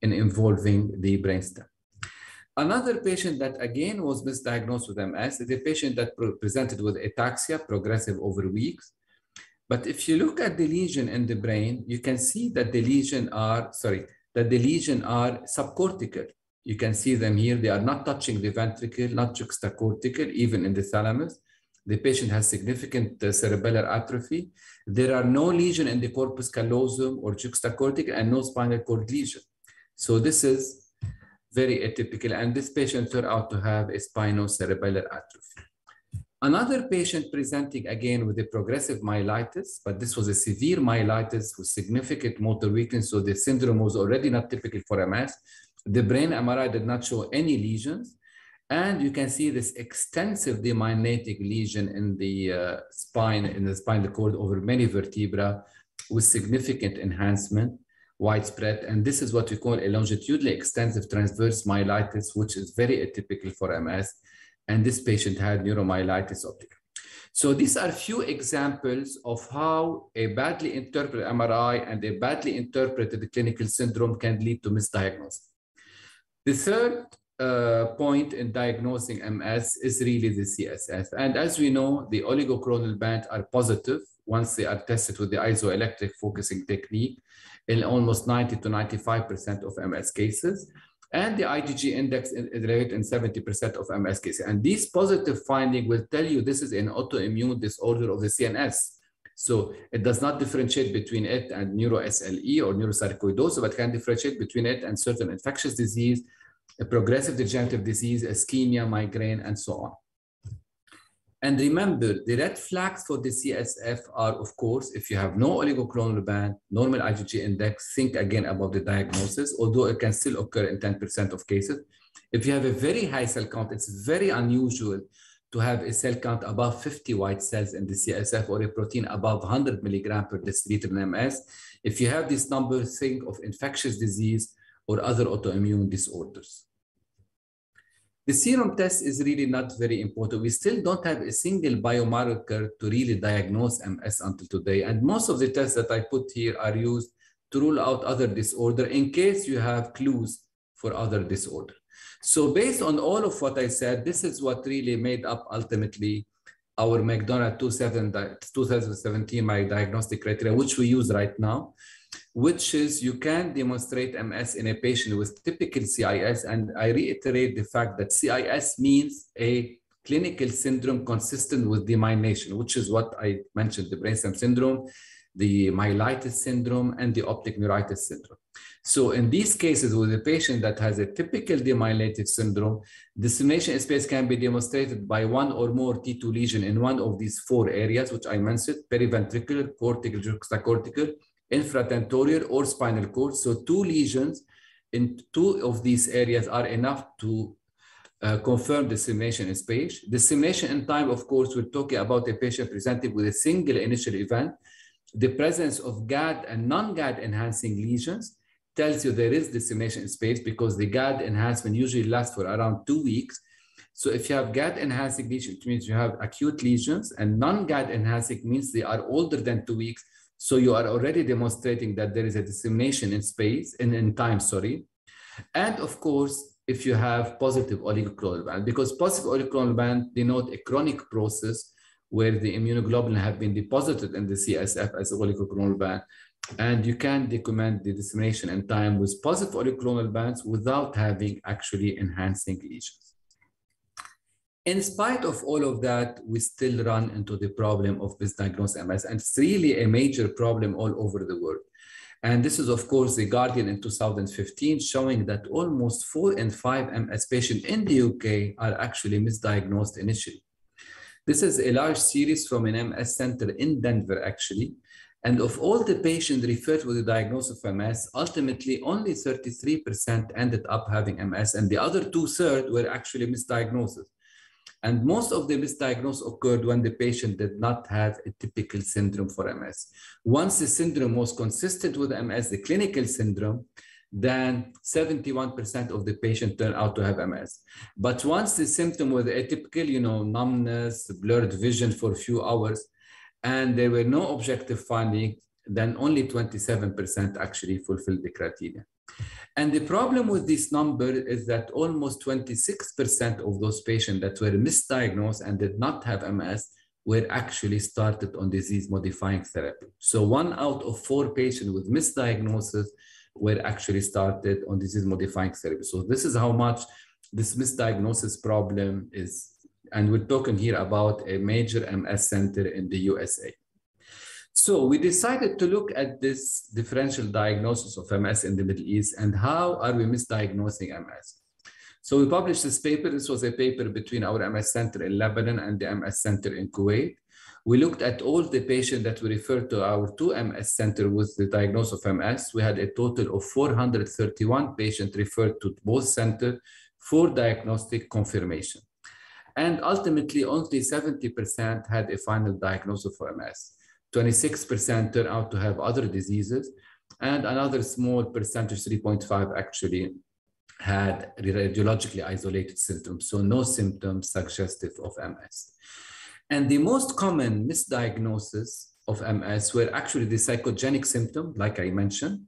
in involving the brainstem. Another patient that again was misdiagnosed with MS is a patient that presented with ataxia, progressive over weeks. But if you look at the lesion in the brain, you can see that the lesion are subcortical. You can see them here. They are not touching the ventricle, not juxtacortical, even in the thalamus. The patient has significant cerebellar atrophy. There are no lesion in the corpus callosum or juxtacortical and no spinal cord lesion. So this is very atypical. And this patient turned out to have a spinocerebellar atrophy. Another patient presenting again with a progressive myelitis, but this was a severe myelitis with significant motor weakness. So the syndrome was already not typical for MS. The brain MRI did not show any lesions. And you can see this extensive demyelinating lesion in the spine, in the spinal cord over many vertebrae with significant enhancement, widespread. And this is what we call a longitudinally extensive transverse myelitis, which is very atypical for MS. And this patient had neuromyelitis optica. So these are few examples of how a badly interpreted MRI and a badly interpreted clinical syndrome can lead to misdiagnosis. The third point in diagnosing MS is really the CSF. And as we know, the oligochronal bands are positive once they are tested with the isoelectric focusing technique in almost 90 to 95% of MS cases. And the IgG index is rated in 70% of MS cases. And these positive findings will tell you this is an autoimmune disorder of the CNS. So it does not differentiate between it and neuro-SLE or neurosarcoidosis, but can differentiate between it and certain infectious disease, a progressive degenerative disease, ischemia, migraine, and so on. And remember, the red flags for the CSF are, of course, if you have no oligoclonal band, normal IgG index, think again about the diagnosis, although it can still occur in 10% of cases. If you have a very high cell count, it's very unusual to have a cell count above 50 white cells in the CSF or a protein above 100 milligram per deciliter in MS. If you have these numbers, think of infectious disease or other autoimmune disorders. The serum test is really not very important. We still don't have a single biomarker to really diagnose MS until today. And most of the tests that I put here are used to rule out other disorder in case you have clues for other disorder. So based on all of what I said, this is what really made up ultimately our McDonough 2017 my diagnostic criteria, which we use right now, which is you can demonstrate MS in a patient with typical CIS. And I reiterate the fact that CIS means a clinical syndrome consistent with demyelination, which is what I mentioned, the brainstem syndrome, the myelitis syndrome, and the optic neuritis syndrome. So in these cases, with a patient that has a typical demyelinative syndrome, dissemination in space can be demonstrated by one or more T2 lesion in one of these 4 areas, which I mentioned: periventricular, cortical, juxtacortical, infratentorial, or spinal cord. So 2 lesions in 2 of these areas are enough to confirm dissemination in space. Dissemination in time, of course, we're talking about a patient presenting with a single initial event. The presence of GAD and non-GAD enhancing lesions tells you there is dissemination in space, because the GAD enhancement usually lasts for around 2 weeks. So if you have GAD enhancing lesions, it means you have acute lesions, and non-GAD enhancing means they are older than 2 weeks. So you are already demonstrating that there is a dissemination in space, in time, sorry. And of course, if you have positive oligoclonal band, because positive oligoclonal band denote a chronic process where the immunoglobulin have been deposited in the CSF as a oligoclonal band, and you can document the dissemination in time with positive oligoclonal bands without having actually enhancing lesions. In spite of all of that, we still run into the problem of misdiagnosed MS, and it's really a major problem all over the world. And this is, of course, The Guardian in 2015, showing that almost 4 in 5 MS patients in the UK are actually misdiagnosed initially. This is a large series from an MS center in Denver, actually. And of all the patients referred with a diagnosis of MS, ultimately only 33% ended up having MS, and the other 2/3 were actually misdiagnosed. And most of the misdiagnosis occurred when the patient did not have a typical syndrome for MS. Once the syndrome was consistent with MS, the clinical syndrome, then 71% of the patient turned out to have MS. But once the symptom was atypical, numbness, blurred vision for a few hours, and there were no objective findings, then only 27% actually fulfilled the criteria. And the problem with this number is that almost 26% of those patients that were misdiagnosed and did not have MS were actually started on disease-modifying therapy. So 1 out of 4 patients with misdiagnosis were actually started on disease-modifying therapy. So this is how much this misdiagnosis problem is. And we're talking here about a major MS center in the USA. So we decided to look at this differential diagnosis of MS in the Middle East and how are we misdiagnosing MS. So we published this paper. This was a paper between our MS center in Lebanon and the MS center in Kuwait. We looked at all the patients that we referred to our 2 MS center with the diagnosis of MS. We had a total of 431 patients referred to both centers for diagnostic confirmation. And ultimately, only 70% had a final diagnosis for MS. 26% turned out to have other diseases, and another small percentage, 3.5, actually had radiologically isolated symptoms, so no symptoms suggestive of MS. And the most common misdiagnosis of MS were actually the psychogenic symptom, like I mentioned,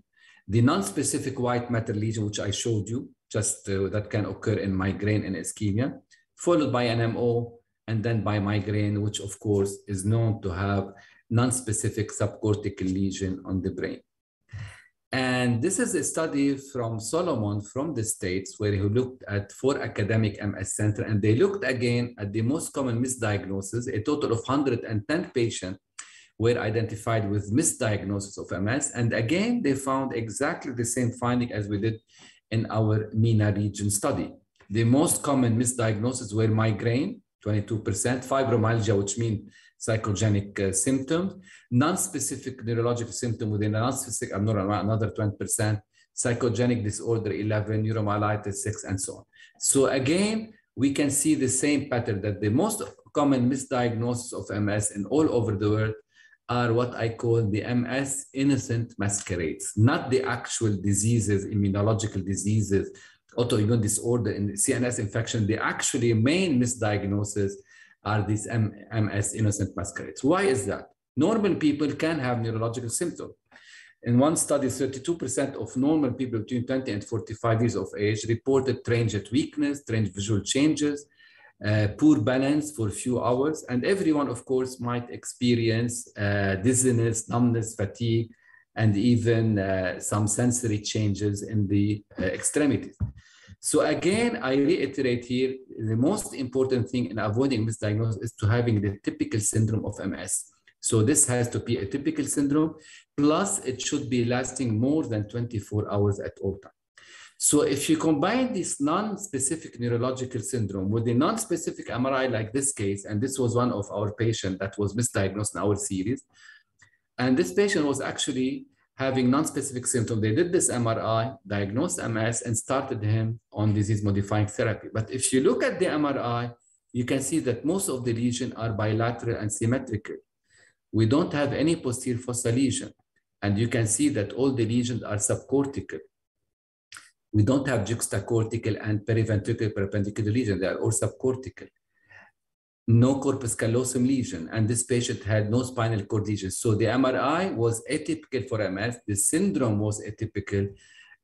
the non-specific white matter lesion, which I showed you, just that can occur in migraine and ischemia, followed by an MO, and then by migraine, which of course is known to have non-specific subcortical lesion on the brain. And this is a study from Solomon from the States, where he looked at 4 academic MS centers, and they looked again at the most common misdiagnosis. A total of 110 patients were identified with misdiagnosis of MS. And again, they found exactly the same finding as we did in our MENA region study. The most common misdiagnoses were migraine, 22%, fibromyalgia, which means psychogenic symptoms, non-specific neurological symptom within a non-specific abnormal, another 20%, psychogenic disorder, 11, neuromyelitis, 6, and so on. So again, we can see the same pattern that the most common misdiagnosis of MS in all over the world are what I call the MS innocent masquerades, not the actual diseases, immunological diseases, autoimmune disorder, and CNS infection. The actually main misdiagnoses are these MS innocent masquerades. Why is that? Normal people can have neurological symptoms. In one study, 32% of normal people between 20 and 45 years of age reported transient weakness, transient visual changes, poor balance for a few hours. And everyone, of course, might experience dizziness, numbness, fatigue, and even some sensory changes in the extremities. So again, I reiterate here, the most important thing in avoiding misdiagnosis is to having the typical syndrome of MS. So this has to be a typical syndrome, plus it should be lasting more than 24 hours at all times. So if you combine this non-specific neurological syndrome with the non-specific MRI like this case, and this was one of our patients that was misdiagnosed in our series, and this patient was actually having non-specific symptoms. They did this MRI, diagnosed MS, and started him on disease-modifying therapy. But if you look at the MRI, you can see that most of the lesions are bilateral and symmetrical. We don't have any posterior fossa lesion. And you can see that all the lesions are subcortical. We don't have juxtacortical and periventricular perpendicular lesions. They are all subcortical. No corpus callosum lesion, and this patient had no spinal cord lesion. So the MRI was atypical for MS. The syndrome was atypical,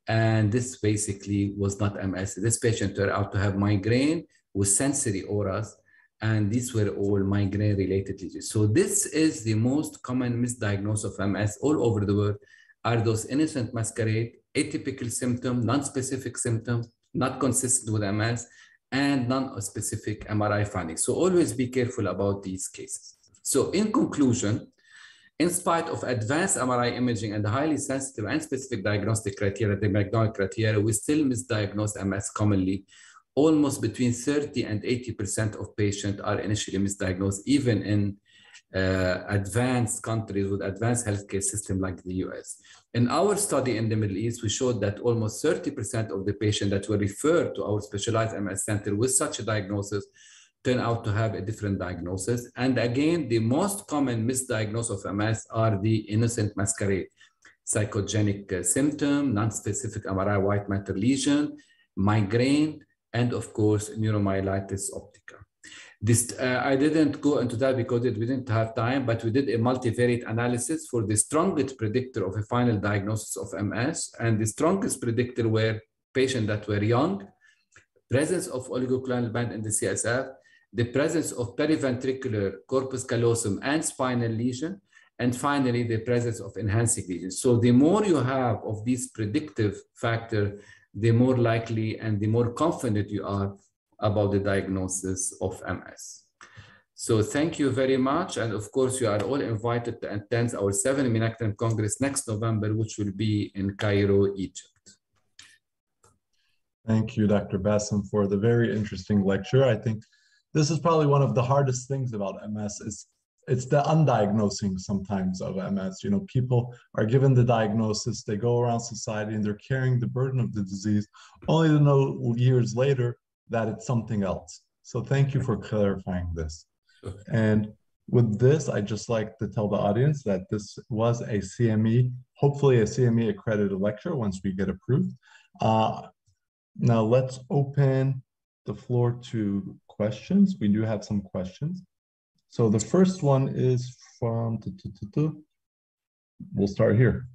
and this basically was not MS. This patient turned out to have migraine with sensory auras, and these were all migraine-related lesions. So this is the most common misdiagnosis of MS all over the world, are those innocent masquerade, atypical symptom, non-specific symptoms, not consistent with MS, and non-specific MRI findings. So always be careful about these cases. So in conclusion, in spite of advanced MRI imaging and the highly sensitive and specific diagnostic criteria, the McDonald criteria, we still misdiagnose MS commonly. Almost between 30 and 80% of patients are initially misdiagnosed, even in advanced countries with advanced healthcare system like the US. In our study in the Middle East, we showed that almost 30% of the patients that were referred to our specialized MS center with such a diagnosis turn out to have a different diagnosis. And again, the most common misdiagnosis of MS are the innocent masquerade, psychogenic symptom, non-specific MRI white matter lesion, migraine, and of course, neuromyelitis optica. This, I didn't go into that because we didn't have time, but we did a multivariate analysis for the strongest predictor of a final diagnosis of MS. And the strongest predictor were patients that were young, presence of oligoclonal band in the CSF, the presence of periventricular corpus callosum and spinal lesion, and finally, the presence of enhancing lesions. So the more you have of these predictive factors, the more likely and the more confident you are about the diagnosis of MS. So thank you very much. And of course, you are all invited to attend our 7th Minactin Congress next November, which will be in Cairo, Egypt. Thank you, Dr. Bassem, for the very interesting lecture. I think this is probably one of the hardest things about MS is it's the undiagnosing sometimes of MS. You know, people are given the diagnosis, they go around society and they're carrying the burden of the disease, only to know years later that it's something else. So thank you for clarifying this. And with this, I'd just like to tell the audience that this was a CME, hopefully a CME accredited lecture once we get approved. Now let's open the floor to questions. We do have some questions. So the first one is from, we'll start here.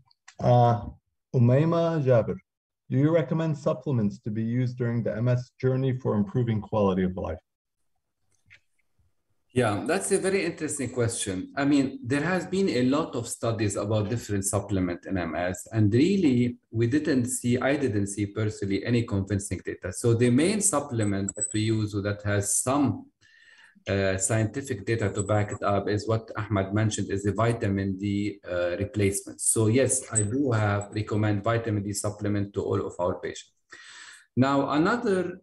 Umayma Jabir, do you recommend supplements to be used during the MS journey for improving quality of life? Yeah, that's a very interesting question. I mean, there has been a lot of studies about different supplements in MS, and really, I didn't see personally any convincing data. So the main supplement that we use that has some scientific data to back it up is what Ahmad mentioned, is the vitamin D replacement. So yes, I do recommend vitamin D supplement to all of our patients. Now, another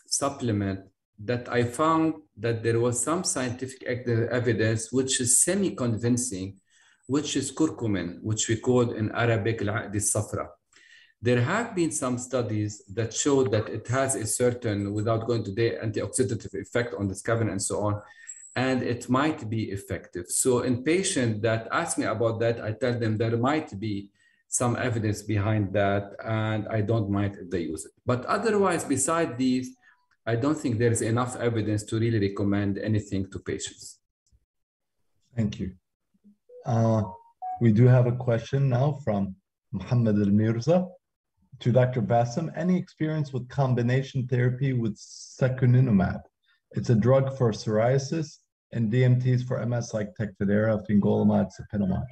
supplement that I found that there was some scientific evidence which is semi-convincing, which is curcumin, which we call in Arabic al-aqd al-safra. There have been some studies that show that it has a certain, without going to the antioxidative effect on the skin and so on, and it might be effective. So in patients that ask me about that, I tell them there might be some evidence behind that, and I don't mind if they use it. But otherwise, beside these, I don't think there's enough evidence to really recommend anything to patients. Thank you. We do have a question now from Muhammad Al-Mirza. To Dr. Bassem, any experience with combination therapy with secukinumab? It's a drug for psoriasis and DMTs for MS like Tecfidera, fingolimod, siponimod.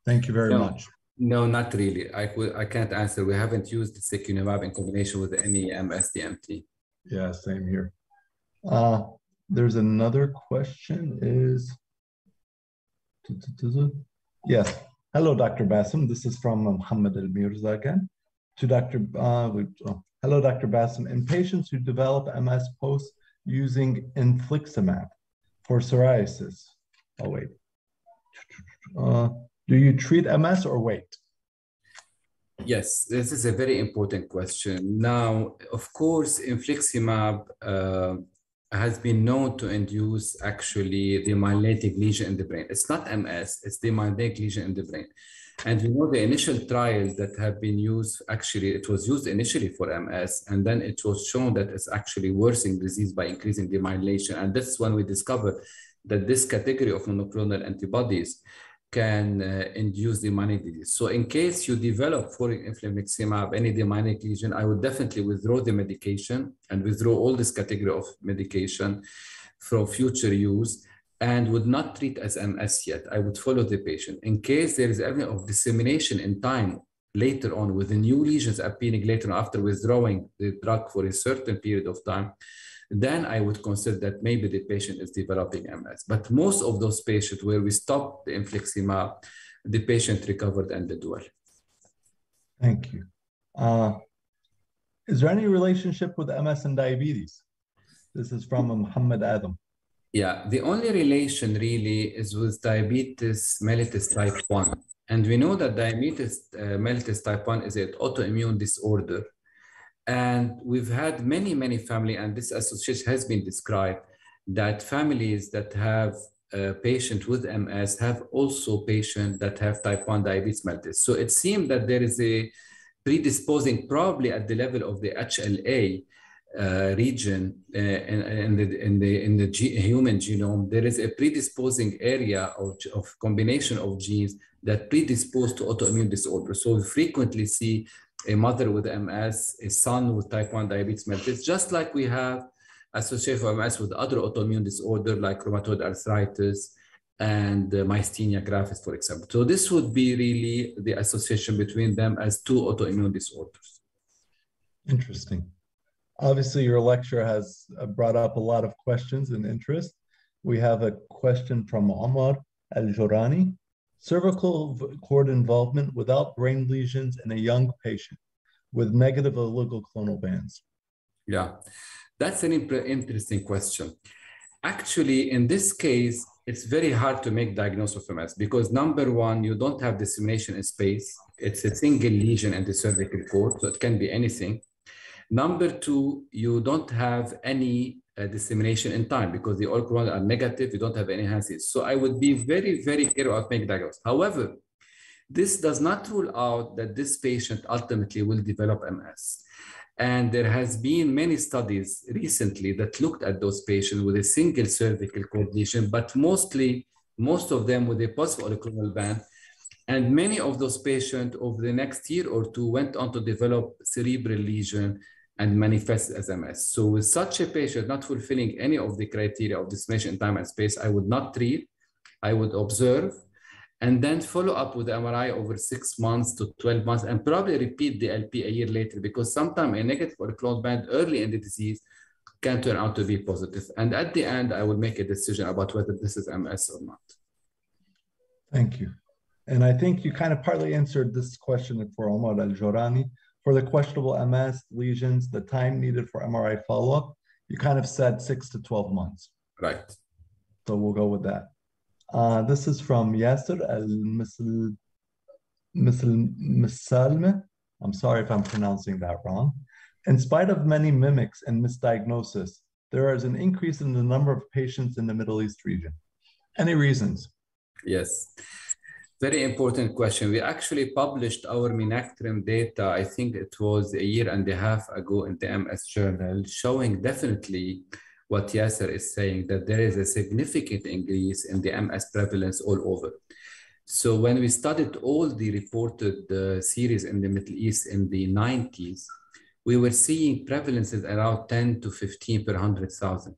Thank you very much. No, not really. I can't answer. We haven't used secukinumab in combination with any MS DMT. Yeah, same here. There's another question is, yes. Hello, Dr. Bassam. This is from Muhammad Al-Mirza again. To Dr. Hello, Dr. Bassam. In patients who develop MS post using infliximab for psoriasis, do you treat MS or wait? Yes, this is a very important question. Now, of course, infliximab has been known to induce actually the myelinating lesion in the brain. It's not MS, it's the myelinating lesion in the brain. And we know the initial trials that have been used, actually, it was used initially for MS, and then it was shown that it's actually worsening disease by increasing the myelination. And that's when we discovered that this category of monoclonal antibodies can induce demyelinating disease. So in case you develop for infliximab any demyelinating lesion, I would definitely withdraw the medication and withdraw all this category of medication for future use, and would not treat as MS yet. I would follow the patient. In case there is evidence of dissemination in time later on with the new lesions appearing later on after withdrawing the drug for a certain period of time, then I would consider that maybe the patient is developing MS. But most of those patients where we stopped the infliximab, the patient recovered and did well. Thank you. Is there any relationship with MS and diabetes? This is from Muhammad Adam. Yeah, the only relation really is with diabetes mellitus type 1. And we know that diabetes mellitus type 1 is an autoimmune disorder. And we've had many families, and this association has been described, that families that have a patient with MS have also patients that have type 1 diabetes mellitus. So it seems that there is a predisposing, probably at the level of the HLA region in the human genome, there is a predisposing area of combination of genes that predispose to autoimmune disorder. So we frequently see a mother with MS, a son with type 1 diabetes mellitus, just like we have associated with MS with other autoimmune disorder like rheumatoid arthritis and myasthenia gravis, for example. So this would be really the association between them as two autoimmune disorders. Interesting. Obviously, your lecture has brought up a lot of questions and interest. We have a question from Omar Al-Jurani. Cervical cord involvement without brain lesions in a young patient with negative oligoclonal bands. Yeah, that's an interesting question. Actually, in this case, it's very hard to make diagnosis of MS because number one, you don't have dissemination in space. It's a single lesion in the cervical cord, so it can be anything. Number two, you don't have any dissemination in time because the oligoclonal are negative, you don't have any enhances. So I would be very careful about making diagnosis. However, this does not rule out that this patient ultimately will develop MS. And there has been many studies recently that looked at those patients with a single cervical cord lesion, but most of them with a positive oligoclonal band. And many of those patients over the next year or two went on to develop cerebral lesion and manifest as MS. So with such a patient not fulfilling any of the criteria of dissemination in time and space, I would not treat, I would observe, and then follow up with the MRI over 6 months to 12 months, and probably repeat the LP a year later, because sometimes a negative oligoclonal band early in the disease can turn out to be positive. And at the end, I will make a decision about whether this is MS or not. Thank you. And I think you kind of partly answered this question for Omar Al-Jurani. For the questionable MS lesions, the time needed for MRI follow-up, you kind of said 6 to 12 months. Right. So we'll go with that. This is from Yasser Al-Misalme. I'm sorry if I'm pronouncing that wrong. In spite of many mimics and misdiagnosis, there is an increase in the number of patients in the Middle East region. Any reasons? Yes. Very important question. We actually published our Minactrim data, I think it was a year and a half ago in the MS journal, showing definitely what Yasser is saying, that there is a significant increase in the MS prevalence all over. So when we studied all the reported series in the Middle East in the 90s, we were seeing prevalences around 10 to 15 per 100,000.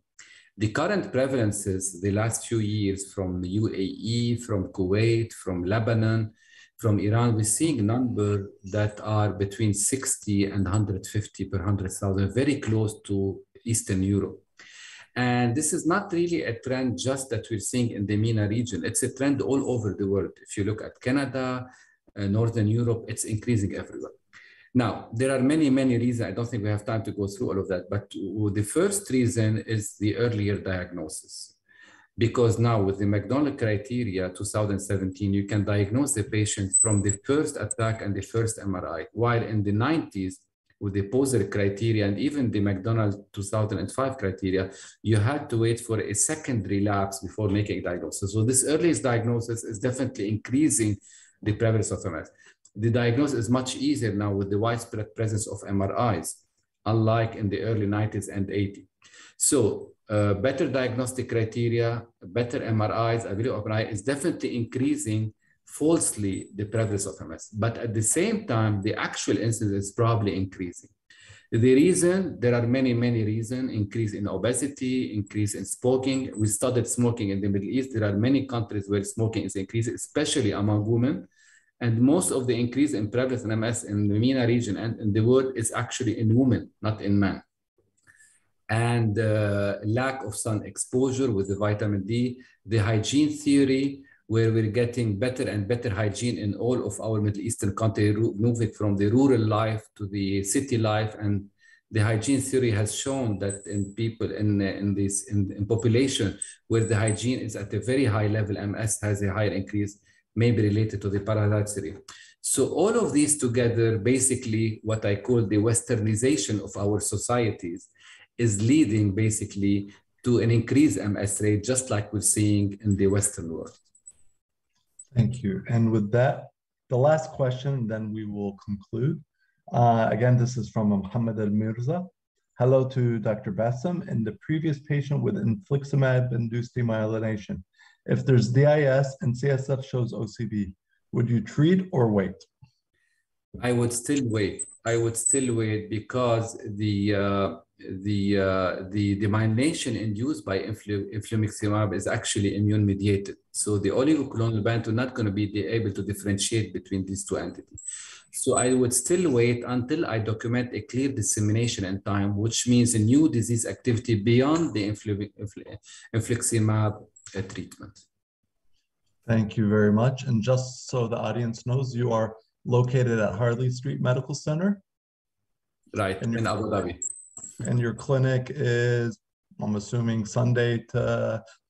The current prevalences, the last few years from UAE, from Kuwait, from Lebanon, from Iran, we're seeing numbers that are between 60 and 150 per 100,000, very close to Eastern Europe. And this is not really a trend just that we're seeing in the MENA region. It's a trend all over the world. If you look at Canada, Northern Europe, it's increasing everywhere. Now, there are many, many reasons. I don't think we have time to go through all of that. But the first reason is the earlier diagnosis. Because now with the McDonald criteria 2017, you can diagnose the patient from the first attack and the first MRI. While in the 90s, with the Poser criteria and even the McDonald 2005 criteria, you had to wait for a second relapse before making a diagnosis. So this earliest diagnosis is definitely increasing the prevalence of MS. The diagnosis is much easier now with the widespread presence of MRIs, unlike in the early 90s and 80s. So better diagnostic criteria, better MRIs, available MRI is definitely increasing falsely the prevalence of MS. But at the same time, the actual incidence is probably increasing. The reason, there are many, many reasons: increase in obesity, increase in smoking. We studied smoking in the Middle East. There are many countries where smoking is increasing, especially among women. And most of the increase in prevalence in MS in the MENA region and in the world is actually in women, not in men. And lack of sun exposure with the vitamin D, the hygiene theory, where we're getting better and better hygiene in all of our Middle Eastern countries, moving from the rural life to the city life. And the hygiene theory has shown that in people in population where the hygiene is at a very high level, MS has a higher increase, maybe related to the parasite theory. So all of these together, basically what I call the westernization of our societies, is leading basically to an increased MS rate, just like we're seeing in the Western world. Thank you. And with that, the last question, then we will conclude. Again, this is from Muhammad Al-Mirza. Hello to Dr. Bassam. In the previous patient with infliximab-induced demyelination, if there's DIS and CSF shows OCB, would you treat or wait? I would still wait. I would still wait because the demyelination induced by infliximab is actually immune mediated. So the oligoclonal band are not going to be able to differentiate between these two entities. So I would still wait until I document a clear dissemination in time, which means a new disease activity beyond the infliximab treatment. Thank you very much. And just so the audience knows, you are located at Harley Street Medical Center. Right, in Abu Dhabi. And your clinic is, I'm assuming,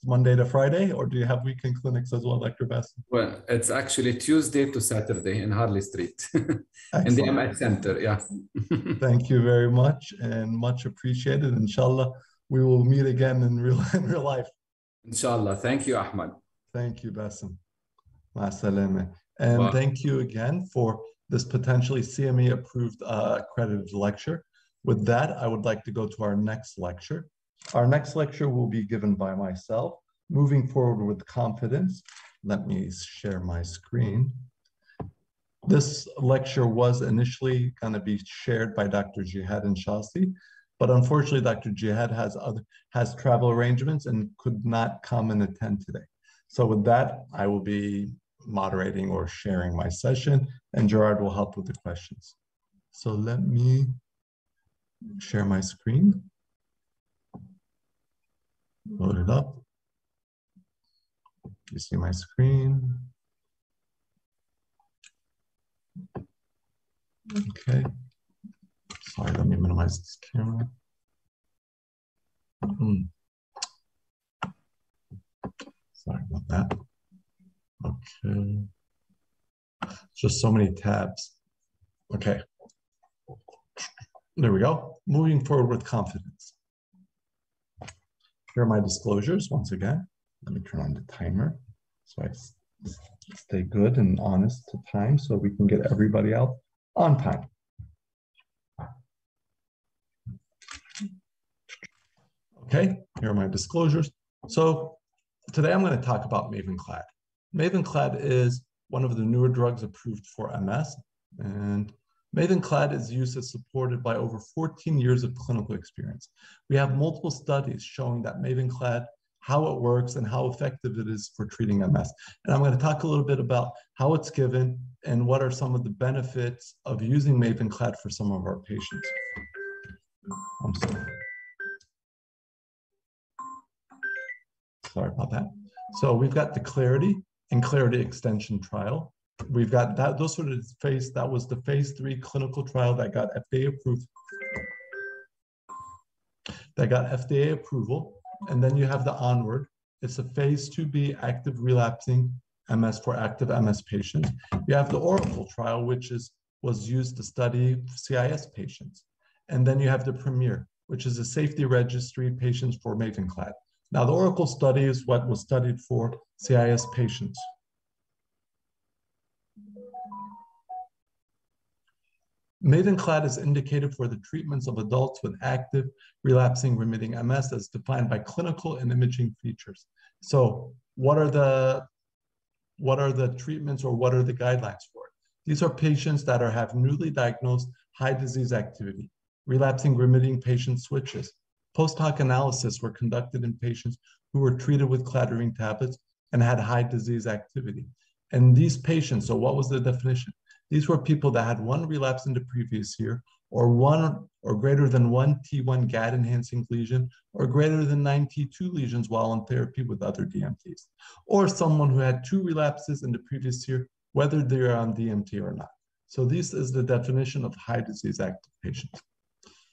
Monday to Friday, or do you have weekend clinics as well, Dr. Bassam? Well, it's actually Tuesday to Saturday in Harley Street, in the MS Center, yeah. Thank you very much, and much appreciated. Inshallah, we will meet again in real life. Inshallah. Thank you, Ahmad. Thank you, Bassam. Ma salama. And thank you again for this potentially CME-approved accredited lecture. With that, I would like to go to our next lecture. Our next lecture will be given by myself, Moving Forward with Confidence. Let me share my screen. This lecture was initially going to be shared by Dr. Jihad Inshasi, but unfortunately, Dr. Jihad has travel arrangements and could not come and attend today. So with that, I will be moderating or sharing my session, and Gerard will help with the questions. So let me share my screen. Load it up. You see my screen? Okay. Sorry, let me minimize this camera. Sorry about that. Okay. Just so many tabs. Okay. There we go. Moving forward with confidence. Here are my disclosures once again. Let me turn on the timer so I stay good and honest to time so we can get everybody out on time. Okay, here are my disclosures. So today I'm going to talk about Mavenclad. Mavenclad is one of the newer drugs approved for MS, and Mavenclad is used as supported by over 14 years of clinical experience. We have multiple studies showing that Mavenclad, how it works and how effective it is for treating MS. And I'm going to talk a little bit about how it's given and what are some of the benefits of using Mavenclad for some of our patients. I'm sorry. Sorry about that. So we've got the Clarity and Clarity Extension trial. We've got that, that was the phase 3 clinical trial that got FDA approved. And then you have the Onward. It's a phase 2B active relapsing MS for active MS patients. You have the Oracle trial, which was used to study CIS patients. And then you have the Premier, which is a safety registry patients for Mavenclad. Now, the Oracle study is what was studied for CIS patients. Mavenclad is indicated for the treatments of adults with active relapsing remitting MS as defined by clinical and imaging features. So what are the treatments or what are the guidelines for it? These are patients that have newly diagnosed high disease activity. Relapsing remitting patient switches. Post hoc analysis were conducted in patients who were treated with cladribine tablets and had high disease activity. And these patients, so what was the definition? These were people that had one relapse in the previous year, or one or greater than one T1 GAD enhancing lesion, or greater than 9 T2 lesions while on therapy with other DMTs, or someone who had 2 relapses in the previous year, whether they're on DMT or not. So this is the definition of high disease active patients.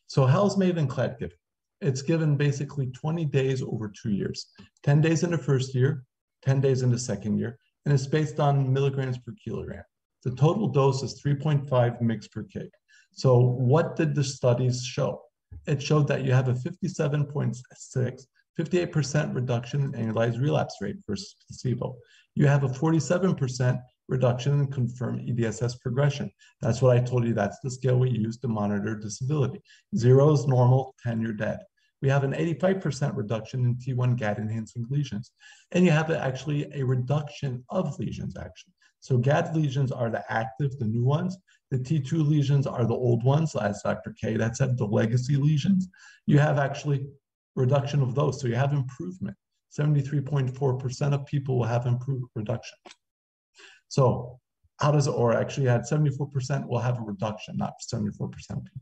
So how's Mavenclad given? It's given basically 20 days over 2 years, 10 days in the first year, 10 days in the second year, and it's based on milligrams per kilogram. The total dose is 3.5 mg per kg. So what did the studies show? It showed that you have a 57.6, 58% reduction in annualized relapse rate versus placebo. You have a 47% reduction in confirmed EDSS progression. That's what I told you. That's the scale we use to monitor disability. 0 is normal, 10 you're dead. We have an 85% reduction in T1 GAD enhancing lesions. And you have actually a reduction of lesions actually. So GAD lesions are the active, the new ones. The T2 lesions are the old ones, as Dr. K, that said, the legacy lesions. You have actually reduction of those. So you have improvement. 73.4% of people will have improved reduction. So how does it, or actually you had 74% will have a reduction, not 74% of people.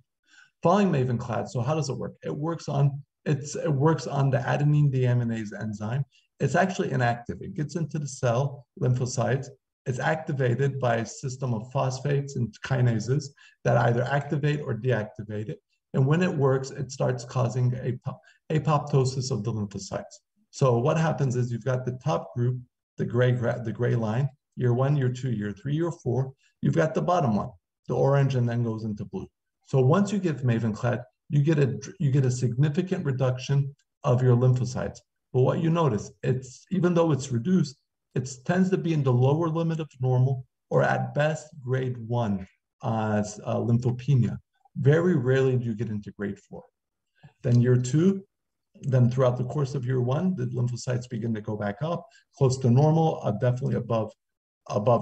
Following Mavenclad, so how does it work? It works on the adenine deaminase enzyme. It's actually inactive. It gets into the cell, lymphocytes. It's activated by a system of phosphates and kinases that either activate or deactivate it. And when it works, it starts causing apoptosis of the lymphocytes. So what happens is you've got the top group, the gray line, year 1, year 2, year 3, year 4. You've got the bottom one, the orange, and then goes into blue. So once you give Mavenclad, you get a significant reduction of your lymphocytes. But what you notice, even though it's reduced, it tends to be in the lower limit of normal, or at best grade 1 as lymphopenia. Very rarely do you get into grade 4. Then year 2, then throughout the course of year 1, the lymphocytes begin to go back up, close to normal, definitely above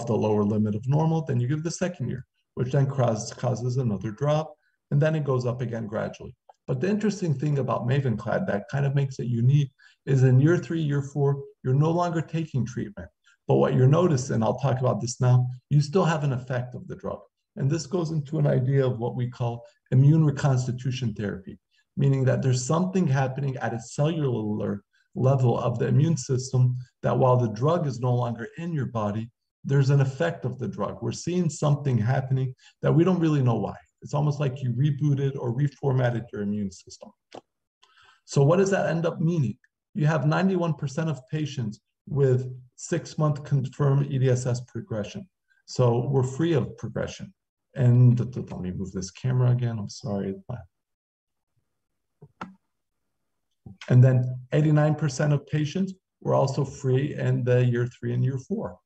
the lower limit of normal. Then you give the second year, which then causes another drop, and then it goes up again gradually. But the interesting thing about Mavenclad that kind of makes it unique is in year 3, year 4, you're no longer taking treatment. But what you're noticing, I'll talk about this now, you still have an effect of the drug. And this goes into an idea of what we call immune reconstitution therapy, meaning that there's something happening at a cellular level of the immune system that while the drug is no longer in your body, there's an effect of the drug. We're seeing something happening that we don't really know why. It's almost like you rebooted or reformatted your immune system. So what does that end up meaning? You have 91% of patients with 6-month confirmed EDSS progression. So we're free of progression. And let me move this camera again. I'm sorry. And then 89% of patients were also free in the year 3 and year 4.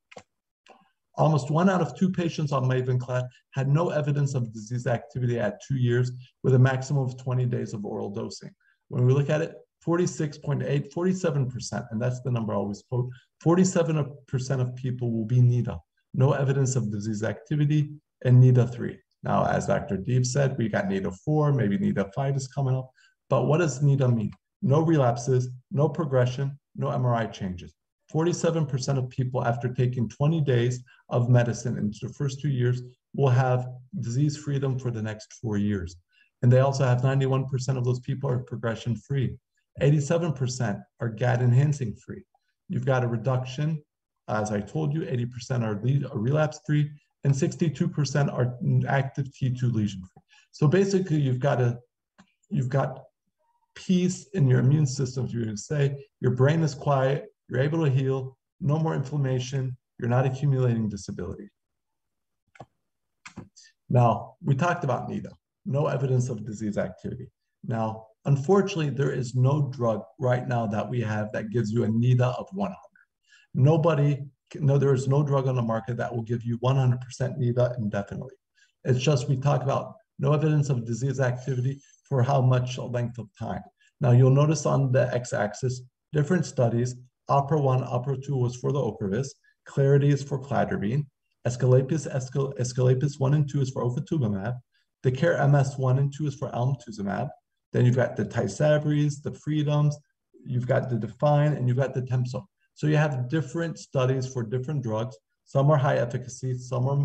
Almost 1 out of 2 patients on Mavenclad had no evidence of disease activity at 2 years with a maximum of 20 days of oral dosing. When we look at it, 46.8, 47%, and that's the number I always quote, 47% of people will be NIDA, no evidence of disease activity, and NIDA 3. Now, as Dr. Deeb said, we got NIDA 4, maybe NIDA 5 is coming up, but what does NIDA mean? No relapses, no progression, no MRI changes. 47% of people after taking 20 days of medicine into the first 2 years will have disease freedom for the next 4 years. And they also have 91% of those people are progression free. 87% are GAD enhancing free. you've got a reduction. As I told you, 80% are relapse-free and 62% are active T2 lesion-free. So basically, you've got peace in your immune system. You're going to say your brain is quiet, you're able to heal, no more inflammation, you're not accumulating disability. Now, we talked about NIDA, no evidence of disease activity. Now, unfortunately, there is no drug right now that we have that gives you a NIDA of 100. There is no drug on the market that will give you 100% NIDA indefinitely. It's just we talk about no evidence of disease activity for how much length of time. Now, you'll notice on the x-axis, different studies. OPERA-1, OPERA-2 was for the Ocrevus. Clarity is for cladribine. Escalipus 1 and 2 is for ofatumumab. The CARE-MS 1 and 2 is for alemtuzumab. Then you've got the Tysabris, the Freedoms, you've got the Define, and you've got the Temso. So you have different studies for different drugs. Some are high efficacy, some are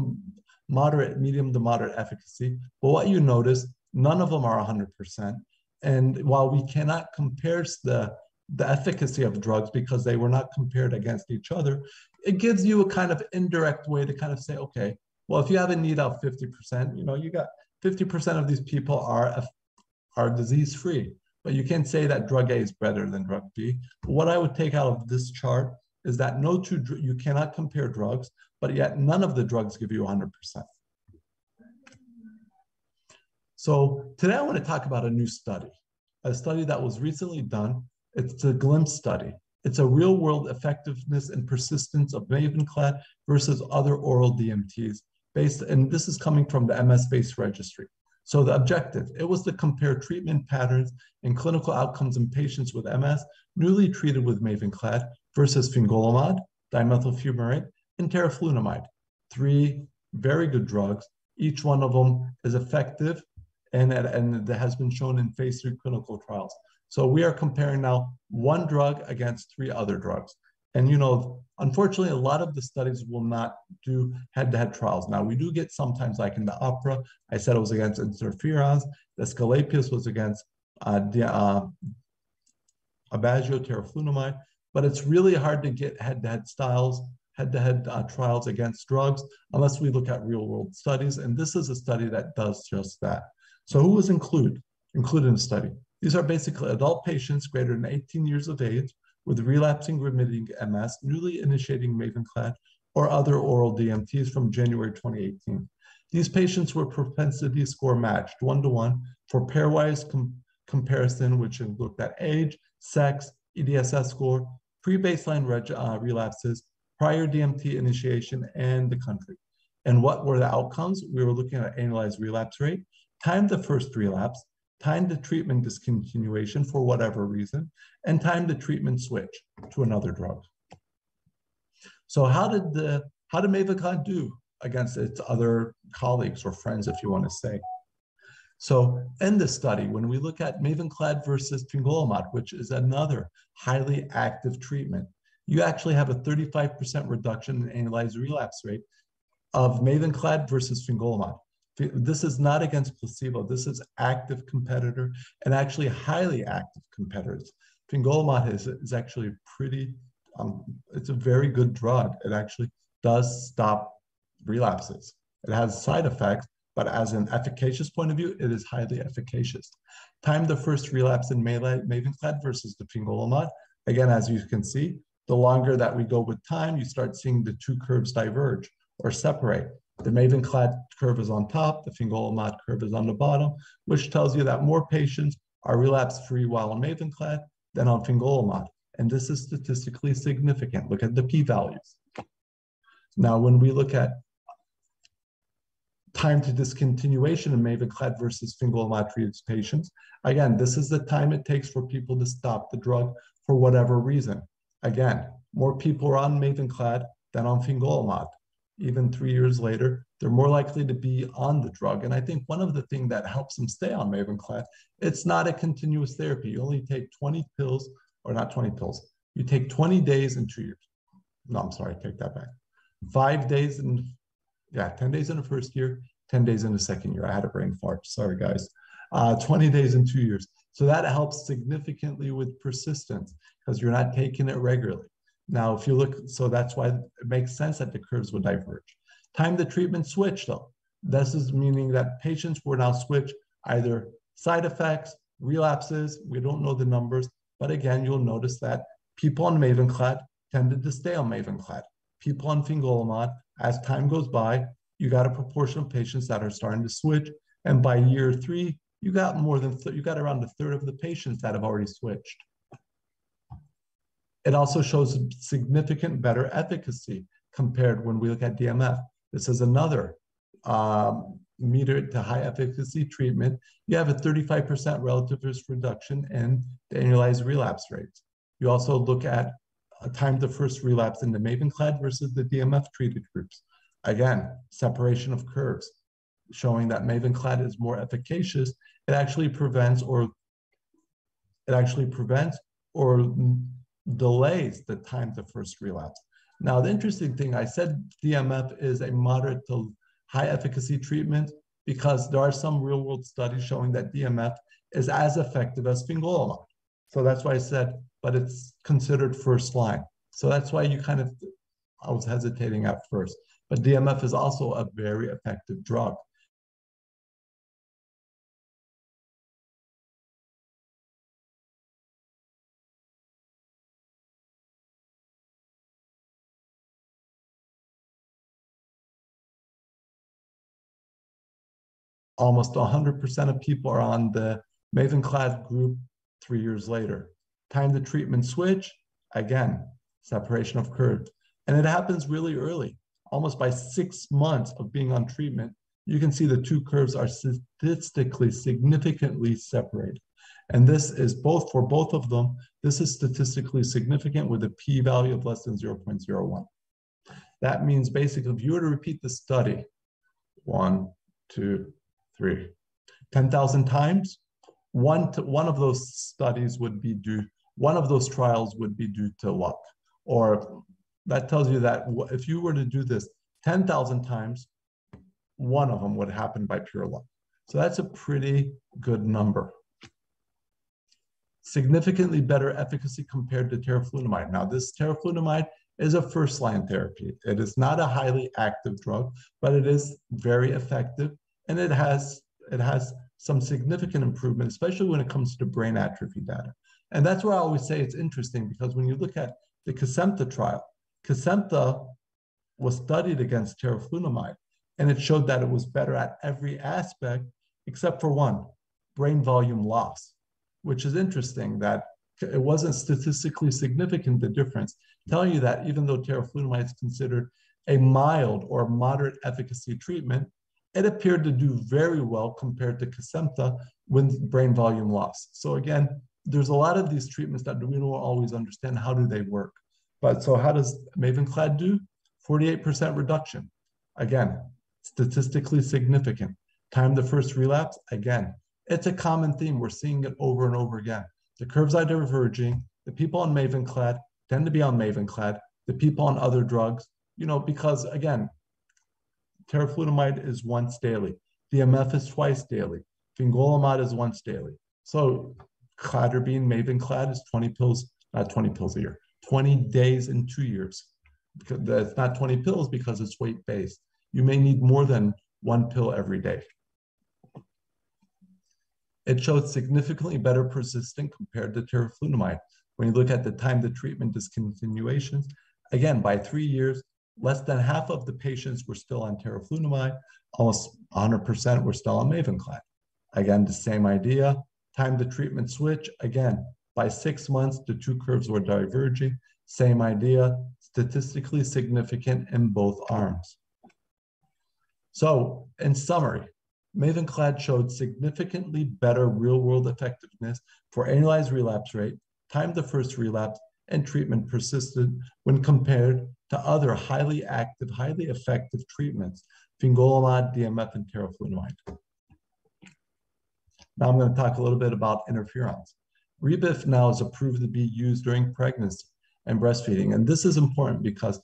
moderate, medium to moderate efficacy. But what you notice, none of them are 100%. And while we cannot compare the efficacy of drugs because they were not compared against each other, it gives you a kind of indirect way to kind of say, okay, well, if you have a NIDA of 50%, you got 50% of these people are disease-free. But you can't say that drug A is better than drug B. But what I would take out of this chart is that you cannot compare drugs, but yet none of the drugs give you 100%. So today I want to talk about a new study, a study that was recently done. It's a GLIMPSE study. It's a real-world effectiveness and persistence of Mavenclad versus other oral DMTs and this is coming from the MS-based registry. So the objective, it was to compare treatment patterns and clinical outcomes in patients with MS newly treated with Mavenclad versus fingolimod, dimethyl fumarate, and teriflunomide. 3 very good drugs. Each one of them is effective and that has been shown in phase 3 clinical trials. So we are comparing now one drug against 3 other drugs. And unfortunately, a lot of the studies will not do head-to-head trials. Now, we do get sometimes, like in the OPERA, I said it was against interferons. The Escalapius was against abagio teriflunomide. But it's really hard to get head-to-head trials against drugs unless we look at real-world studies. And this is a study that does just that. So who was included in the study? These are basically adult patients greater than 18 years of age with relapsing remitting MS, newly initiating Mavenclad or other oral DMTs from January 2018. These patients were propensity score matched 1-to-1 for pairwise comparison, which looked at age, sex, EDSS score, pre-baseline relapses, prior DMT initiation, and the country. And what were the outcomes? We were looking at annualized relapse rate, time to first relapse, time to treatment discontinuation for whatever reason, and time to treatment switch to another drug. So how did Mavenclad do against its other colleagues or friends, if you want to say? So in this study, when we look at Mavenclad versus fingolimod, which is another highly active treatment, you actually have a 35% reduction in annualized relapse rate of Mavenclad versus fingolimod. This is not against placebo. This is active competitor and actually highly active competitors. Fingolimod is actually pretty, it's a very good drug. It actually does stop relapses. It has side effects, but as an efficacious point of view, it is highly efficacious. Time to first relapse in Mavenclad versus the fingolimod. Again, as you can see, the longer that we go with time, you start seeing the 2 curves diverge or separate. The Mavenclad curve is on top, the fingolimod curve is on the bottom, which tells you that more patients are relapse-free while on Mavenclad than on fingolimod. And this is statistically significant. Look at the p-values. Now, when we look at time to discontinuation in Mavenclad versus fingolimod treated patients, again, this is the time it takes for people to stop the drug for whatever reason. Again, more people are on Mavenclad than on fingolimod. Even 3 years later, they're more likely to be on the drug. And I think one of the things that helps them stay on Mavenclad, it's not a continuous therapy. You only take 20 pills, or not 20 pills. You take 20 days in 2 years. No, I'm sorry, take that back. 10 days in the first year, 10 days in the second year. I had a brain fart, sorry guys. 20 days in 2 years. So that helps significantly with persistence because you're not taking it regularly. Now, if you look, so that's why it makes sense that the curves would diverge. Time to treatment switch, though. This is meaning that patients were now switched either side effects, relapses, we don't know the numbers, but again, you'll notice that people on Mavenclad tended to stay on Mavenclad. People on fingolimod, as time goes by, you got a proportion of patients that are starting to switch, and by year 3, you got around a third of the patients that have already switched. It also shows significant better efficacy compared when we look at DMF. This is another moderate to high efficacy treatment. You have a 35% relative risk reduction in the annualized relapse rates. You also look at a time to first relapse in the Mavenclad versus the DMF treated groups. Again, separation of curves, showing that Mavenclad is more efficacious. It actually prevents or delays the time to first relapse. Now, the interesting thing, I said DMF is a moderate to high efficacy treatment because there are some real world studies showing that DMF is as effective as fingolimod. So that's why I said, but it's considered first line. So that's why I was hesitating at first. But DMF is also a very effective drug. Almost 100% of people are on the Mavenclad group 3 years later. Time to treatment switch, again, separation of curves. And it happens really early, almost by 6 months of being on treatment. You can see the two curves are statistically significantly separated. And this is for both of them, this is statistically significant with a p-value of less than 0.01. That means basically, if you were to repeat the study, 1, 2, 3, 10,000 times, one of those studies would be one of those trials would be due to luck. Or that tells you that if you were to do this 10,000 times, one of them would happen by pure luck. So that's a pretty good number. Significantly better efficacy compared to teriflunomide. Now, this teriflunomide is a first-line therapy. It is not a highly active drug, but it is very effective, and it has some significant improvement, especially when it comes to brain atrophy data. And that's where I always say it's interesting, because when you look at the Kesimpta trial, Kesimpta was studied against teriflunomide, and it showed that it was better at every aspect except for one, brain volume loss, which is interesting that it wasn't statistically significant, the difference, telling you that even though teriflunomide is considered a mild or moderate efficacy treatment, it appeared to do very well compared to Kesimpta with brain volume loss. So again, there's a lot of these treatments that we don't always understand how do they work. But so how does Mavenclad do? 48% reduction. Again, statistically significant. Time to first relapse, again, it's a common theme. We're seeing it over and over again. The curves are diverging. The people on Mavenclad tend to be on Mavenclad. The people on other drugs, because again, teriflunomide is once daily. DMF is twice daily. Fingolimod is once daily. So cladribine, Mavenclad is 20 pills, not 20 pills a year, 20 days in 2 years. It's not 20 pills because it's weight-based. You may need more than 1 pill every day. It showed significantly better persistent compared to teriflunomide. When you look at the time to treatment discontinuations, again, by 3 years, less than half of the patients were still on teriflunomide, almost 100% were still on Mavenclad. Again, the same idea, time to treatment switch, again, by 6 months, the two curves were diverging, same idea, statistically significant in both arms. So, in summary, Mavenclad showed significantly better real-world effectiveness for annualized relapse rate, time to first relapse, and treatment persisted when compared to other highly active, highly effective treatments, fingolimod, DMF, and teriflunomide. Now I'm going to talk a little bit about interferons. Rebif now is approved to be used during pregnancy and breastfeeding, and this is important because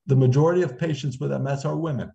the majority of patients with MS are women.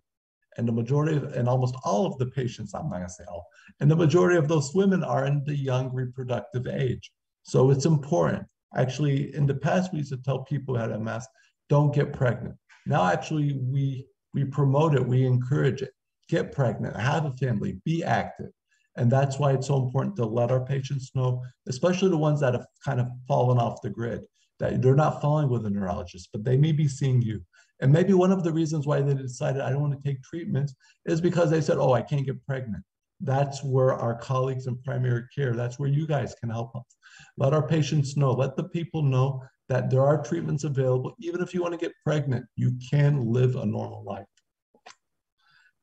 And the majority and almost all of the patients, I'm not going to say all, and the majority of those women are in the young reproductive age. So it's important Actually, in the past, we used to tell people who had MS, don't get pregnant. Now, actually, we promote it, we encourage it. Get pregnant, have a family, be active. And that's why it's so important to let our patients know, especially the ones that have kind of fallen off the grid, that they're not following with a neurologist, but they may be seeing you. And maybe one of the reasons why they decided I don't want to take treatments is because they said, oh, I can't get pregnant. That's where our colleagues in primary care, that's where you guys can help us. Let our patients know, let the people know that there are treatments available. Even if you want to get pregnant, you can live a normal life.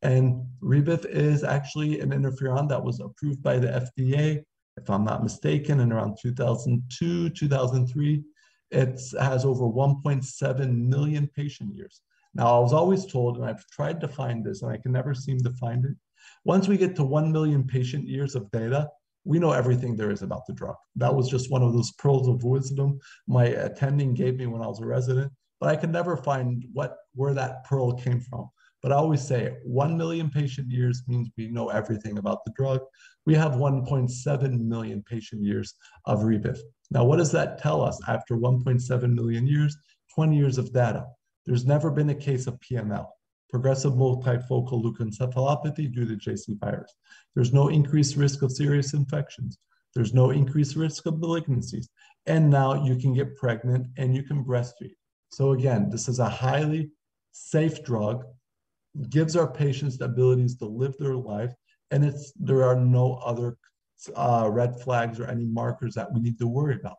And Rebif is actually an interferon that was approved by the FDA, if I'm not mistaken, in around 2002, 2003. It has over 1.7 million patient years. Now, I was always told, and I've tried to find this, and I can never seem to find it. Once we get to 1 million patient years of data, we know everything there is about the drug. That was just one of those pearls of wisdom my attending gave me when I was a resident, but I could never find where that pearl came from. But I always say 1 million patient years means we know everything about the drug. We have 1.7 million patient years of Rebif. Now, what does that tell us after 1.7 million years, 20 years of data? There's never been a case of PML, progressive multifocal leukoencephalopathy due to JC virus. There's no increased risk of serious infections. There's no increased risk of malignancies. And now you can get pregnant and you can breastfeed. So again, this is a highly safe drug, gives our patients the abilities to live their life, and there are no other red flags or any markers that we need to worry about.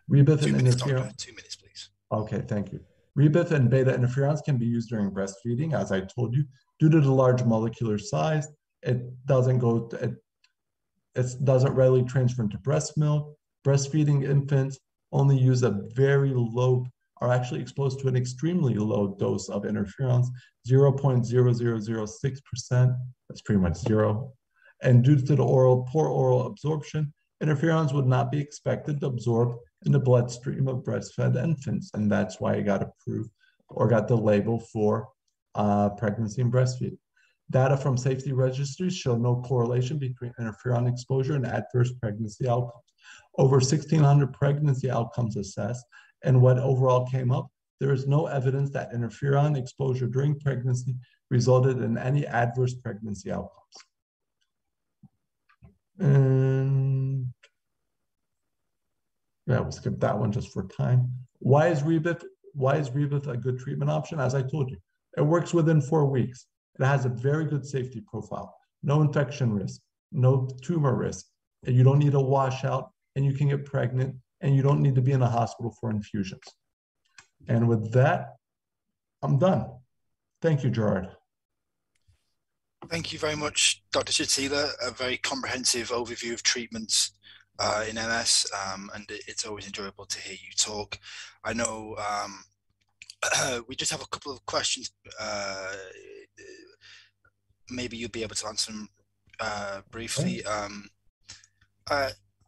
Rebif and interferon. 2 minutes, please. Okay, thank you. Rebif and beta interferons can be used during breastfeeding, as I told you. Due to the large molecular size, it doesn't readily transfer into breast milk. Breastfeeding infants only use a very low, are actually exposed to an extremely low dose of interferons, 0.0006%. That's pretty much zero. And due to the poor oral absorption, interferons would not be expected to absorb in the bloodstream of breastfed infants. And that's why it got approved or got the label for pregnancy and breastfeeding. Data from safety registries show no correlation between interferon exposure and adverse pregnancy outcomes. Over 1,600 pregnancy outcomes assessed, and what overall came up, there is no evidence that interferon exposure during pregnancy resulted in any adverse pregnancy outcomes. And yeah, we'll skip that one just for time. Why is Rebif a good treatment option? As I told you, it works within 4 weeks. It has a very good safety profile, no infection risk, no tumor risk, and you don't need a washout, and you can get pregnant, and you don't need to be in a hospital for infusions. And with that, I'm done. Thank you, Gerard. Thank you very much, Dr. Chatila. A very comprehensive overview of treatments in MS, and it's always enjoyable to hear you talk. I know we just have a couple of questions. Maybe you'll be able to answer them briefly.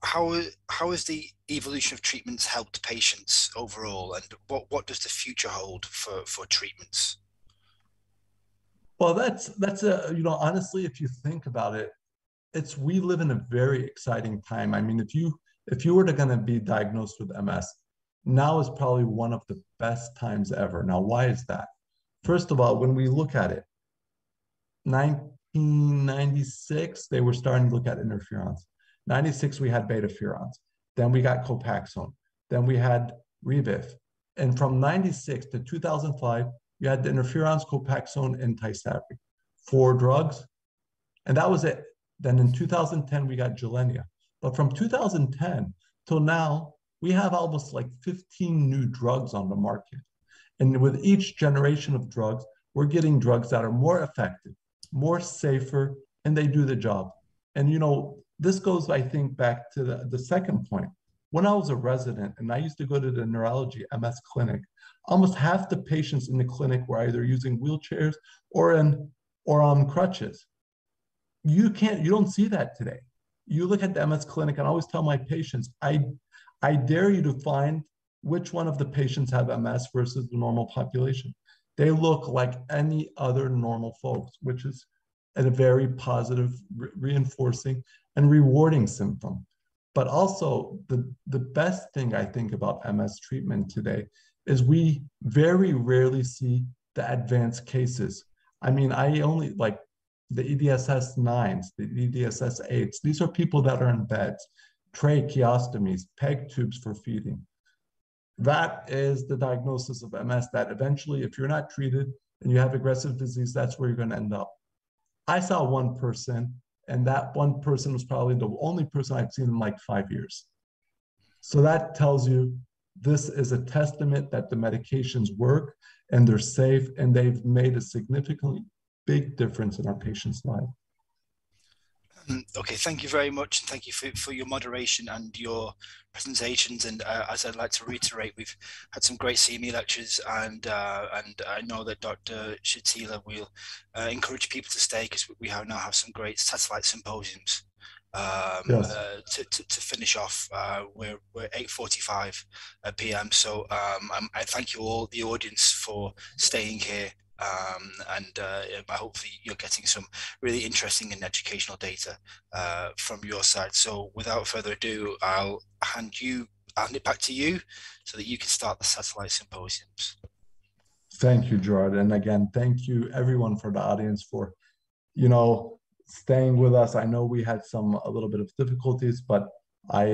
How has the evolution of treatments helped patients overall, and what does the future hold for treatments? Well, that's honestly, if you think about it, we live in a very exciting time. I mean, if you were going to be diagnosed with MS, now is probably one of the best times ever. Now, why is that? First of all, when we look at it, 1996, they were starting to look at interferons. 96, we had beta-ferons. Then we got Copaxone. Then we had Rebif. And from 96 to 2005, you had the interferons, Copaxone, and Tysabri. 4 drugs. And that was it. Then in 2010, we got Gilenya. But from 2010 till now, we have almost like 15 new drugs on the market. And with each generation of drugs, we're getting drugs that are more effective, more safer, and they do the job. And this goes, I think, back to the second point. When I was a resident and I used to go to the Neurology MS clinic, almost half the patients in the clinic were either using wheelchairs or on crutches. You don't see that today. You look at the MS clinic, and I always tell my patients, I dare you to find which one of the patients have MS versus the normal population. They look like any other normal folks, which is a very positive, reinforcing, and rewarding symptom. But also the best thing I think about MS treatment today is we very rarely see the advanced cases. I mean, I only like the EDSS 9s, the EDSS 8s. These are people that are in beds, tracheostomies, PEG tubes for feeding. That is the diagnosis of MS that eventually, if you're not treated and you have aggressive disease, that's where you're going to end up. I saw one person, and that one person was probably the only person I've seen in like 5 years. So that tells you this is a testament that the medications work and they're safe and they've made a significantly big difference in our patients' lives. Okay, thank you very much, and thank you for your moderation and your presentations. And as I'd like to reiterate, we've had some great CME lectures, and I know that Dr. Shatila will encourage people to stay because we now have some great satellite symposiums Yes. To finish off. We're 8:45 p.m. So I thank you all, the audience, for staying here. And hopefully you're getting some really interesting and educational data from your side. So without further ado, I'll hand it back to you so that you can start the satellite symposiums. Thank you, Gerard. And again, thank you everyone for the audience for, staying with us. I know we had a little bit of difficulties, but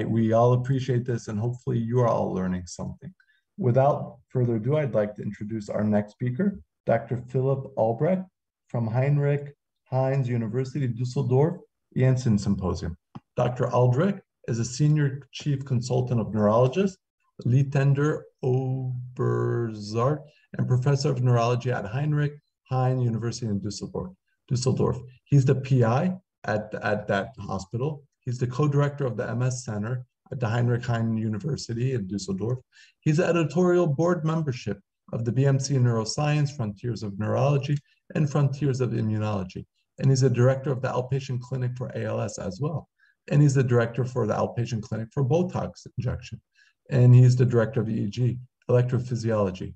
we all appreciate this, and hopefully you are all learning something. Without further ado, I'd like to introduce our next speaker, Dr. Philip Albrecht from Heinrich Heine University, Dusseldorf, Janssen Symposium. Dr. Albrecht is a senior chief consultant of neurologist, Lietender Oberzart, and professor of neurology at Heinrich Heine University in Dusseldorf. He's the PI at that hospital. He's the co-director of the MS Center at the Heinrich Heine University in Dusseldorf. He's the editorial board membership of the BMC Neuroscience, Frontiers of Neurology, and Frontiers of Immunology. And he's the director of the outpatient clinic for ALS as well. And he's the director for the outpatient clinic for Botox injection. And he's the director of EEG, electrophysiology.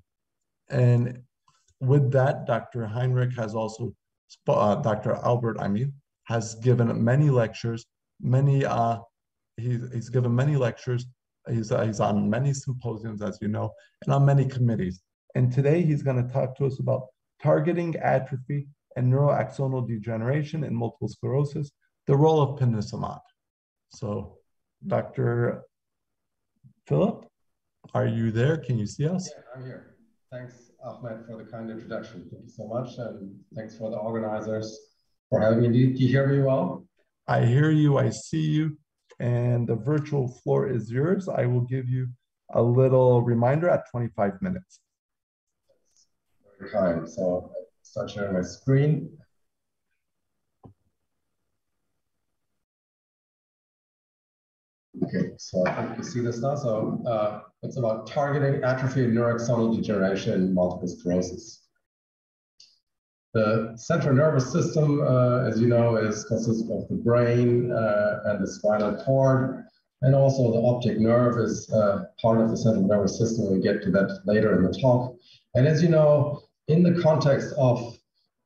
And with that, Dr. Heinrich has also, Dr. Albert, has given many lectures, he's given many lectures. He's on many symposiums, as you know, and on many committees. And today he's going to talk to us about targeting atrophy and neuroaxonal degeneration in multiple sclerosis, the role of ponesimod. So, Dr. Philip, are you there? Can you see us? Yeah, I'm here. Thanks, Ahmed, for the kind introduction. Thank you so much. And thanks for the organizers for having me. Do you hear me well? I hear you. I see you. And the virtual floor is yours. I will give you a little reminder at 25 minutes. Very kind. So I start sharing my screen. Okay, so I think you see this now. So it's about targeting atrophy and neuroaxonal degeneration in multiple sclerosis. The central nervous system, as you know, consists of the brain and the spinal cord, and also the optic nerve is part of the central nervous system. We'll get to that later in the talk. And as you know, in the context of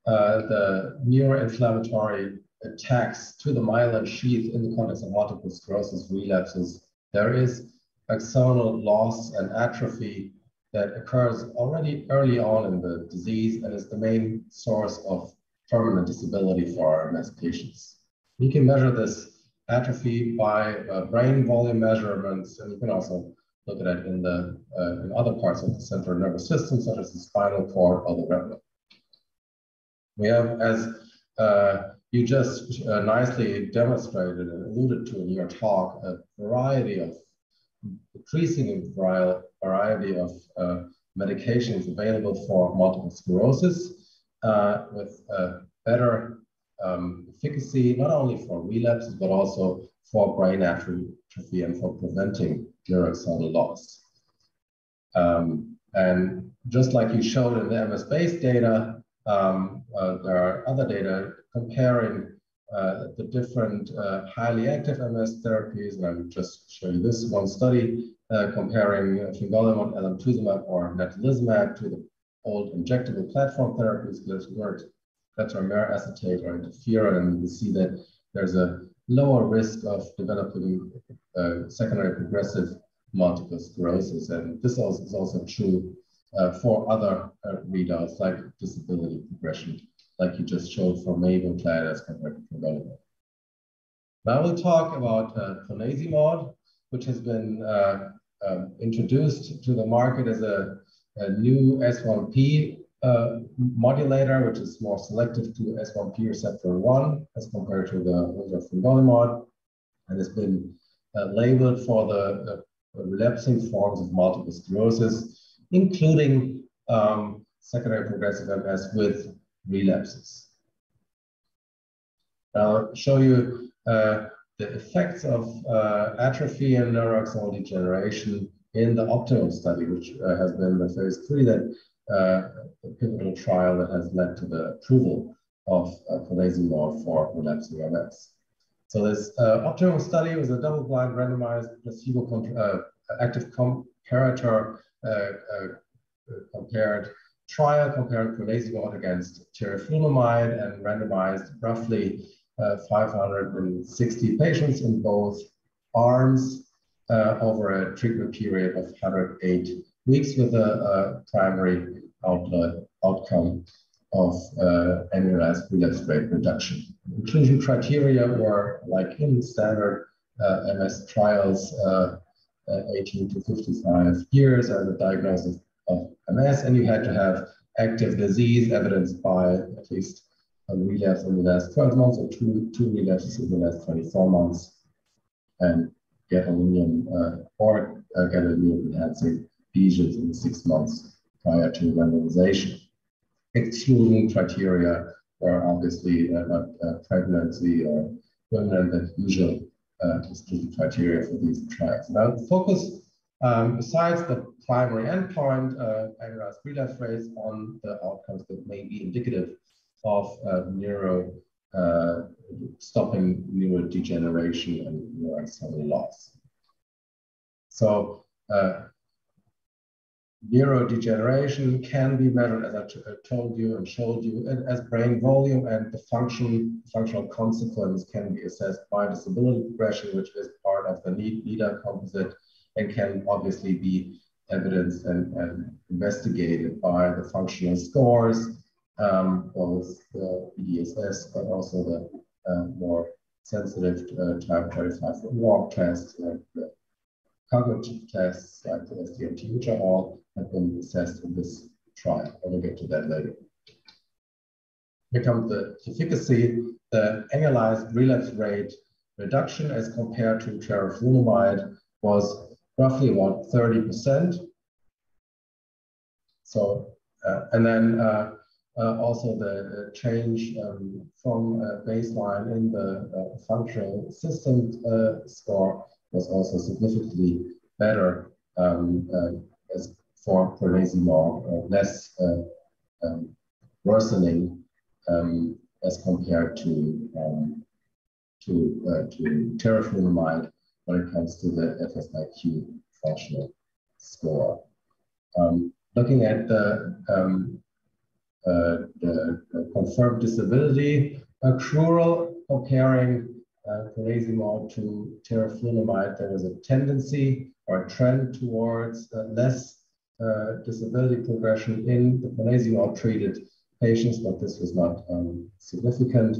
the neuroinflammatory attacks to the myelin sheath in the context of multiple sclerosis relapses, there is axonal loss and atrophy that occurs already early on in the disease and is the main source of permanent disability for our MS patients. You can measure this atrophy by brain volume measurements, and you can also look at it in other parts of the central nervous system, such as the spinal cord or the retina. We have, as you just nicely demonstrated and alluded to in your talk, a variety of increasing variety of medications available for multiple sclerosis with better efficacy, not only for relapses, but also for brain atrophy and for preventing neuroaxonal loss. And just like you showed in the MS-based data, there are other data comparing the different highly active MS therapies, and I will just show you this one study comparing fingolimod, alemtuzumab, or natalizumab to the old injectable platform therapies that worked, glatiramer acetate or interferon, and you can see that there's a lower risk of developing secondary progressive multiple sclerosis. And this is also true for other readouts like disability progression, like you just showed for Mavenclad as compared to Provelumab. Now we'll talk about ponesimod, which has been introduced to the market as a new S1P modulator, which is more selective to S1P receptor 1 as compared to the older Provelumab, and has been labeled for the relapsing forms of multiple sclerosis, including secondary progressive MS with relapses. I'll show you the effects of atrophy and neuroaxonal degeneration in the Optimum study, which has been the phase 3 the pivotal trial that has led to the approval of ponesimod for relapsing MS. So this Optimum study was a double-blind, randomized, placebo active comparator compared trial comparing ponesimod against teriflunomide and randomized roughly 560 patients in both arms over a treatment period of 108 weeks with a primary outcome of annualized relapse rate reduction. Inclusion criteria were like in standard MS trials, 18 to 55 years and a diagnosis of MS, and you had to have active disease evidenced by at least a relapse in the last 12 months or two relapses in the last 24 months, and gadolinium or gadolinium enhancing lesions in 6 months prior to randomization. Excluding criteria were obviously not pregnancy or women that usual exclusion criteria for these trials. Now, the focus, besides the primary endpoint, annualized relapse rates, on the outcomes that may be indicative of stopping neurodegeneration and neuroaxonal loss. So, neurodegeneration can be measured, as I told you and showed you, as brain volume, and the functional consequence can be assessed by disability progression, which is part of the NEDA composite, and can obviously be evidenced and investigated by the functional scores, both the EDSS, but also the more sensitive time 35-foot walk test, and the cognitive tests like the SDMT, which are all have been assessed in this trial. I will get to that later. Here comes the efficacy. The annualized relapse rate reduction as compared to teriflunomide was roughly about 30%. So, and then also the change from baseline in the functional system score was also significantly better as for ponesimod, less worsening as compared to teriflunomide when it comes to the FSIQ functional score. Looking at the confirmed disability accrual, comparing ponesimod to teriflunomide, there was a tendency or a trend towards less disability progression in the ponesimod treated patients, but this was not significant.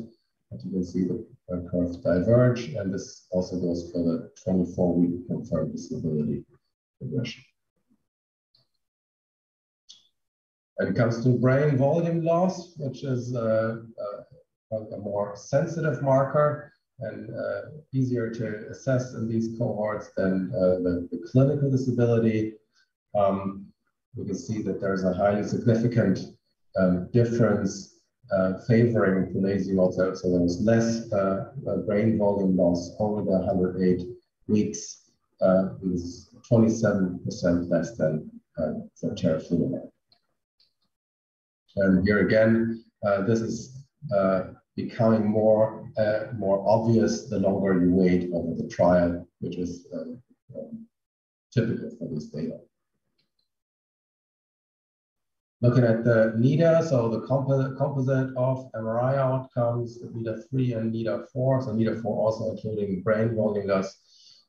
As you can see, the curves diverge, and this also goes for the 24-week confirmed disability progression. When it comes to brain volume loss, which is a more sensitive marker and easier to assess in these cohorts than the clinical disability, we can see that there's a highly significant difference favoring ponesimod. So there was less brain volume loss over the 108 weeks, with 27% less than for teriflunomide. And here again, this is becoming more obvious the longer you wait over the trial, which is typical for this data. Looking at the NIDA, so the composite of MRI outcomes, NIDA-3 and NIDA-4, so NIDA-4 also including brain volume loss.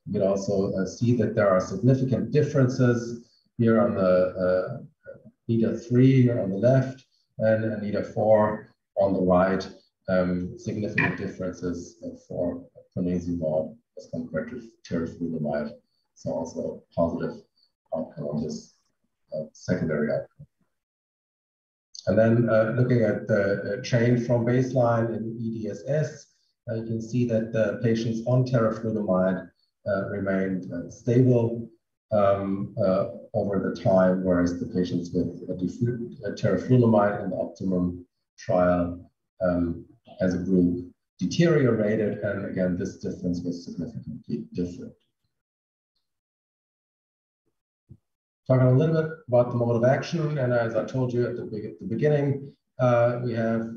You can also see that there are significant differences here on the NIDA-3 here on the left and NIDA-4 on the right. Significant differences for ponesimod as compared to teriflunomide. So also positive outcome on this secondary outcome. And then looking at the change from baseline in EDSS, you can see that the patients on teriflunomide remained stable over the time, whereas the patients with teriflunomide in the optimum trial as a group deteriorated, and again, this difference was significantly different. Talking a little bit about the mode of action, and as I told you at the beginning, we have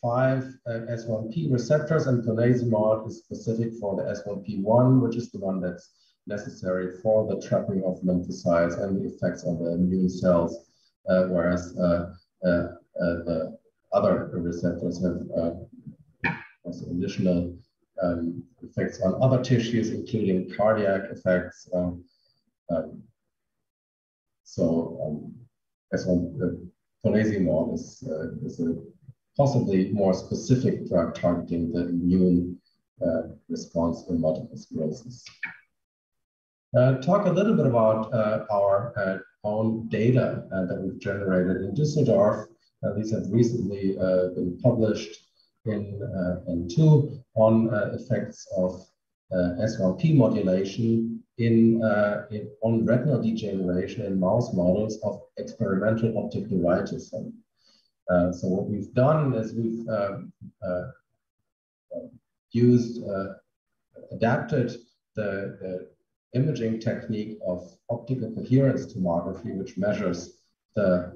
5 S1P receptors, and ponesimod is specific for the S1P1, which is the one that's necessary for the trapping of lymphocytes and the effects on the immune cells, whereas the other receptors have also additional effects on other tissues, including cardiac effects. Ponesimod is a possibly more specific drug targeting the immune response in multiple sclerosis. Talk a little bit about our own data that we've generated in Düsseldorf. These have recently been published in 2 on effects of S1P modulation on retinal degeneration in mouse models of experimental optic neuritis. So what we've done is we've adapted the imaging technique of optical coherence tomography, which measures the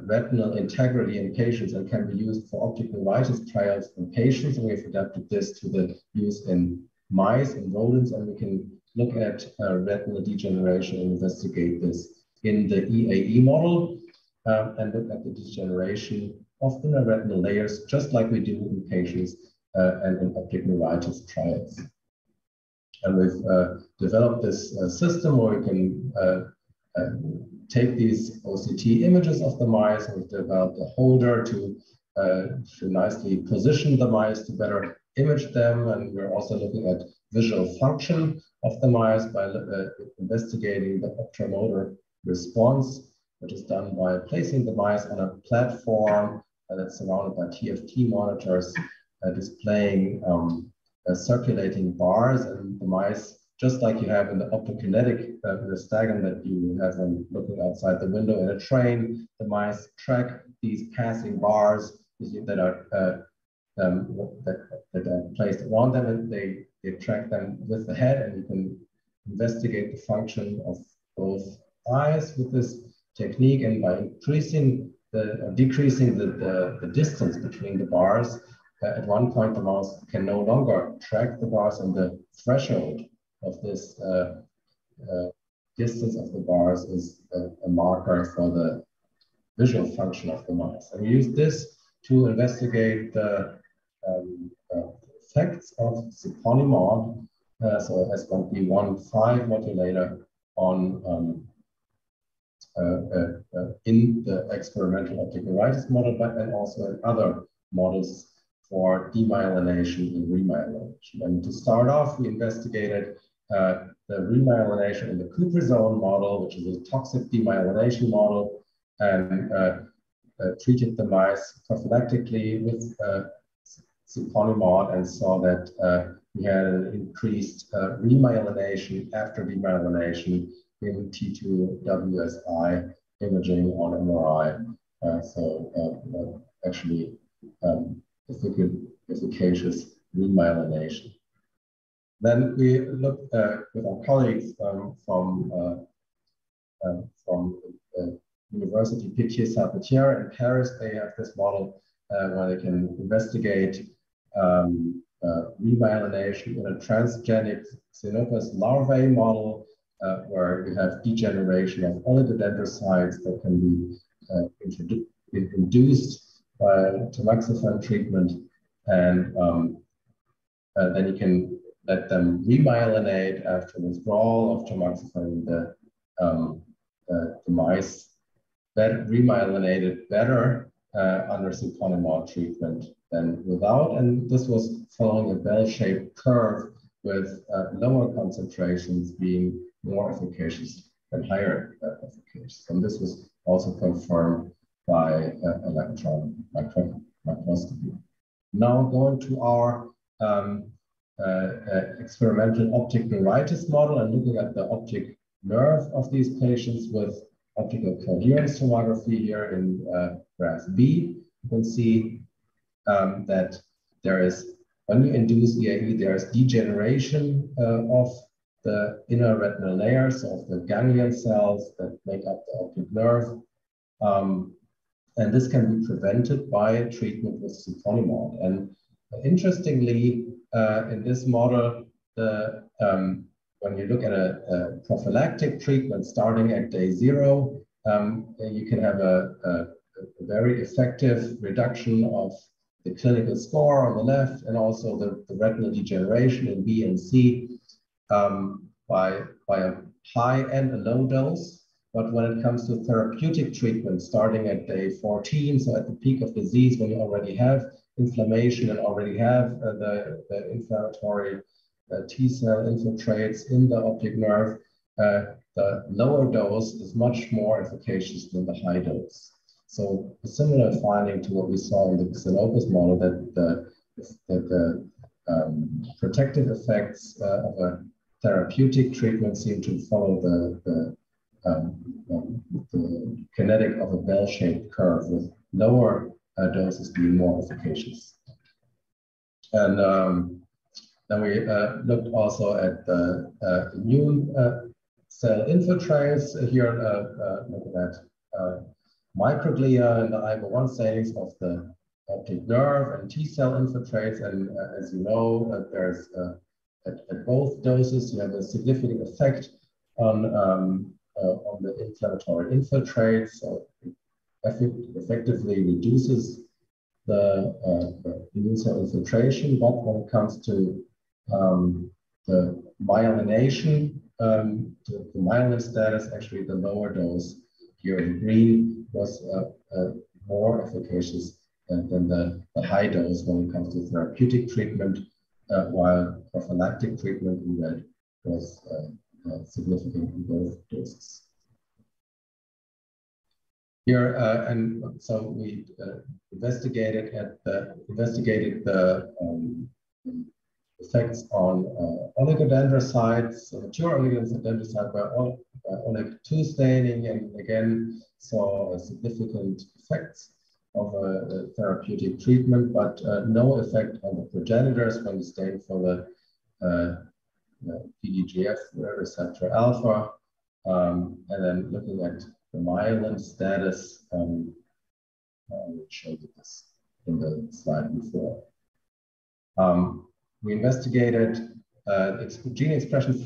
retinal integrity in patients and can be used for optic neuritis trials in patients. And we've adapted this to the use in mice and rodents, and we can look at retinal degeneration and investigate this in the EAE model and look at the degeneration of inner retinal layers, just like we do in patients and in optic neuritis trials. And we've developed this system where we can take these OCT images of the mice, and we've developed a holder to nicely position the mice to better image them. And we're also looking at visual function of the mice by investigating the optomotor response, which is done by placing the mice on a platform that's surrounded by TFT monitors displaying circulating bars, and the mice, just like you have in the optokinetic nystagmus that you have when looking outside the window in a train, the mice track these passing bars that are placed around them, and they track them with the head, and you can investigate the function of both eyes with this technique. And by decreasing the distance between the bars, at one point the mouse can no longer track the bars, and the threshold of this distance of the bars is a marker for the visual function of the mice. And we use this to investigate the effects of siponimod, so S1P1/5 modulator on in the experimental optic neuritis model, but and also in other models for demyelination and remyelination. And to start off, we investigated the remyelination in the cuprizone model, which is a toxic demyelination model, and treated the mice prophylactically with siponimod and saw that we had an increased remyelination after demyelination in T2-WSI imaging on MRI. Actually efficacious remyelination. Then we looked with our colleagues from University Pitié-Salpêtrière in Paris. They have this model where they can investigate remyelination in a transgenic Xenopus larvae model, where you have degeneration of oligodendrocytes that can be induced by tamoxifen treatment, and then you can let them remyelinate after withdrawal of tamoxifen. The mice that remyelinated better under siponimod treatment than without, and this was following a bell-shaped curve with lower concentrations being more efficacious than higher efficacious. And this was also confirmed by electron microscopy. Now going to our experimental optic neuritis model and looking at the optic nerve of these patients with optical coherence tomography here in graph B. You can see that there is, when you induce EAE, there is degeneration of the inner retinal layers of the ganglion cells that make up the optic nerve. And this can be prevented by treatment with siponimod. And interestingly, in this model, when you look at a prophylactic treatment starting at day 0, you can have a very effective reduction of the clinical score on the left, and also the retinal degeneration in B and C by a high and a low dose. But when it comes to therapeutic treatment starting at day 14, so at the peak of disease, when you already have inflammation and already have the inflammatory T-cell infiltrates in the optic nerve, the lower dose is much more efficacious than the high dose. So a similar finding to what we saw in the Xenopus model, that the protective effects of a therapeutic treatment seem to follow the kinetic of a bell-shaped curve, with lower doses being more efficacious. And then we looked also at the immune cell infiltrates. Here, looking at microglia and the IMO1 stains of the optic nerve and T-cell infiltrates. And as you know, there's at both doses, you have a significant effect on the inflammatory infiltrates. So it effectively reduces the immune cell infiltration. But when it comes to the myelination, the myelin status, actually the lower dose here in green was more efficacious than the high dose when it comes to therapeutic treatment, while prophylactic treatment in red was significant in both doses. Here, and so we investigated the effects on oligodendrocytes, mature oligodendrocytes by olig-2 staining, and again saw significant effects of a therapeutic treatment, but no effect on the progenitors when you stain for the PDGF receptor alpha, and then looking at the myelin status, we showed you this in the slide before. We investigated gene expression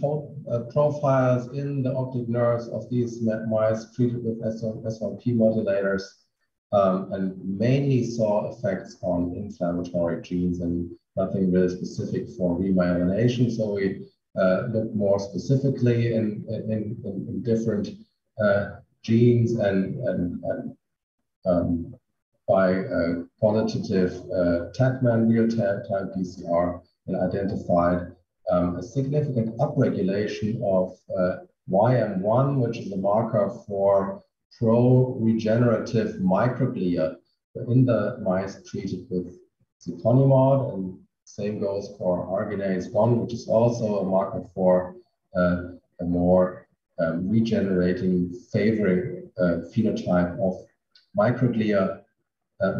profiles in the optic nerves of these mice treated with S1P modulators, and mainly saw effects on inflammatory genes and nothing really specific for remyelination. So we looked more specifically in different genes and by qualitative TACMAN real-time PCR, and identified a significant upregulation of YM1, which is a marker for pro-regenerative microglia in the mice treated with siponimod, and same goes for arginase 1, which is also a marker for a more regenerating, favoring phenotype of microglia,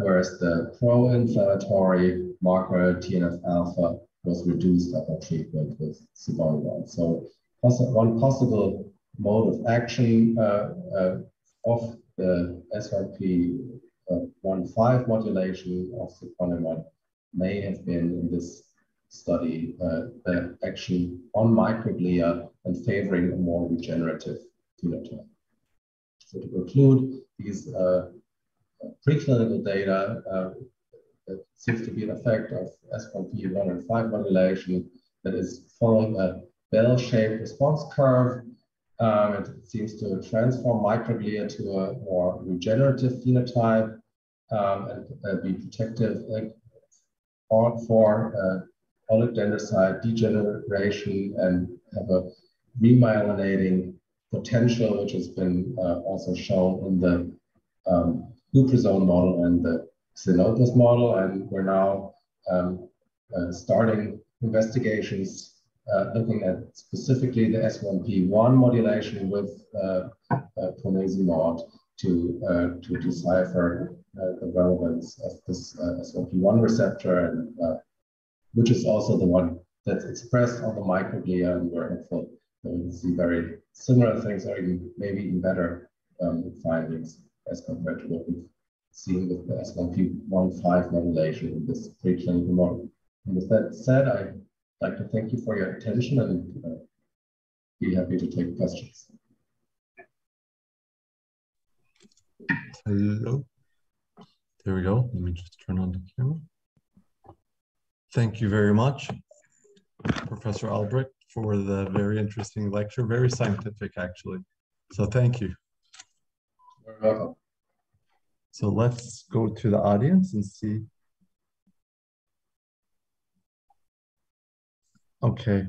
whereas the pro-inflammatory marker TNF-alpha was reduced after treatment with siponimod. So one possible mode of action of the SRP15 modulation of siponimod may have been in this study the action on microglia and favoring a more regenerative phenotype. So to conclude, these preclinical data that seems to be an effect of S1P1 and 5 modulation that is following a bell-shaped response curve. It seems to transform microglia to a more regenerative phenotype and be protective for oligodendrocyte degeneration and have a remyelinating potential, which has been also shown in the Huperzone model and the Xenopus model. And we're now starting investigations looking at specifically the S1P1 modulation with ponesimod to decipher the relevance of this S1P1 receptor, and which is also the one that's expressed on the microglia, and we're hopeful that we will see very similar things or even maybe even better findings as compared to what we've seen with the S1P1/5 modulation in this preclinical model. And with that said, I'd like to thank you for your attention and be happy to take questions. Hello. There we go. Let me just turn on the camera. Thank you very much, Professor Albrecht, for the very interesting lecture, very scientific actually. So thank you. You're welcome. So let's go to the audience and see. Okay.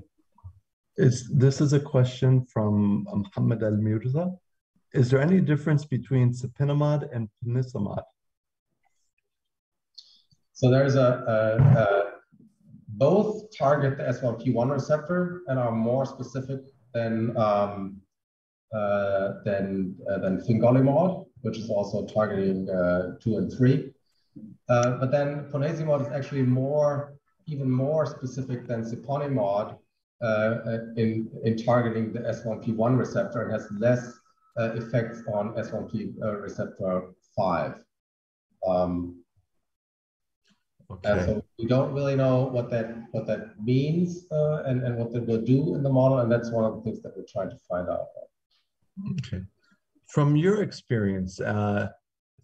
This is a question from Muhammad Al-Mirza. Is there any difference between sapinamide and ponesimod? So there's both target the S1P1 receptor and are more specific than fingolimod, which is also targeting 2 and 3. But then ponesimod is actually even more specific than siponimod in targeting the S1P1 receptor and has less effects on S1P receptor 5. Okay. And so we don't really know what that means and what that will do in the model, and that's one of the things that we're trying to find out. Okay. From your experience,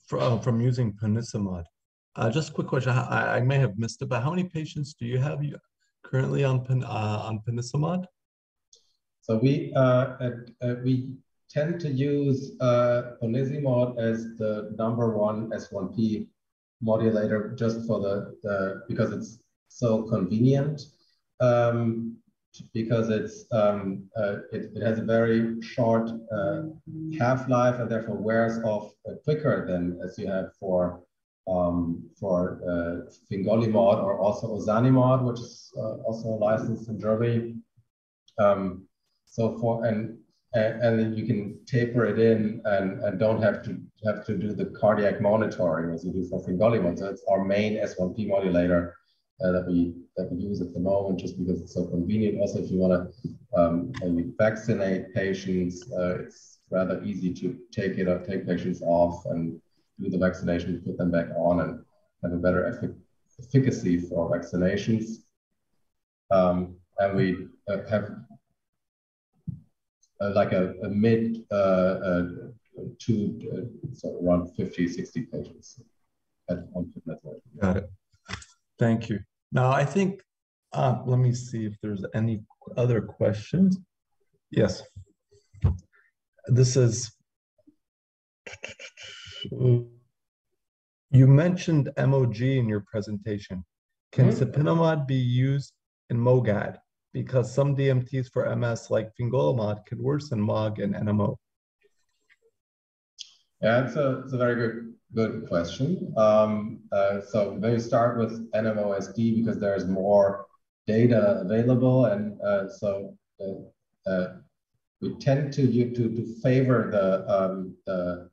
from using ponesimod, just a quick question. I may have missed it, but how many patients do you have currently on ponesimod? So we tend to use ponesimod as the #1 S1P modulator just for because it's so convenient, because it has a very short half-life and therefore wears off quicker than as you have for fingolimod or also ozanimod, which is also licensed in Germany. And then you can taper it in and don't have to do the cardiac monitoring as you do for fingolimod. So it's our main S1P modulator that we use at the moment, just because it's so convenient. Also, if you want to vaccinate patients, it's rather easy to take patients off and do the vaccination, put them back on, and have a better efficacy for vaccinations. And we have like a mid so around 50, 60 patients on network. Got it. Thank you. Now, I think, let me see if there's any other questions. Yes. This is, you mentioned MOG in your presentation. Can sapinamide be used in MOGAD? Because some DMTs for MS, like fingolimod, can worsen MOG and NMO. Yeah, it's a very good question. So maybe start with NMOSD because there's more data available, and so we tend to favor the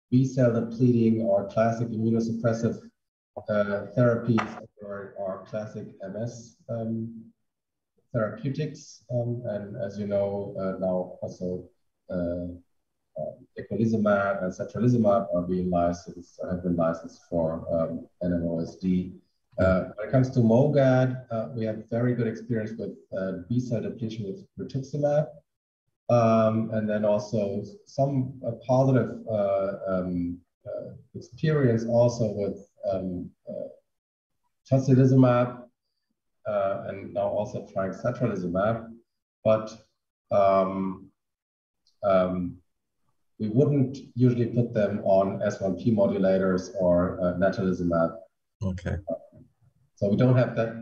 B-cell depleting or classic immunosuppressive therapies or classic MS therapeutics, and as you know, now also eculizumab and satralizumab have been licensed for NMOSD. When it comes to MOGAD, we have very good experience with B-cell depletion with rituximab, And then also some positive experience also with tocilizumab and now also trying satralizumab, but we wouldn't usually put them on S1P modulators or natalizumab. Okay. So we don't have that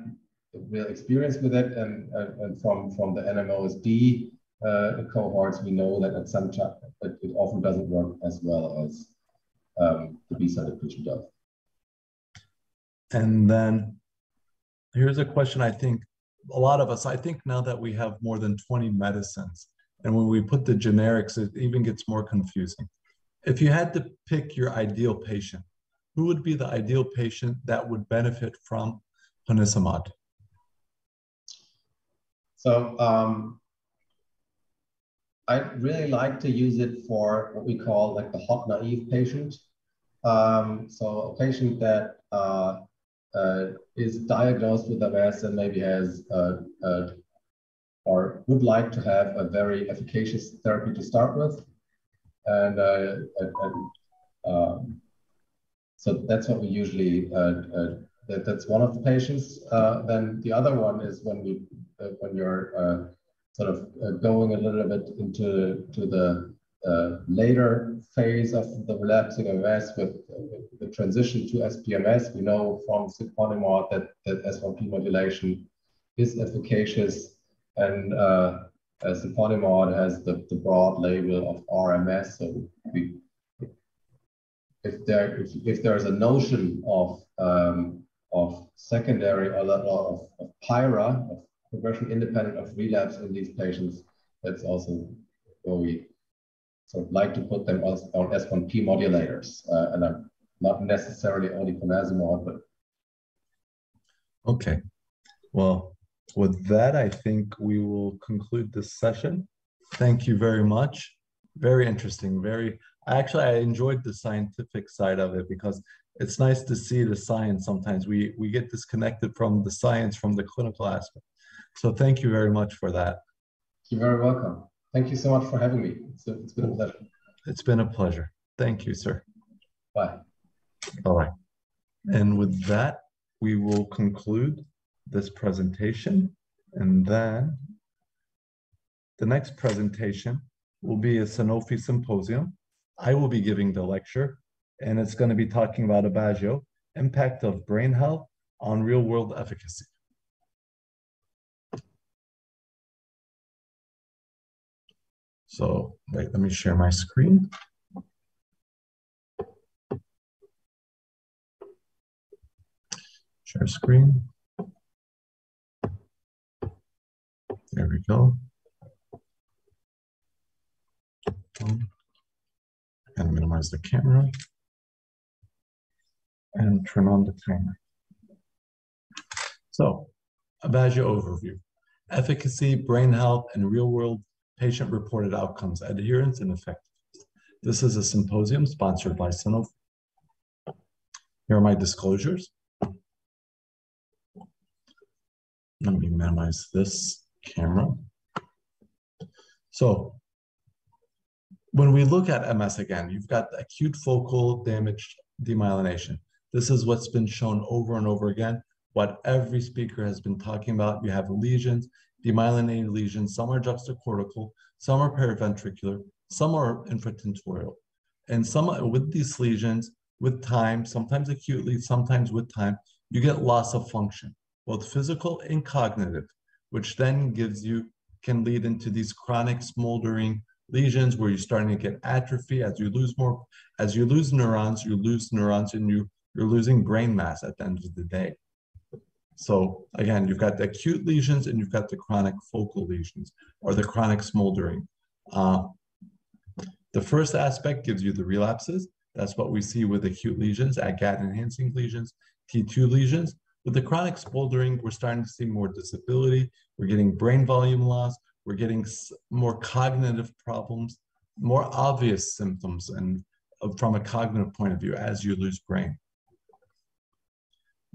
real experience with it, and from the NMOSD cohorts, we know that at some time it often doesn't work as well as the B-cell depletion does. And then here's a question I think a lot of us, I think now that we have more than 20 medicines, and when we put the generics, it even gets more confusing. If you had to pick your ideal patient, who would be the ideal patient that would benefit from ponesimod? So I really like to use it for what we call like the hot naive patient. So a patient that is diagnosed with MS and maybe has or would like to have a very efficacious therapy to start with. And so that's what we usually, that's one of the patients. Then the other one is when you're sort of going a little bit into the later phase of the relapsing MS with the transition to SPMS. We know from siponimod that S1P modulation is efficacious, and siponimod has the broad label of RMS. So if there's a notion of secondary or of PIRA, of progression independent of relapse in these patients, that's also where we sort of like to put them on S1P modulators, and I'm not necessarily only ponesimod, but. Okay, well, with that, I think we will conclude this session. Thank you very much. Very interesting. I enjoyed the scientific side of it because it's nice to see the science. Sometimes we get disconnected from the science, from the clinical aspect. So thank you very much for that. You're very welcome. Thank you so much for having me. It's been a pleasure. It's been a pleasure. Thank you, sir. Bye. All right. And with that, we will conclude this presentation. And then the next presentation will be a Sanofi symposium. I will be giving the lecture, and it's going to be talking about Aubagio, impact of brain health on real-world efficacy. So wait, let me share my screen. Share screen. There we go. And minimize the camera. And turn on the timer. So, Aubagio overview. Efficacy, brain health, and real-world patient-reported outcomes, adherence, and effectiveness. This is a symposium sponsored by Sanofi. Here are my disclosures. Let me minimize this camera. So, when we look at MS again, you've got acute focal damage demyelination. This is what's been shown over and over again, what every speaker has been talking about. You have lesions, demyelinated lesions. Some are juxtacortical, some are periventricular, some are infratentorial. And some with these lesions, with time, sometimes acutely, sometimes with time, you get loss of function, both physical and cognitive, which then can lead into these chronic smoldering lesions where you're starting to get atrophy. As you lose neurons, and you're losing brain mass at the end of the day. So again, you've got the acute lesions and you've got the chronic focal lesions or the chronic smoldering. The first aspect gives you the relapses. That's what we see with acute lesions, AGAT-enhancing lesions, T2 lesions. With the chronic smoldering, we're starting to see more disability. We're getting brain volume loss. We're getting more cognitive problems, more obvious symptoms, and from a cognitive point of view as you lose brain.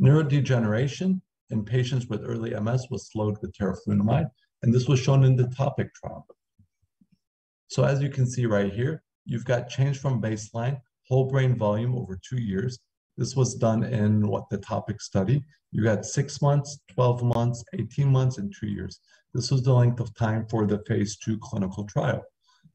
Neurodegeneration in patients with early MS was slowed with teriflunomide, and this was shown in the TOPIC trial. So as you can see right here, you've got change from baseline, whole brain volume over 2 years. This was done in the topic study. You got 6 months, 12 months, 18 months, and 2 years. This was the length of time for the phase 2 clinical trial.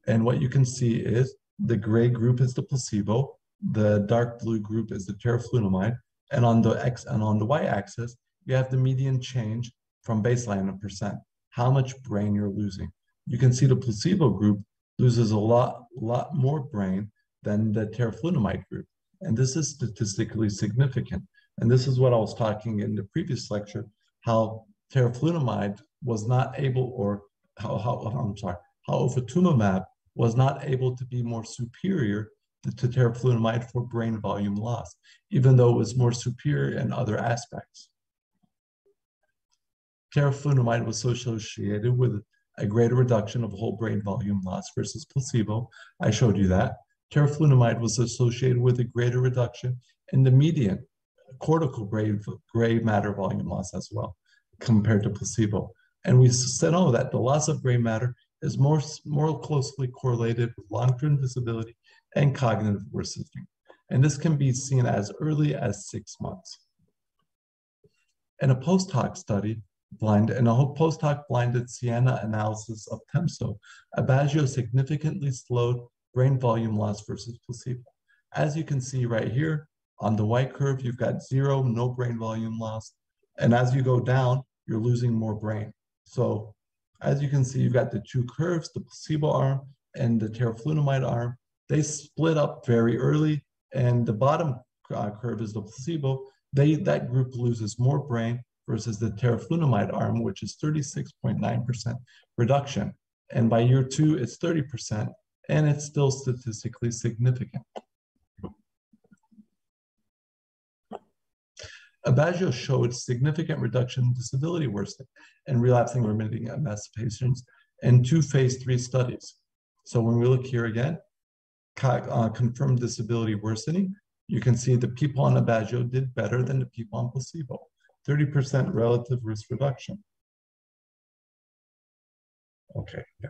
And what you can see is the gray group is the placebo, the dark blue group is the teriflunomide, and on the X and on the Y-axis, you have the median change from baseline in percent, how much brain you're losing. You can see the placebo group loses a lot more brain than the teriflunomide group. And this is statistically significant. And this is what I was talking in the previous lecture, how teriflunomide was not able, or how ofatumumab was not able to be more superior to teriflunomide for brain volume loss, even though it was more superior in other aspects. Teriflunomide was associated with a greater reduction of whole brain volume loss versus placebo. I showed you that. Teriflunomide was associated with a greater reduction in the median cortical gray matter volume loss as well, compared to placebo. And we said, oh, that the loss of gray matter is more closely correlated with long-term disability and cognitive worsening. And this can be seen as early as 6 months. In a post-hoc study, post-hoc blinded Siena analysis of Temso, Abbagio significantly slowed brain volume loss versus placebo. As you can see right here, on the Y curve, you've got 0, no brain volume loss. And as you go down, you're losing more brain. So as you can see, you've got the two curves, the placebo arm and the teriflunomide arm. They split up very early, and the bottom curve is the placebo. That group loses more brain versus the teriflunomide arm, which is 36.9% reduction. And by year 2, it's 30%, and it's still statistically significant. Abbagio showed significant reduction in disability worsening and relapsing remitting MS patients in 2 phase 3 studies. So when we look here again, confirmed disability worsening, you can see the people on Abbagio did better than the people on placebo, 30% relative risk reduction. Okay, yeah.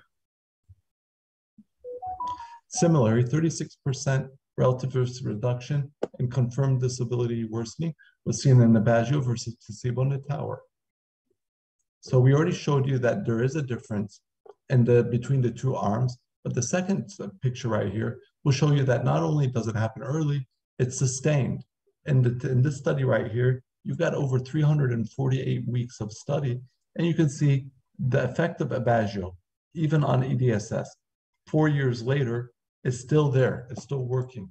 Similarly, 36% relative risk reduction in confirmed disability worsening was seen in Abbagio versus placebo in the tower. So we already showed you that there is a difference between the two arms, but the second picture right here will show you that not only does it happen early, it's sustained. In this study right here, you've got over 348 weeks of study, and you can see the effect of Abbagio, even on EDSS, 4 years later, is still there, it's still working.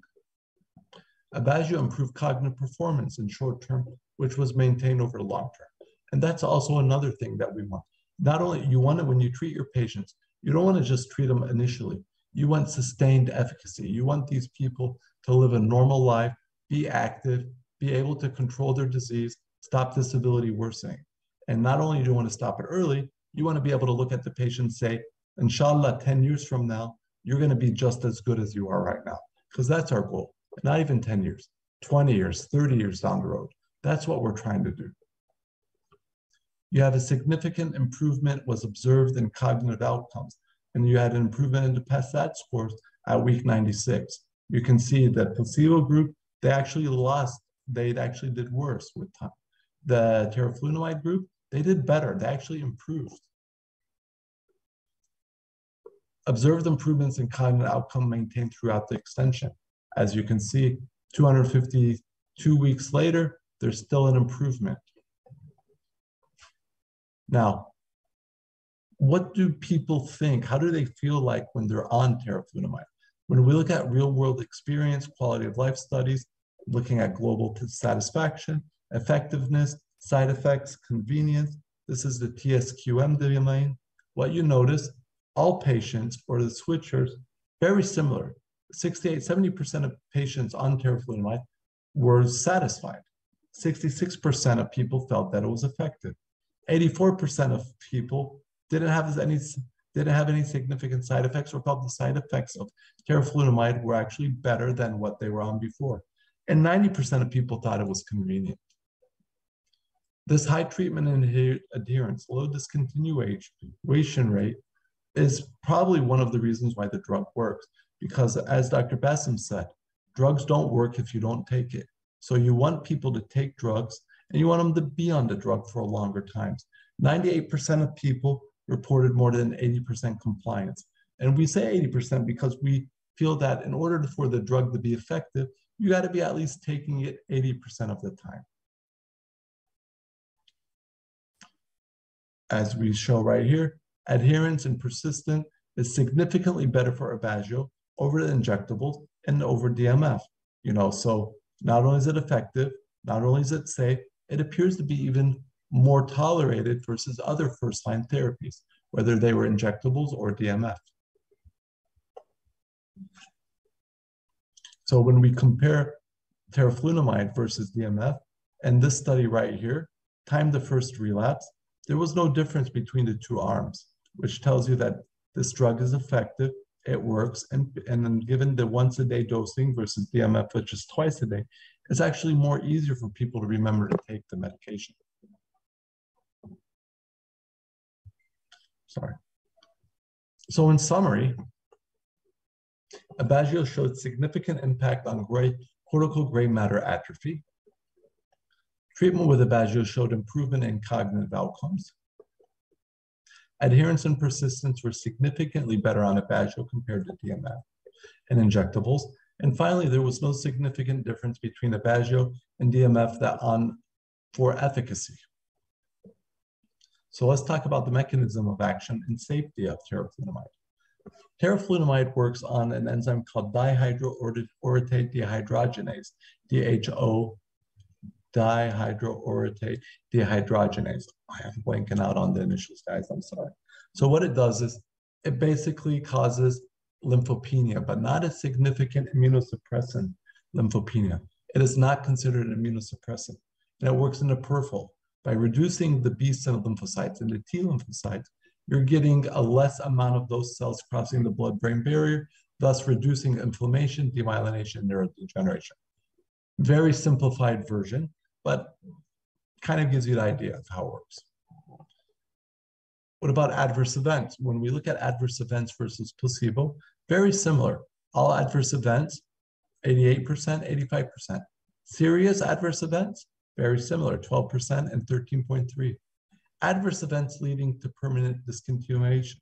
Abbagio improved cognitive performance in short term, which was maintained over long term. And that's also another thing that we want. Not only you want it when you treat your patients, you don't want to just treat them initially. You want sustained efficacy. You want these people to live a normal life, be active, be able to control their disease, stop disability worsening. And not only do you want to stop it early, you want to be able to look at the patient and say, inshallah, 10 years from now, you're going to be just as good as you are right now. Because that's our goal. Not even 10 years, 20 years, 30 years down the road. That's what we're trying to do. You have a significant improvement was observed in cognitive outcomes, and you had an improvement in the PASAT scores at week 96. You can see that placebo group, they actually did worse with time. The teriflunomide group, they did better. They actually improved. Observed improvements in cognitive outcome maintained throughout the extension. As you can see, 252 weeks later, there's still an improvement. Now, what do people think? How do they feel like when they're on teriflunomide? When we look at real-world experience, quality of life studies, looking at global satisfaction, effectiveness, side effects, convenience, this is the TSQM domain. What you notice, all patients or the switchers, very similar. 70% of patients on teriflunomide were satisfied. 66% of people felt that it was effective. 84% of people didn't have any significant side effects, or felt the side effects of teriflunomide were actually better than what they were on before. And 90% of people thought it was convenient. This high treatment adherence, low discontinuation rate is probably one of the reasons why the drug works. Because as Dr. Bassem said, drugs don't work if you don't take it. So you want people to take drugs and you want them to be on the drug for a longer time. 98% of people reported more than 80% compliance. And we say 80% because we feel that in order for the drug to be effective, you got to be at least taking it 80% of the time. As we show right here, adherence and persistence is significantly better for Aubagio over the injectables and over DMF. So not only is it effective, not only is it safe, it appears to be even more tolerated versus other first-line therapies, whether they were injectables or DMF. So when we compare teriflunomide versus DMF, and this study right here, time to first relapse, there was no difference between the two arms, which tells you that this drug is effective, it works, and then given the once-a-day dosing versus DMF, which is twice a day, it's actually more easier for people to remember to take the medication. Sorry. So in summary, Aubagio showed significant impact on cortical gray matter atrophy. Treatment with Aubagio showed improvement in cognitive outcomes. Adherence and persistence were significantly better on Aubagio compared to DMF and injectables. And finally, there was no significant difference between Aubagio and DMF for efficacy. So let's talk about the mechanism of action and safety of teriflunomide. Teriflunomide works on an enzyme called dihydroorotate dehydrogenase, DHO, dihydroorotate dehydrogenase. I am blanking out on the initials, guys, I'm sorry. So what it does is it basically causes lymphopenia, but not a significant immunosuppressant lymphopenia. It is not considered an immunosuppressant, and it works in the peripheral. By reducing the B cell lymphocytes and the T lymphocytes, you're getting a less amount of those cells crossing the blood-brain barrier, thus reducing inflammation, demyelination, neurodegeneration. Very simplified version, but kind of gives you the idea of how it works. What about adverse events? When we look at adverse events versus placebo, very similar. All adverse events, 88%, 85%. Serious adverse events, very similar, 12% and 13.3%. Adverse events leading to permanent discontinuation.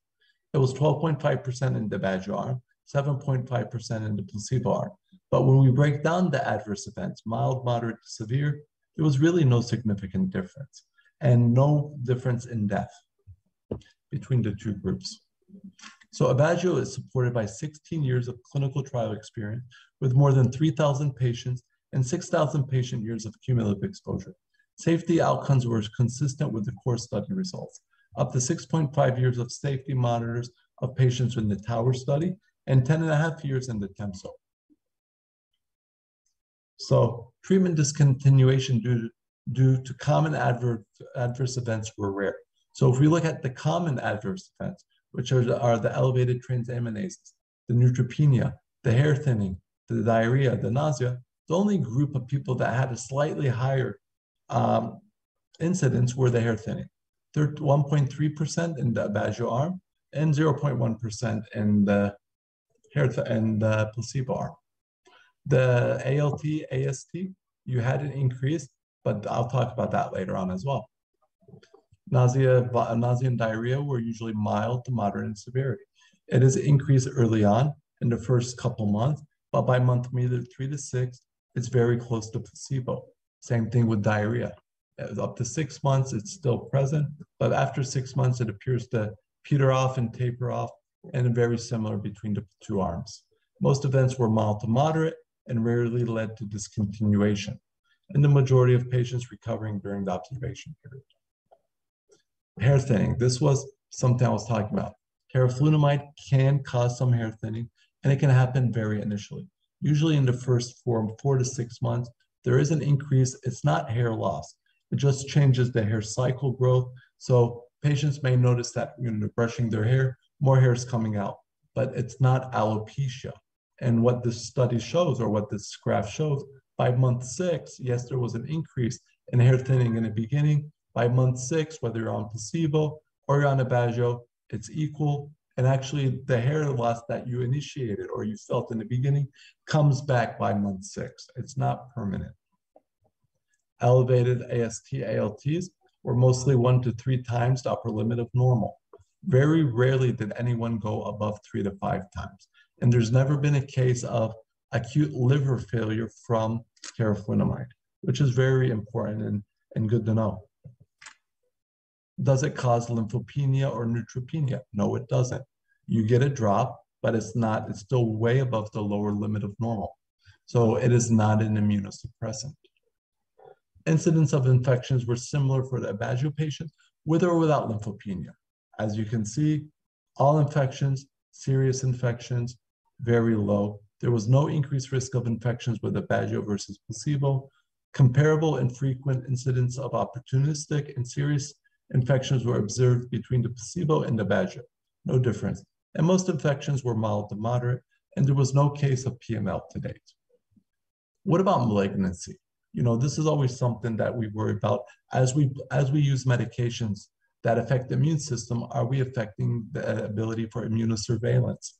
It was 12.5% in the Aubagio arm, 7.5% in the placebo arm. But when we break down the adverse events, mild, moderate to severe, there was really no significant difference and no difference in death between the two groups. So Aubagio is supported by 16 years of clinical trial experience with more than 3,000 patients and 6,000 patient years of cumulative exposure. Safety outcomes were consistent with the core study results, up to 6.5 years of safety monitors of patients in the Tower study and 10.5 years in the TEMSO. So treatment discontinuation due to common adverse events were rare. So if we look at the common adverse events, which are the elevated transaminases, the neutropenia, the hair thinning, the diarrhea, the nausea, the only group of people that had a slightly higher incidence were the hair thinning. 1.3% in the Aubagio arm and 0.1% in the placebo arm. The ALT, AST, you had an increase, but I'll talk about that later on as well. Nausea and diarrhea were usually mild to moderate in severity. It is increased early on in the first couple months, but by month 3 to 6, it's very close to placebo. Same thing with diarrhea. Up to 6 months, it's still present, but after 6 months, it appears to peter off and taper off, and very similar between the two arms. Most events were mild to moderate and rarely led to discontinuation, and the majority of patients recovering during the observation period. Hair thinning. This was something I was talking about. Teriflunomide can cause some hair thinning, and it can happen very initially. Usually in the first 4 to 6 months, there is an increase. It's not hair loss. It just changes the hair cycle growth. So patients may notice that when they're brushing their hair, more hair is coming out, but it's not alopecia. And what this study shows, or what this graph shows, by month 6, yes, there was an increase in hair thinning in the beginning. By month 6, whether you're on placebo or you're on Aubagio, it's equal. And actually, the hair loss that you initiated or you felt in the beginning comes back by month 6. It's not permanent. Elevated AST, ALTs were mostly 1 to 3 times the upper limit of normal. Very rarely did anyone go above 3 to 5 times. And there's never been a case of acute liver failure from teriflunomide, which is very important and good to know. Does it cause lymphopenia or neutropenia? No, it doesn't. You get a drop, but it's still way above the lower limit of normal. So it is not an immunosuppressant. Incidence of infections were similar for the Aubagio patients, with or without lymphopenia. As you can see, all infections, serious infections, very low. There was no increased risk of infections with Aubagio versus placebo. Comparable and frequent incidence of opportunistic and serious infections were observed between the placebo and the Aubagio. No difference. And most infections were mild to moderate, and there was no case of PML to date. What about malignancy? You know, this is always something that we worry about. As we use medications that affect the immune system, are we affecting the ability for immunosurveillance?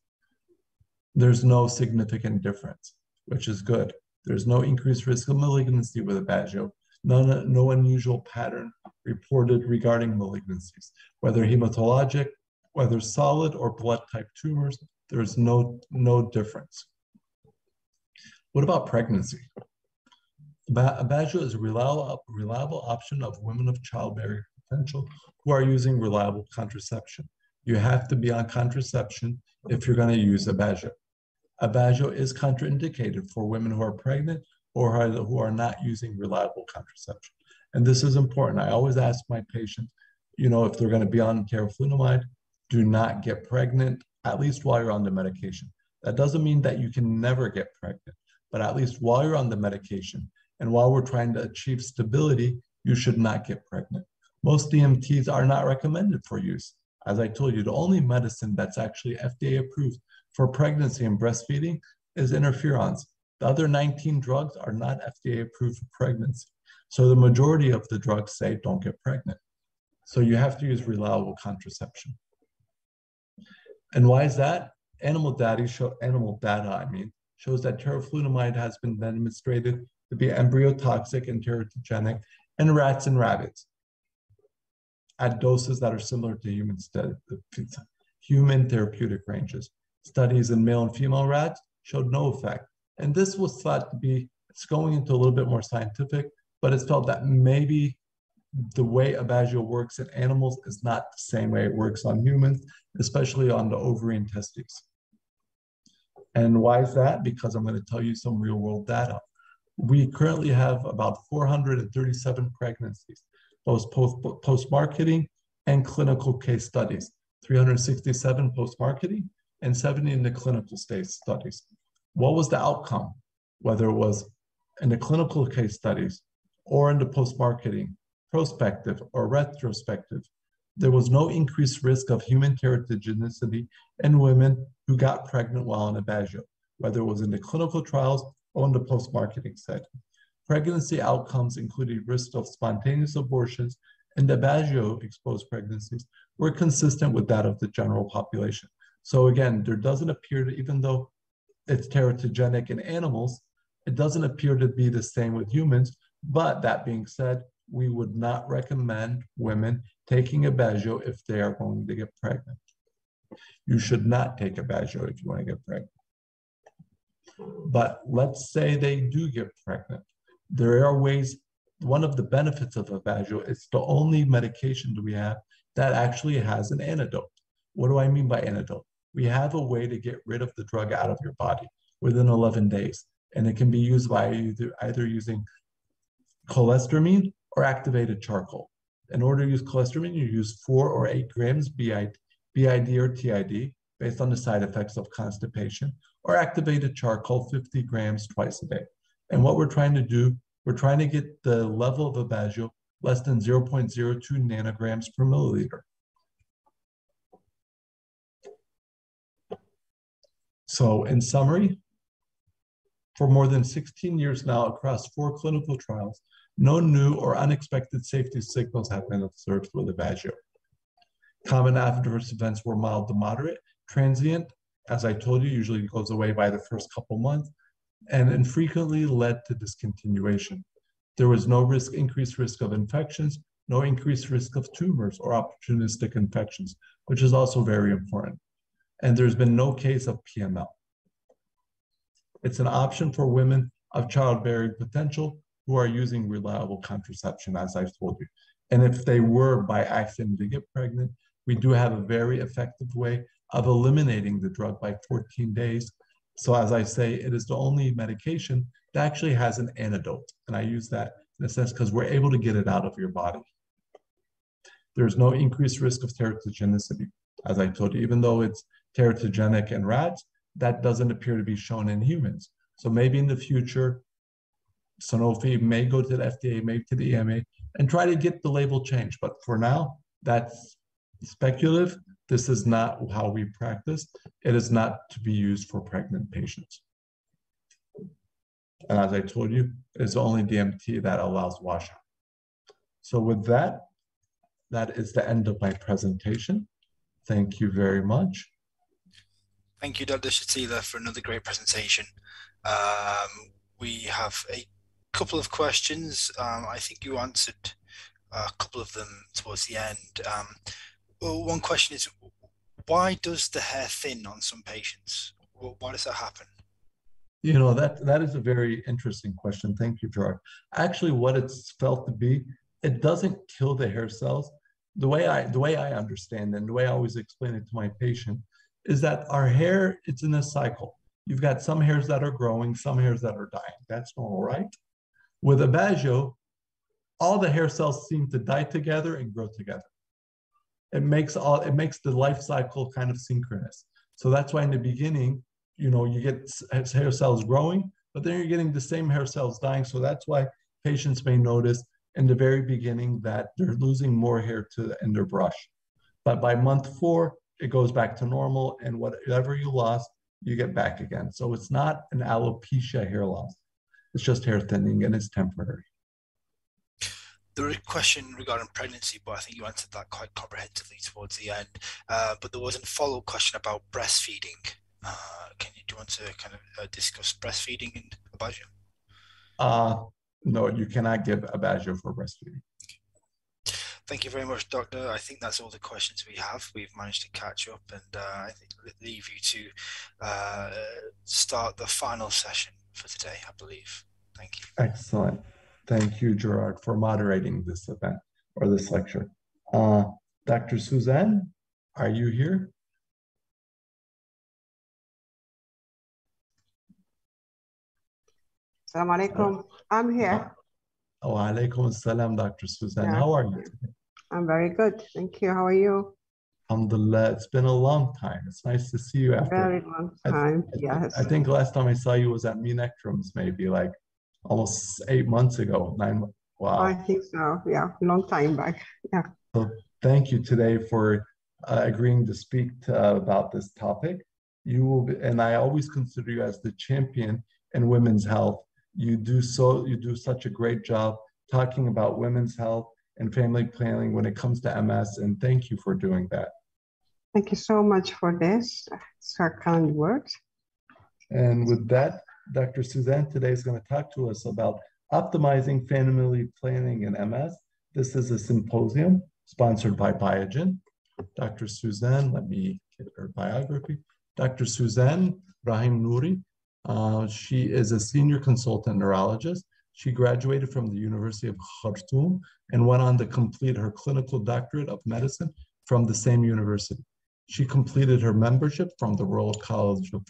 There's no significant difference, which is good. There's no increased risk of malignancy with Aubagio. No unusual pattern reported regarding malignancies, whether hematologic, whether solid or blood type tumors, there's no difference. What about pregnancy? Aubagio is a reliable option of women of childbearing potential who are using reliable contraception. You have to be on contraception if you're going to use Aubagio. Aubagio is contraindicated for women who are pregnant or who are not using reliable contraception. And this is important. I always ask my patients, you know, if they're going to be on teriflunomide, do not get pregnant, at least while you're on the medication. That doesn't mean that you can never get pregnant, but at least while you're on the medication and while we're trying to achieve stability, you should not get pregnant. Most DMTs are not recommended for use. As I told you, the only medicine that's actually FDA approved for pregnancy and breastfeeding is interferons. The other 19 drugs are not FDA approved for pregnancy. So the majority of the drugs say don't get pregnant. So you have to use reliable contraception. And why is that? Animal data shows that teriflunomide has been demonstrated to be embryotoxic and teratogenic in rats and rabbits at doses that are similar to human therapeutic ranges. Studies in male and female rats showed no effect. And this was thought to be, it's going into a little bit more scientific, but it's felt that maybe the way Aubagio works in animals is not the same way it works on humans, especially on the ovary and testes. And why is that? Because I'm going to tell you some real world data. We currently have about 437 pregnancies, both post-marketing and clinical case studies, 367 post-marketing and 70 in the clinical stage studies. What was the outcome? Whether it was in the clinical case studies or in the post-marketing, prospective or retrospective, there was no increased risk of human teratogenicity in women who got pregnant while on Aubagio, whether it was in the clinical trials or in the post-marketing setting. Pregnancy outcomes, including risk of spontaneous abortions and Aubagio-exposed pregnancies, were consistent with that of the general population. So again, there doesn't appear to, even though it's teratogenic in animals, it doesn't appear to be the same with humans. But that being said, we would not recommend women taking Aubagio if they are going to get pregnant. You should not take Aubagio if you want to get pregnant. But let's say they do get pregnant. There are ways, one of the benefits of Aubagio, it's the only medication that we have that actually has an antidote. What do I mean by antidote? We have a way to get rid of the drug out of your body within 11 days. And it can be used by either using cholestyramine or activated charcoal. In order to use cholestyramine, you use 4 or 8 grams BID or TID based on the side effects of constipation, or activated charcoal 50 grams twice a day. And what we're trying to do, we're trying to get the level of Aubagio less than 0.02 nanograms per milliliter. So in summary, for more than 16 years now across 4 clinical trials, no new or unexpected safety signals have been observed with Aubagio. Common adverse events were mild to moderate, transient, as I told you, usually goes away by the first couple months, and infrequently led to discontinuation. There was no increased risk of infections, no increased risk of tumors or opportunistic infections, which is also very important. And there's been no case of PML. It's an option for women of childbearing potential who are using reliable contraception, as I've told you. And if they were by accident to get pregnant, we do have a very effective way of eliminating the drug by 14 days. So as I say, it is the only medication that actually has an antidote. And I use that in a sense because we're able to get it out of your body. There's no increased risk of teratogenicity. As I told you, even though it's teratogenic in rats, that doesn't appear to be shown in humans. So maybe in the future, Sanofi may go to the FDA, maybe to the EMA, and try to get the label changed. But for now, that's speculative. This is not how we practice. It is not to be used for pregnant patients. And as I told you, it's only DMT that allows washout. So with that, that is the end of my presentation. Thank you very much. Thank you, Dr. Shatila, for another great presentation. We have a couple of questions. I think you answered a couple of them towards the end. Well, one question is, why does the hair thin on some patients? Why does that happen? You know, that is a very interesting question. Thank you, Gerard. Actually, what it's felt to be, it doesn't kill the hair cells. The way I understand and the way I always explain it to my patient is that our hair, it's in a cycle. You've got some hairs that are growing, some hairs that are dying. That's normal, right? With Aubagio, all the hair cells seem to die together and grow together. It makes the life cycle kind of synchronous. So that's why in the beginning, you know, you get hair cells growing, but then you're getting the same hair cells dying. So that's why patients may notice in the very beginning that they're losing more hair in their brush. But by month 4, it goes back to normal, and whatever you lost, you get back again. So it's not an alopecia hair loss. It's just hair thinning, and it's temporary. There was a question regarding pregnancy, but I think you answered that quite comprehensively towards the end. But there was a follow-up question about breastfeeding. Do you want to kind of discuss breastfeeding and Aubagio? No, you cannot give Aubagio for breastfeeding. Thank you very much, Doctor. I think that's all the questions we have. We've managed to catch up, and I think leave you to start the final session for today, I believe. Thank you. Excellent. Thank you, Gerard, for moderating this event or this lecture. Dr. Suzanne, are you here? Assalamu alaikum. I'm here. Wa alaikum assalam, Dr. Suzanne. How are you today? I'm very good. Thank you. How are you? Alhamdulillah. It's been a long time. It's nice to see you after. Very long time. Yes. I think last time I saw you was at Minectrums, maybe like almost 8 months ago. 9. Wow. I think so. Yeah. Long time back. Yeah. So thank you today for agreeing to speak about this topic. You will be, and I always consider you as the champion in women's health. You do such a great job talking about women's health and family planning when it comes to MS, and thank you for doing that. Thank you so much for this. It's our kind words. And with that, Dr. Suzanne today is going to talk to us about optimizing family planning in MS. This is a symposium sponsored by Biogen. Dr. Suzanne, let me get her biography. Dr. Suzanne Rahim Nouri. She is a senior consultant neurologist. She graduated from the University of Khartoum and went on to complete her clinical doctorate of medicine from the same university. She completed her membership from the Royal College of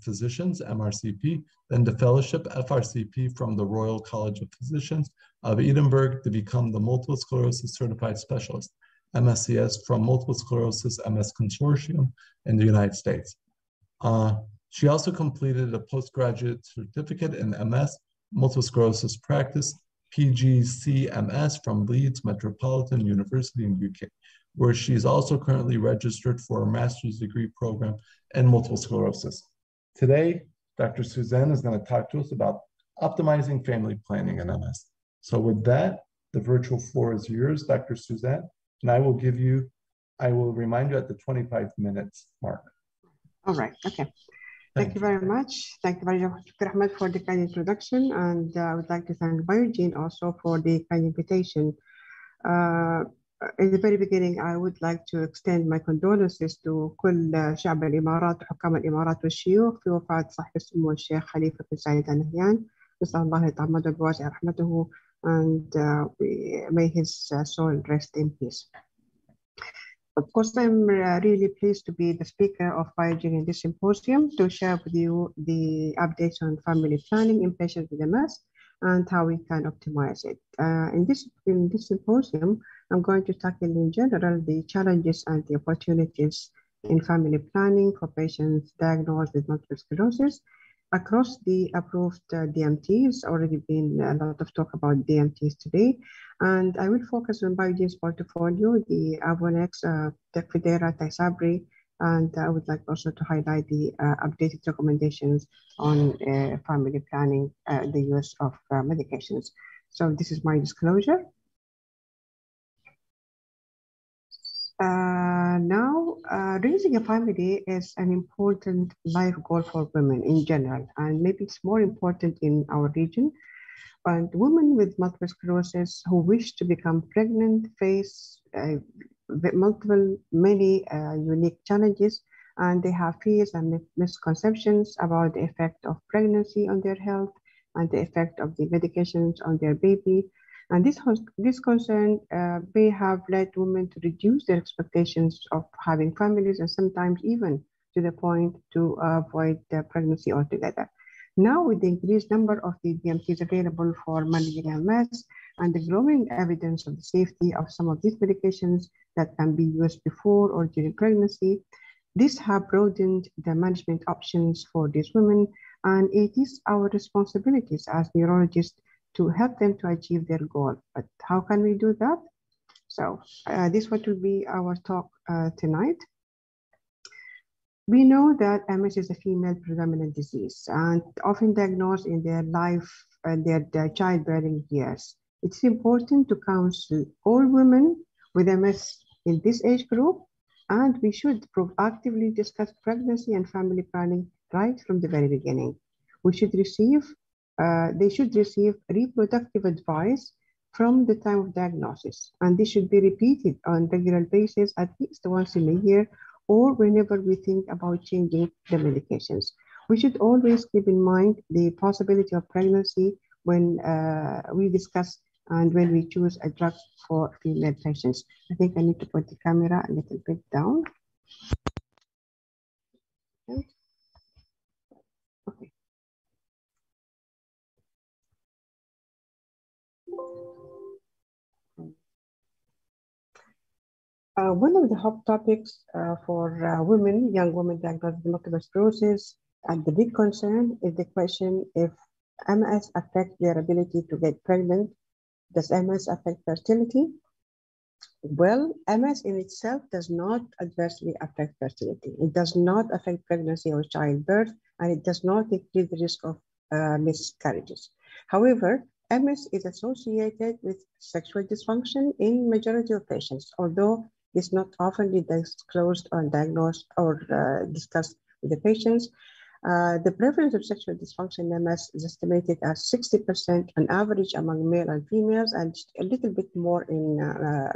Physicians, MRCP, then the fellowship FRCP from the Royal College of Physicians of Edinburgh to become the Multiple Sclerosis Certified Specialist, MSCS, from Multiple Sclerosis MS Consortium in the United States. She also completed a postgraduate certificate in MS, multiple sclerosis practice, PGCMS from Leeds Metropolitan University in the UK, where she's also currently registered for a master's degree program in multiple sclerosis. Today, Dr. Suzanne is going to talk to us about optimizing family planning in MS. So with that, the virtual floor is yours, Dr. Suzanne. And I will remind you at the 25 minutes mark. All right, okay. Thank you very much. Thank you very much, Dr. Ahmed, for the kind introduction. And I would like to thank Biogene also for the kind invitation. In the very beginning, I would like to extend my condolences to كل شعب الإمارات وحكام الإمارات والشيوخ في وفاة صاحب السمو الشيخ خليفة بن زايد آل نهيان. نسأل الله يتغمده بواسع رحمته and may his soul rest in peace. Of course, I'm really pleased to be the speaker of Biogene in this symposium to share with you the updates on family planning in patients with MS and how we can optimize it. In this symposium, I'm going to tackle in general the challenges and the opportunities in family planning for patients diagnosed with multiple sclerosis. Across the approved DMTs, already been a lot of talk about DMTs today, and I will focus on Biogene's portfolio, the Avonex, Tecfidera, Tysabri, and I would like also to highlight the updated recommendations on family planning, the use of medications. So this is my disclosure. Raising a family is an important life goal for women in general, and maybe it's more important in our region. And women with multiple sclerosis who wish to become pregnant face many unique challenges, and they have fears and misconceptions about the effect of pregnancy on their health and the effect of the medications on their baby. And this concern may have led women to reduce their expectations of having families and sometimes even to the point to avoid pregnancy altogether. Now, with the increased number of the DMTs available for managing MS and the growing evidence of the safety of some of these medications that can be used before or during pregnancy, this has broadened the management options for these women, and it is our responsibilities as neurologists to help them to achieve their goal. But how can we do that? So this will be our talk tonight. We know that MS is a female predominant disease and often diagnosed in their life and their childbearing years. It's important to counsel all women with MS in this age group, and we should proactively discuss pregnancy and family planning right from the very beginning. They should receive reproductive advice from the time of diagnosis, and this should be repeated on a regular basis at least once in a year or whenever we think about changing the medications. We should always keep in mind the possibility of pregnancy when we discuss and when we choose a drug for female patients. I think I need to put the camera a little bit down. Okay. One of the hot topics for young women diagnosed with multiple sclerosis, and the big concern is the question if MS affects their ability to get pregnant. Does MS affect fertility? Well, MS in itself does not adversely affect fertility. It does not affect pregnancy or childbirth, and it does not increase the risk of miscarriages. However, MS is associated with sexual dysfunction in majority of patients, although it's not often disclosed or diagnosed or discussed with the patients. The prevalence of sexual dysfunction in MS is estimated at 60% on average among male and females, and a little bit more in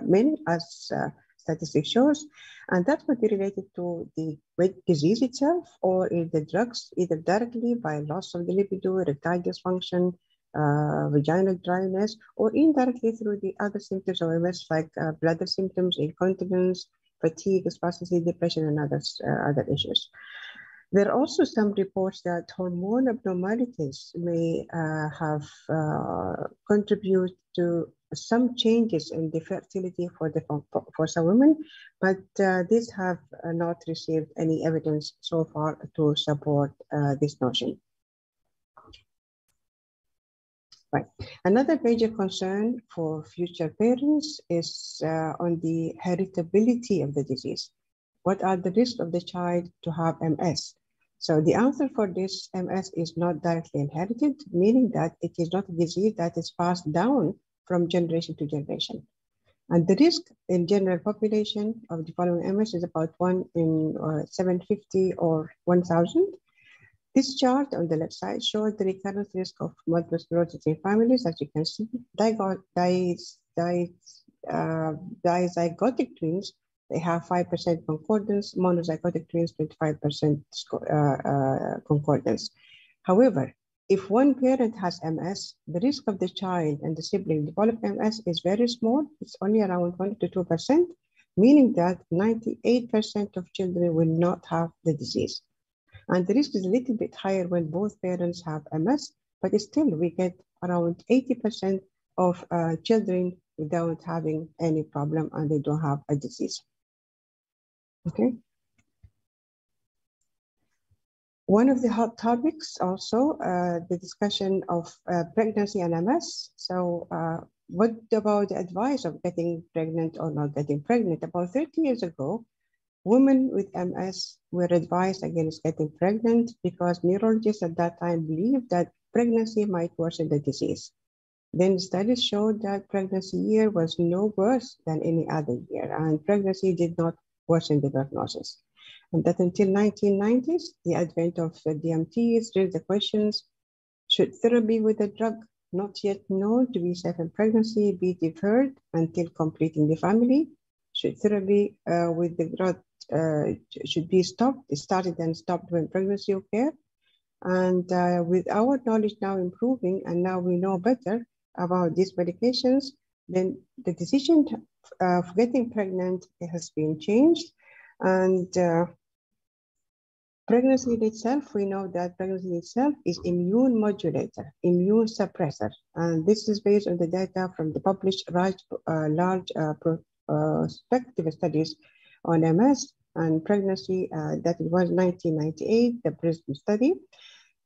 men, as statistics shows. And that would be related to the disease itself or in the drugs, either directly by loss of the libido, erectile dysfunction, vaginal dryness, or indirectly through the other symptoms of MS like bladder symptoms, incontinence, fatigue, spasticity, depression, and other issues. There are also some reports that hormone abnormalities may have contributed to some changes in the fertility for some women, but these have not received any evidence so far to support this notion. Right. Another major concern for future parents is on the heritability of the disease. What are the risks of the child to have MS? So the answer for this, MS is not directly inherited, meaning that it is not a disease that is passed down from generation to generation. And the risk in general population of developing MS is about 1 in 750 or 1,000. This chart on the left side shows the recurrence risk of multiple sclerosis in families. As you can see, dizygotic twins, they have 5% concordance, monozygotic twins, 25% concordance. However, if one parent has MS, the risk of the child and the sibling develop MS is very small. It's only around 1 to 2%, meaning that 98% of children will not have the disease. And the risk is a little bit higher when both parents have MS, but still we get around 80% of children without having any problem and they don't have a disease. Okay. One of the hot topics also, the discussion of pregnancy and MS. So what about the advice of getting pregnant or not getting pregnant? About 30 years ago, women with MS were advised against getting pregnant because neurologists at that time believed that pregnancy might worsen the disease. Then studies showed that pregnancy year was no worse than any other year, and pregnancy did not worsen the diagnosis. And that until 1990s, the advent of DMTs raised the questions, should therapy with a drug not yet known to be safe in pregnancy be deferred until completing the family? Should therapy with the drug should be started and stopped when pregnancy occurs? And with our knowledge now improving, and now we know better about these medications, then the decision of getting pregnant has been changed. And pregnancy in itself, we know that pregnancy itself is immune modulator, immune suppressor. And this is based on the data from the published large prospective studies on MS and pregnancy that was 1998, the PRISM study.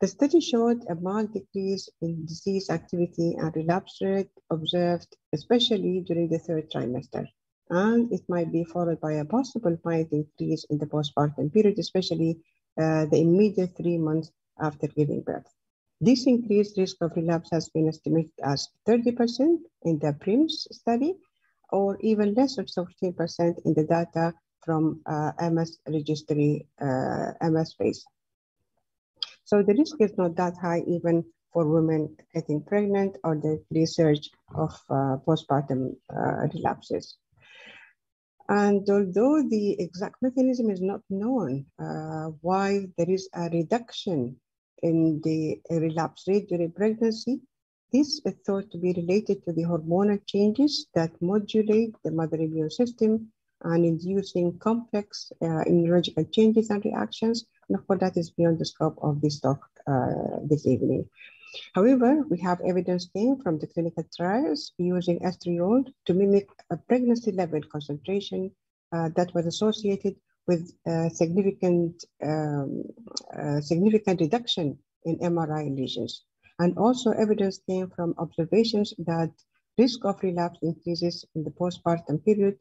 The study showed a marked decrease in disease activity and relapse rate observed, especially during the third trimester. And it might be followed by a possible mild increase in the postpartum period, especially the immediate 3 months after giving birth. This increased risk of relapse has been estimated as 30% in the PRIMS study, or even less than 15% in the data from MS registry, MS phase. So the risk is not that high even for women getting pregnant or the research of postpartum relapses. And although the exact mechanism is not known, why there is a reduction in the relapse rate during pregnancy, this is thought to be related to the hormonal changes that modulate the mother immune system and inducing complex immunological changes and reactions. And of course, that is beyond the scope of this talk this evening. However, we have evidence came from the clinical trials using estriol to mimic a pregnancy level concentration that was associated with significant reduction in MRI lesions. And also evidence came from observations that risk of relapse increases in the postpartum period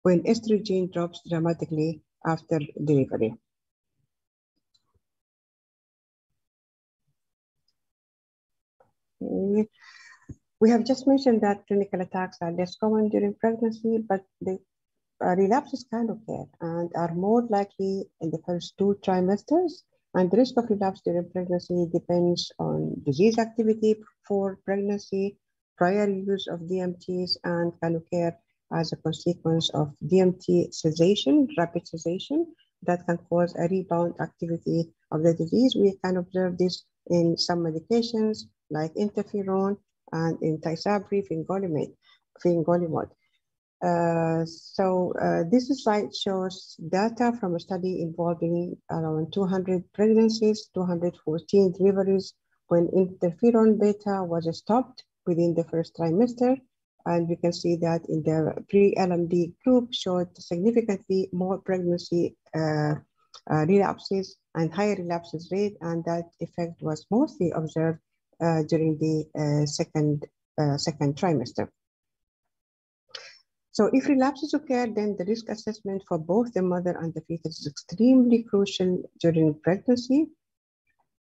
when estrogen drops dramatically after delivery. We have just mentioned that clinical attacks are less common during pregnancy, but the relapses can occur and are more likely in the first 2 trimesters. And the risk of relapse during pregnancy depends on disease activity for pregnancy, prior use of DMTs, and can occur as a consequence of DMT cessation, rapid cessation, that can cause a rebound activity of the disease. We can observe this in some medications like interferon and in Tysabri, fingolimod. This slide shows data from a study involving around 200 pregnancies, 214 deliveries when interferon beta was stopped within the first trimester. And we can see that in the pre-LMD group showed significantly more pregnancy relapses and higher relapses rate, and that effect was mostly observed during the second trimester. So if relapses occur, then the risk assessment for both the mother and the fetus is extremely crucial during pregnancy.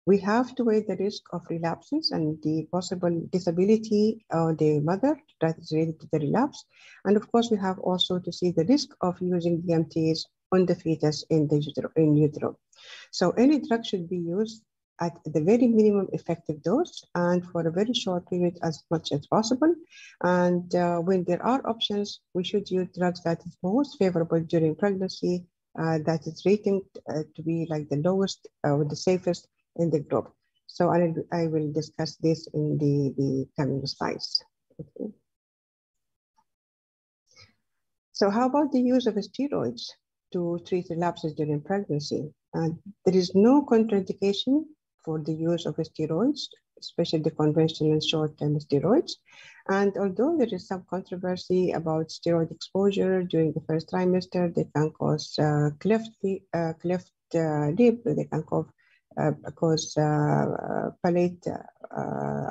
We have to weigh the risk of relapses and the possible disability of the mother that is related to the relapse. And of course, we have also to see the risk of using DMTs on the fetus in utero. So any drug should be used at the very minimum effective dose and for a very short period as much as possible. And when there are options, we should use drugs that is most favorable during pregnancy, that is rated to be like the lowest or the safest in the group. So I will discuss this in the coming slides. Okay. So how about the use of steroids to treat relapses during pregnancy? There is no contraindication for the use of steroids, especially the conventional short-term steroids. And although there is some controversy about steroid exposure during the first trimester, they can cause cleft lip, they can cause palate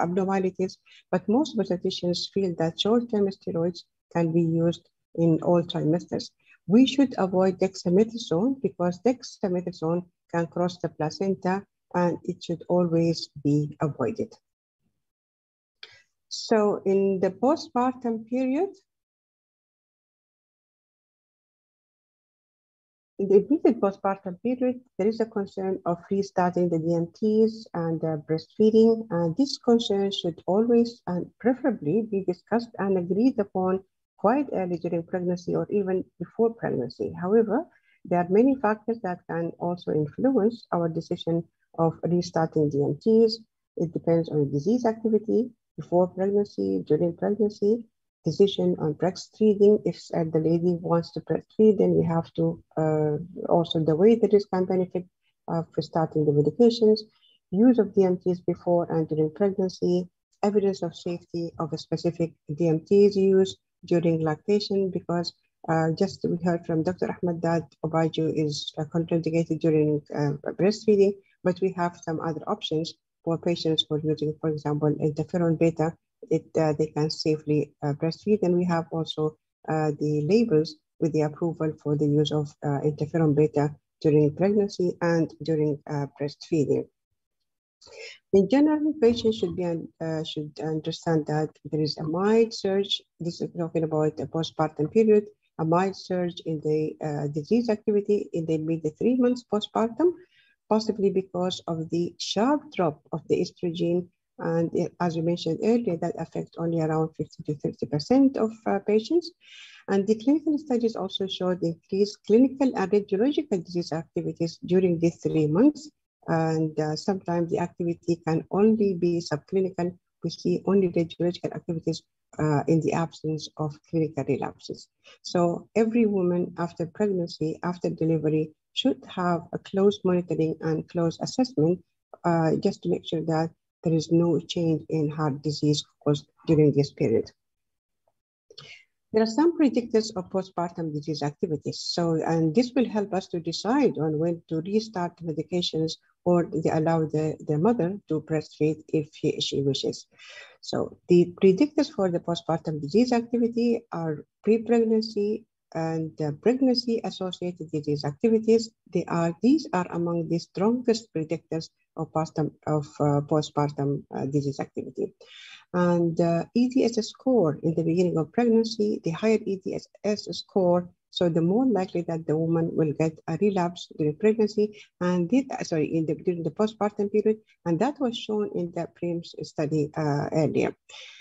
abnormalities, but most obstetricians feel that short-term steroids can be used in all trimesters. We should avoid dexamethasone because dexamethasone can cross the placenta and it should always be avoided. So in the postpartum period, in the immediate postpartum period, there is a concern of restarting the DMTs and breastfeeding, and this concern should always and preferably be discussed and agreed upon quite early during pregnancy or even before pregnancy. However, there are many factors that can also influence our decision of restarting DMTs. It depends on disease activity before pregnancy, during pregnancy, decision on breastfeeding. If the lady wants to breastfeed, then we have to also the way the risk and benefit for starting the medications, use of DMTs before and during pregnancy, evidence of safety of a specific DMTs use during lactation, because just we heard from Dr. Ahmed that Obaju is contraindicated during breastfeeding, but we have some other options for patients who are using, for example, interferon beta. They can safely breastfeed, and we have also the labels with the approval for the use of interferon beta during pregnancy and during breastfeeding. In general, patients should understand that there is a mild surge. This is talking about the postpartum period, a mild surge in the disease activity in the immediate 3 months postpartum, possibly because of the sharp drop of the estrogen. And as we mentioned earlier, that affects only around 50 to 30% of patients. And the clinical studies also showed increased clinical and radiological disease activities during these 3 months. And sometimes the activity can only be subclinical. We see only radiological activities in the absence of clinical relapses. So every woman after pregnancy, after delivery, should have a close monitoring and close assessment just to make sure that there is no change in heart disease caused during this period. There are some predictors of postpartum disease activities. So, and this will help us to decide on when to restart the medications or allow the mother to breastfeed if she wishes. So the predictors for the postpartum disease activity are pre-pregnancy and pregnancy-associated disease activities. These are among the strongest predictors of postpartum disease activity. And EDS score in the beginning of pregnancy, the higher EDS score, so the more likely that the woman will get a relapse during pregnancy and during the postpartum period, and that was shown in the PRIMS study earlier.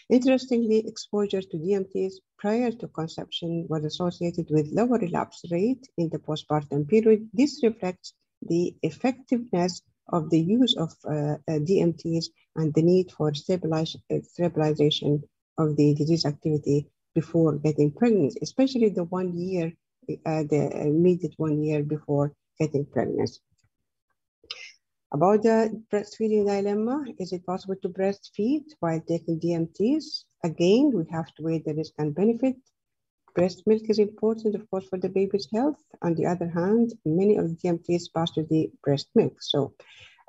Interestingly, exposure to DMTs prior to conception was associated with lower relapse rate in the postpartum period. This reflects the effectiveness of the use of DMTs and the need for stabilization of the disease activity before getting pregnant, especially the 1 year, the immediate 1 year before getting pregnant. About the breastfeeding dilemma, is it possible to breastfeed while taking DMTs? Again, we have to weigh the risk and benefit. Breast milk is important, of course, for the baby's health. On the other hand, many of the DMTs pass to the breast milk. So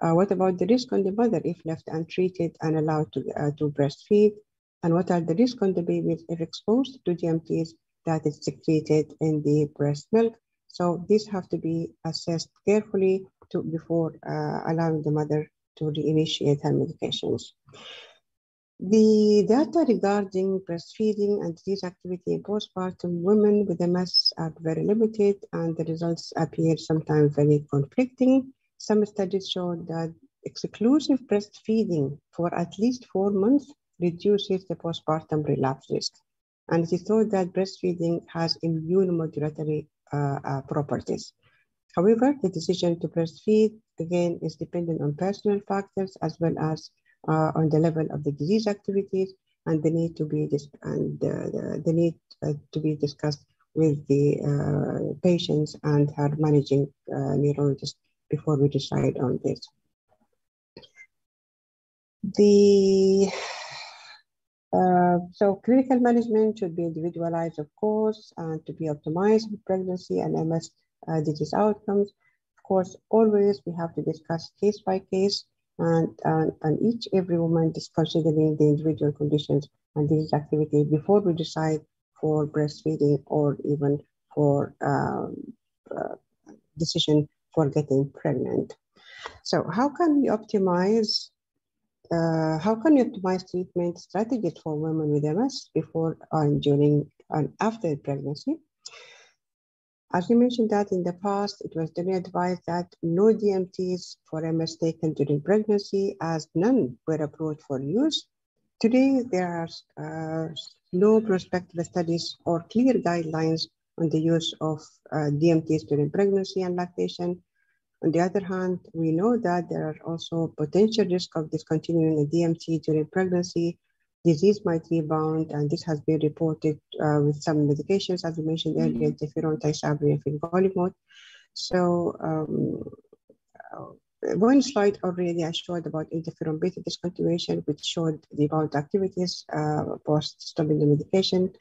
what about the risk on the mother if left untreated and allowed to breastfeed? And what are the risks on the babies if exposed to DMTs that is secreted in the breast milk? So these have to be assessed carefully before allowing the mother to reinitiate her medications. The data regarding breastfeeding and disease activity in postpartum women with MS are very limited, and the results appear sometimes very conflicting. Some studies show that exclusive breastfeeding for at least 4 months reduces the postpartum relapse risk. And it is thought that breastfeeding has immunomodulatory properties. However, the decision to breastfeed, again, is dependent on personal factors as well as on the level of the disease activities, and the need to be discussed with the patients and her managing neurologist before we decide on this. So clinical management should be individualized, of course, and to be optimized with pregnancy and MS disease outcomes. Of course, always we have to discuss case by case, and every woman is considering the individual conditions and disease activity before we decide for breastfeeding or even for decision for getting pregnant. So how can we optimize treatment strategies for women with MS before and during and after pregnancy? As we mentioned that in the past, it was generally advised that no DMTs for MS taken during pregnancy, as none were approved for use. Today, there are no prospective studies or clear guidelines on the use of DMTs during pregnancy and lactation. On the other hand, we know that there are also potential risk of discontinuing a DMT during pregnancy. Disease might rebound, and this has been reported with some medications, as we mentioned earlier, interferon, tysabri, and fingolimod. So one slide already I showed about interferon beta discontinuation, which showed the bound activities post stopping the medication.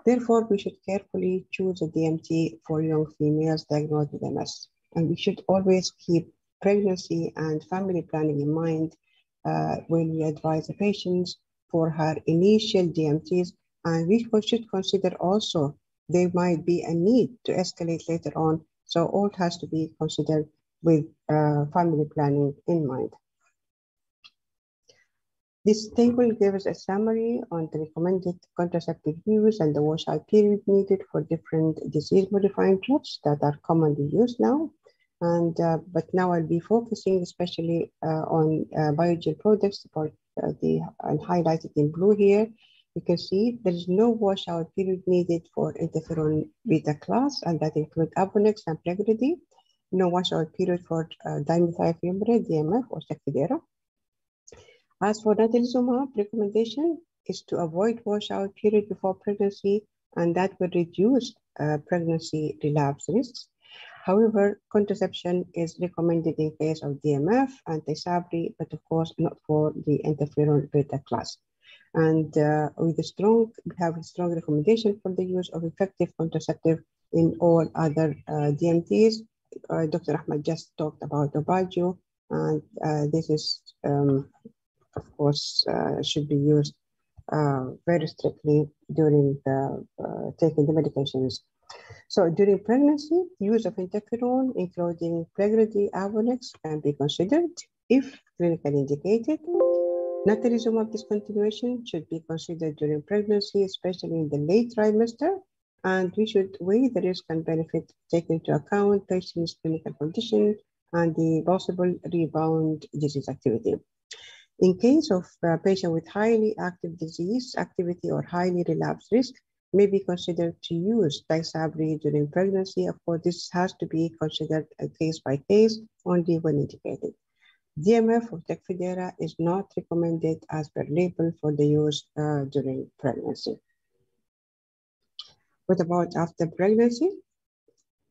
Therefore, we should carefully choose a DMT for young females diagnosed with MS. And we should always keep pregnancy and family planning in mind when we advise the patients for her initial DMTs. And we should consider also there might be a need to escalate later on. So all has to be considered with family planning in mind. This table gives a summary on the recommended contraceptive use and the washout period needed for different disease-modifying drugs that are commonly used now. And but now I'll be focusing especially on Biogen products, and highlighted in blue here. You can see there is no washout period needed for interferon beta class, and that includes Avonex and Plegridy. No washout period for dimethyl DMF or Tecfidera. As for natalizumab, recommendation is to avoid washout period before pregnancy, and that will reduce pregnancy relapse risks. However, contraception is recommended in case of DMF and tysabri, but of course not for the interferon beta class. And we have a strong recommendation for the use of effective contraceptive in all other DMTs. Dr. Ahmed just talked about Obagio, and this is, of course, should be used very strictly during taking the medications. So during pregnancy, use of interferon, including Plegridy, Avonex, can be considered if clinically indicated. Natalizumab discontinuation should be considered during pregnancy, especially in the late trimester, and we should weigh the risk and benefit, taking into account patient's clinical condition and the possible rebound disease activity. In case of a patient with highly active disease activity or highly relapse risk, may be considered to use tysabri during pregnancy. Of course, this has to be considered case by case, only when indicated. DMF or Tecfidera is not recommended as per label for the use during pregnancy. What about after pregnancy?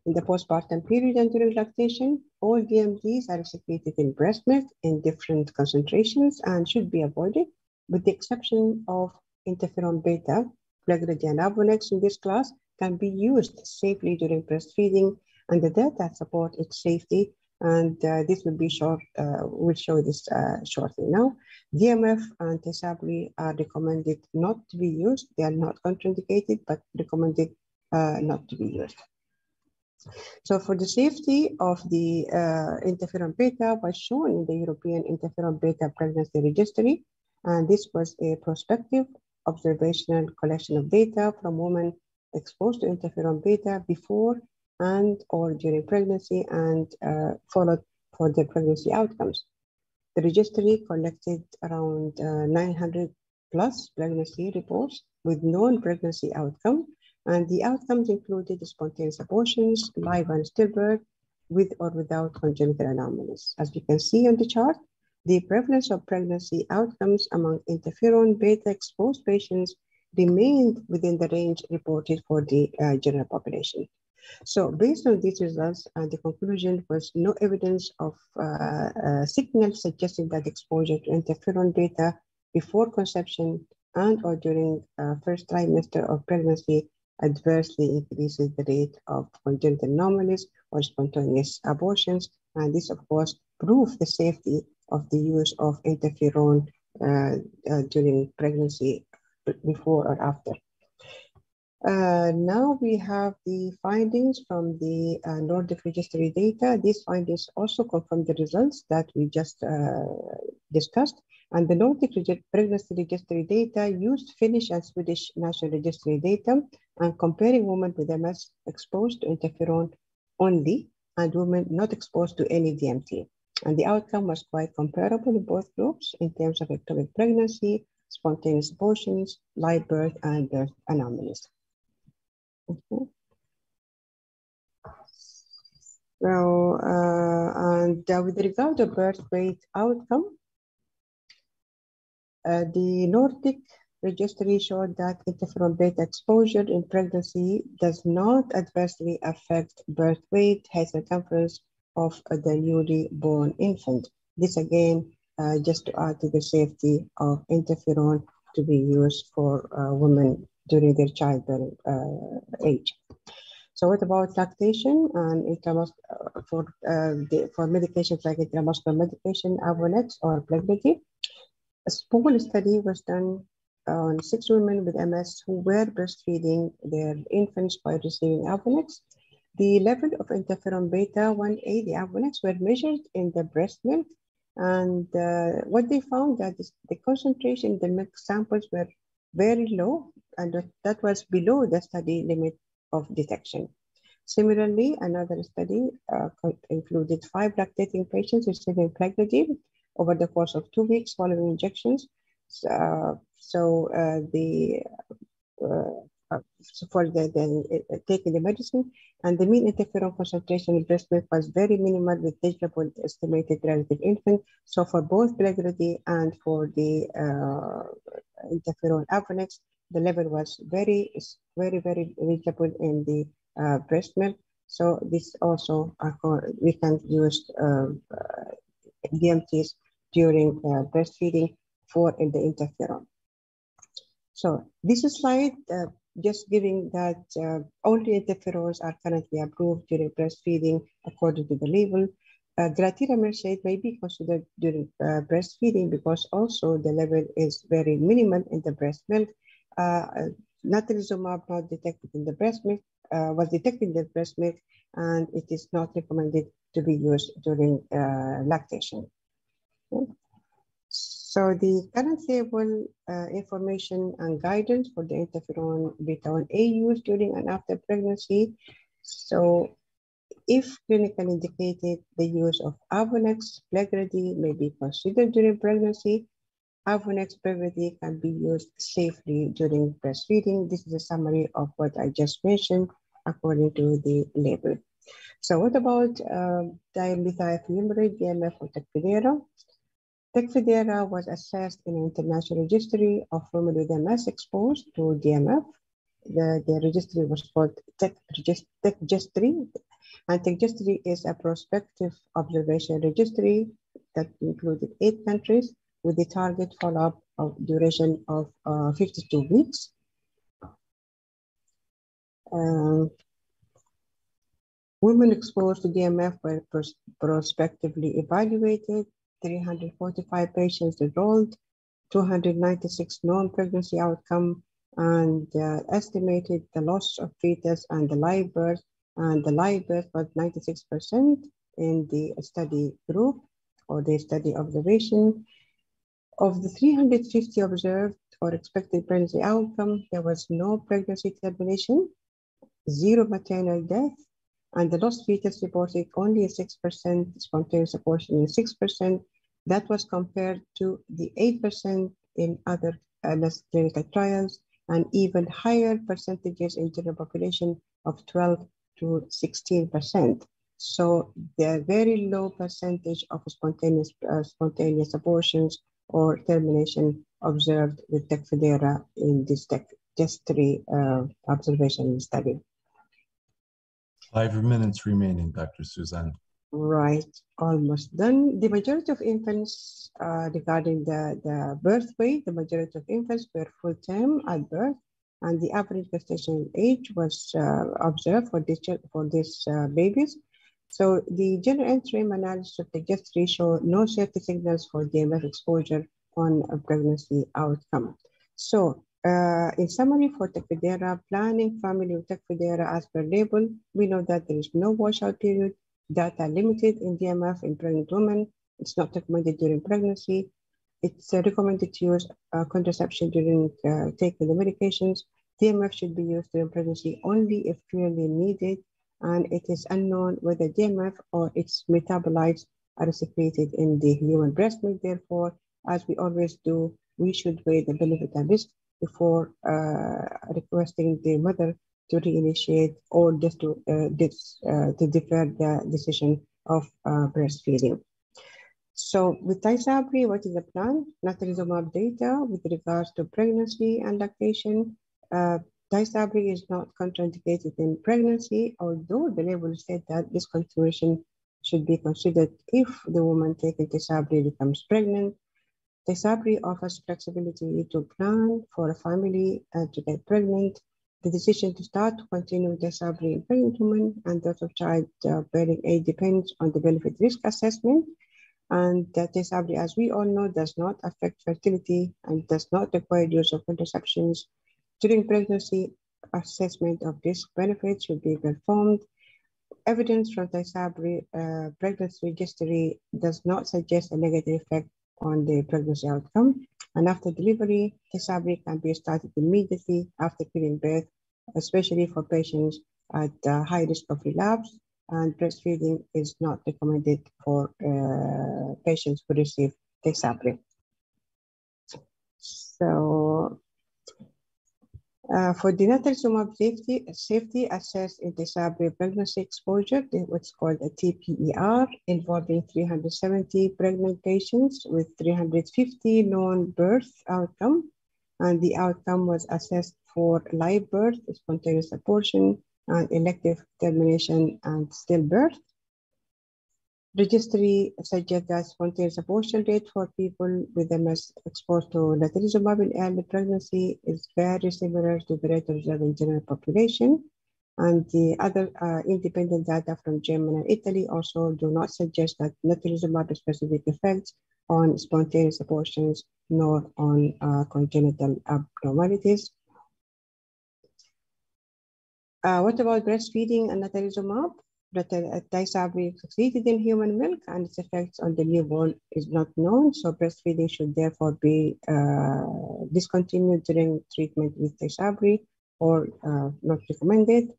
In the postpartum period and during lactation, all DMTs are secreted in breast milk in different concentrations and should be avoided, with the exception of interferon beta. Plegridy and Avonex in this class can be used safely during breastfeeding, and the data support its safety. And this will be short. We'll show this shortly now. DMF and tysabri are recommended not to be used. They are not contraindicated, but recommended not to be used. So for the safety of the interferon beta was shown in the European Interferon Beta Pregnancy Registry, and this was a prospective observational collection of data from women exposed to interferon beta before and or during pregnancy and followed for their pregnancy outcomes. The registry collected around 900 plus pregnancy reports with known pregnancy outcome, and the outcomes included spontaneous abortions, live and stillbirth, with or without congenital anomalies. As we can see on the chart, the prevalence of pregnancy outcomes among interferon beta exposed patients remained within the range reported for the general population. So based on these results, the conclusion was no evidence of signals suggesting that exposure to interferon beta before conception and or during first trimester of pregnancy adversely increases the rate of congenital anomalies or spontaneous abortions. And this, of course, proves the safety of the use of interferon during pregnancy before or after. Now we have the findings from the Nordic registry data. These findings also confirm the results that we just discussed. And the Nordic pregnancy registry data used Finnish and Swedish national registry data and comparing women with MS exposed to interferon only and women not exposed to any DMT. And the outcome was quite comparable in both groups in terms of ectopic pregnancy, spontaneous abortions, live birth, and birth anomalies. Okay. So, with regard to birth weight outcome, the Nordic registry showed that interferon beta exposure in pregnancy does not adversely affect birth weight, height, circumference of the newly born infant. This again, just to add to the safety of interferon to be used for women during their childbearing age. So what about lactation and for medications like intramuscular medication, Avonex or Plegridy? A small study was done on 6 women with MS who were breastfeeding their infants by receiving Avonex. The level of interferon beta 1A, the Avonex, were measured in the breast milk, and what they found that the concentration in the milk samples were very low, and that was below the study limit of detection. Similarly, another study included 5 lactating patients receiving Plegridy over the course of 2 weeks following injections. Taking the medicine, and the mean interferon concentration in breast milk was very minimal with negligible estimated relative infant. So for both Plegridy and for the interferon Avonex, the level was very negligible in the breast milk. So this also we can use DMTs during breastfeeding for in the interferon. So this slide just giving that only interferons are currently approved during breastfeeding according to the label. Glatiramer may be considered during breastfeeding because also the level is very minimal in the breast milk. Natalizumab not detected in the breast milk, was detected in the breast milk, and it is not recommended to be used during lactation. Okay. So the current label information and guidance for the interferon beta 1A use during and after pregnancy. So if clinically indicated, the use of Avonex, Plegridy may be considered during pregnancy. Avonex, Plegridy can be used safely during breastfeeding. This is a summary of what I just mentioned according to the label. So what about dimethyl DMF or Tecfidera? Tecfidera was assessed in an international registry of women with MS exposed to DMF. The registry was called TechGestry, and TechGestry is a prospective observation registry that included 8 countries with the target follow-up of duration of 52 weeks. Women exposed to DMF were prospectively evaluated. 345 patients enrolled, 296 known pregnancy outcome, and estimated the loss of fetus and the live birth and the live birth was 96% in the study group or the study observation. Of the 350 observed or expected pregnancy outcome, there was no pregnancy termination, 0 maternal death, and the lost fetus reported only a 6% spontaneous abortion and 6%. That was compared to the 8% in other MS clinical trials and even higher percentages in general population of 12 to 16%. So the very low percentage of spontaneous abortions or termination observed with Tecfidera in this test-3 observation study. 5 minutes remaining, Dr. Suzanne. Right, almost done. The majority of infants, regarding the birth weight, the majority of infants were full term at birth, and the average gestation age was observed for these babies. So the general interim analysis of the test-3 show no safety signals for DMF exposure on a pregnancy outcome. So in summary, for Tecfidera, planning family with Tecfidera as per label, we know that there is no washout period, data limited in DMF in pregnant women. It's not recommended during pregnancy. It's recommended to use contraception during taking the medications. DMF should be used during pregnancy only if clearly needed, and it is unknown whether DMF or its metabolites are secreted in the human breast milk. Therefore, as we always do, we should weigh the benefit and risk before requesting the mother to reinitiate or just to defer the decision of breastfeeding. So with Tysabri, what is the plan? Natalizumab data with regards to pregnancy and lactation. Tysabri is not contraindicated in pregnancy, although the label said that discontinuation should be considered if the woman taking Tysabri becomes pregnant. Tysabri offers flexibility to plan for a family to get pregnant. The decision to start to continue Tysabri in pregnant women and those of childbearing age depends on the benefit risk assessment. And Tysabri, as we all know, does not affect fertility and does not require use of contraceptions. During pregnancy, assessment of risk benefits should be performed. Evidence from Tysabri pregnancy history does not suggest a negative effect on the pregnancy outcome. And after delivery, Tysabri can be started immediately after giving birth, especially for patients at high risk of relapse. And breastfeeding is not recommended for patients who receive Tysabri. So, for the natalizumab safety assessed in Tysabri pregnancy exposure, what's called a TPER, involving 370 pregnant patients with 350 known birth outcome, and the outcome was assessed for live birth, spontaneous abortion, and elective termination and stillbirth. Registry suggests that spontaneous abortion rate for people with MS exposed to natalizumab in early pregnancy is very similar to the rate observed in general population. And the other independent data from Germany and Italy also do not suggest that natalizumab has specific effects on spontaneous abortions nor on congenital abnormalities. What about breastfeeding and natalizumab? Tysabri succeeded in human milk and its effects on the newborn is not known, so breastfeeding should therefore be discontinued during treatment with Tysabri or not recommended.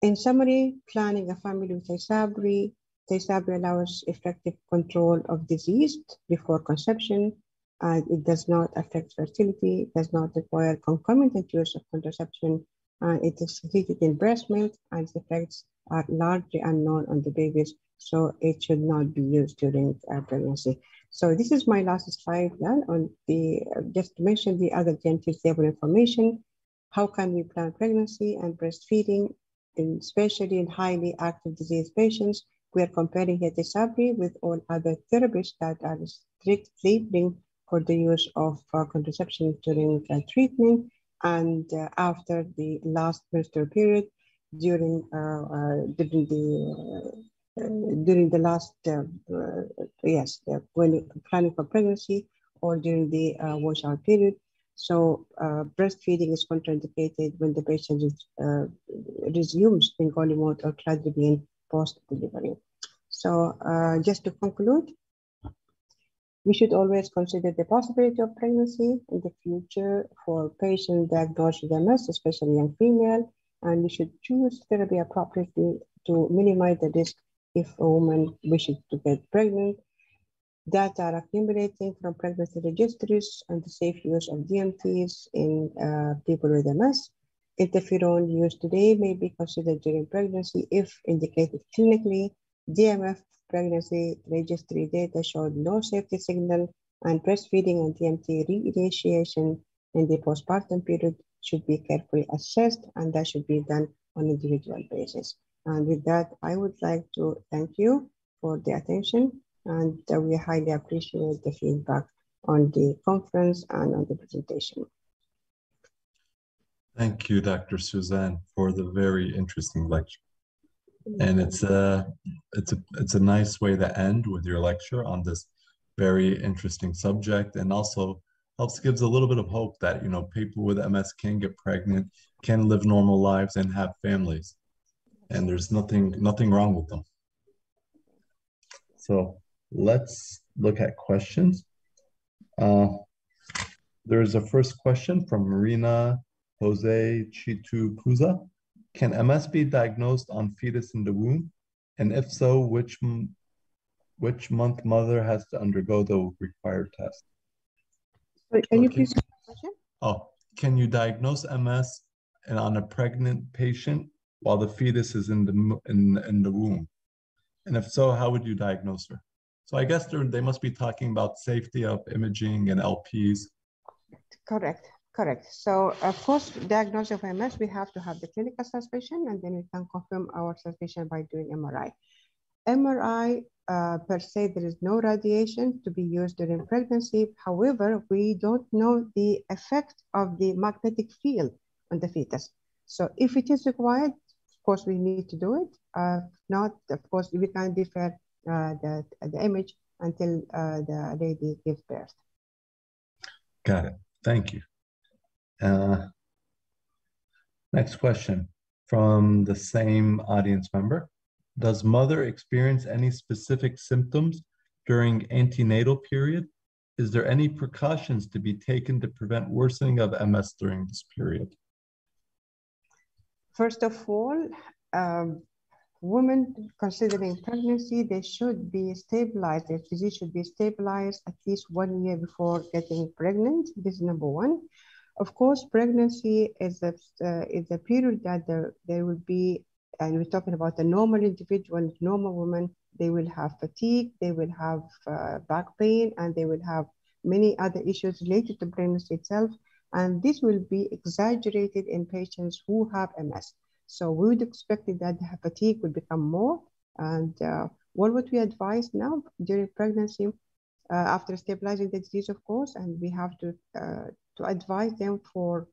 In summary, planning a family with Tysabri allows effective control of disease before conception, and it does not affect fertility, does not require concomitant use of contraception, and it is secreted in breast milk, and its effects are largely unknown on the babies, so it should not be used during pregnancy. So this is my last slide then on the, just to mention the other genital table information. How can we plan pregnancy and breastfeeding, especially in highly active disease patients? We are comparing here Tysabri with all other therapies that are strict labeling for the use of contraception during treatment and after the last menstrual period during the last when planning for pregnancy or during the washout period. So breastfeeding is contraindicated when the patient resumes fingolimod or cladribine post-delivery. So just to conclude, we should always consider the possibility of pregnancy in the future for patients diagnosed with MS, especially young female, and we should choose therapy appropriately to minimize the risk if a woman wishes to get pregnant. Data are accumulating from pregnancy registries and the safe use of DMTs in people with MS. Interferon use today may be considered during pregnancy if indicated clinically. DMF pregnancy registry data showed no safety signal, and breastfeeding and DMT reinitiation in the postpartum period should be carefully assessed, and that should be done on an individual basis. And with that, I would like to thank you for the attention, and we highly appreciate the feedback on the conference and on the presentation. Thank you, Dr. Suzanne, for the very interesting lecture. And it's a nice way to end with your lecture on this very interesting subject, and also gives a little bit of hope that, you know, people with MS can get pregnant, can live normal lives and have families, and there's nothing wrong with them. So let's look at questions. There's a first question from Marina Jose Chitu Puza. Can MS be diagnosed on fetus in the womb? And if so, which month mother has to undergo the required test? Can you please repeat the question? Oh, can you diagnose MS and on a pregnant patient while the fetus is in the womb? And if so, how would you diagnose her? So I guess they must be talking about safety of imaging and LPs. Correct. So, of course, diagnosis of MS, we have to have the clinical suspicion, and then we can confirm our suspicion by doing MRI. MRI, per se, there is no radiation to be used during pregnancy. However, we don't know the effect of the magnetic field on the fetus. So if it is required, of course, we need to do it. Not, of course, we can defer the image until the lady gives birth. Got it. Thank you. Next question from the same audience member. Does mother experience any specific symptoms during antenatal period? Is there any precautions to be taken to prevent worsening of MS during this period? First of all, women considering pregnancy, they should be stabilized. Their disease should be stabilized at least 1 year before getting pregnant. This is number one. Of course, pregnancy is a period that there will be, and we're talking about a normal individual, normal woman, they will have fatigue, they will have back pain, and they will have many other issues related to pregnancy itself. And this will be exaggerated in patients who have MS. So we would expect that the fatigue will become more. And what would we advise now during pregnancy, after stabilizing the disease, of course, and we have to advise them for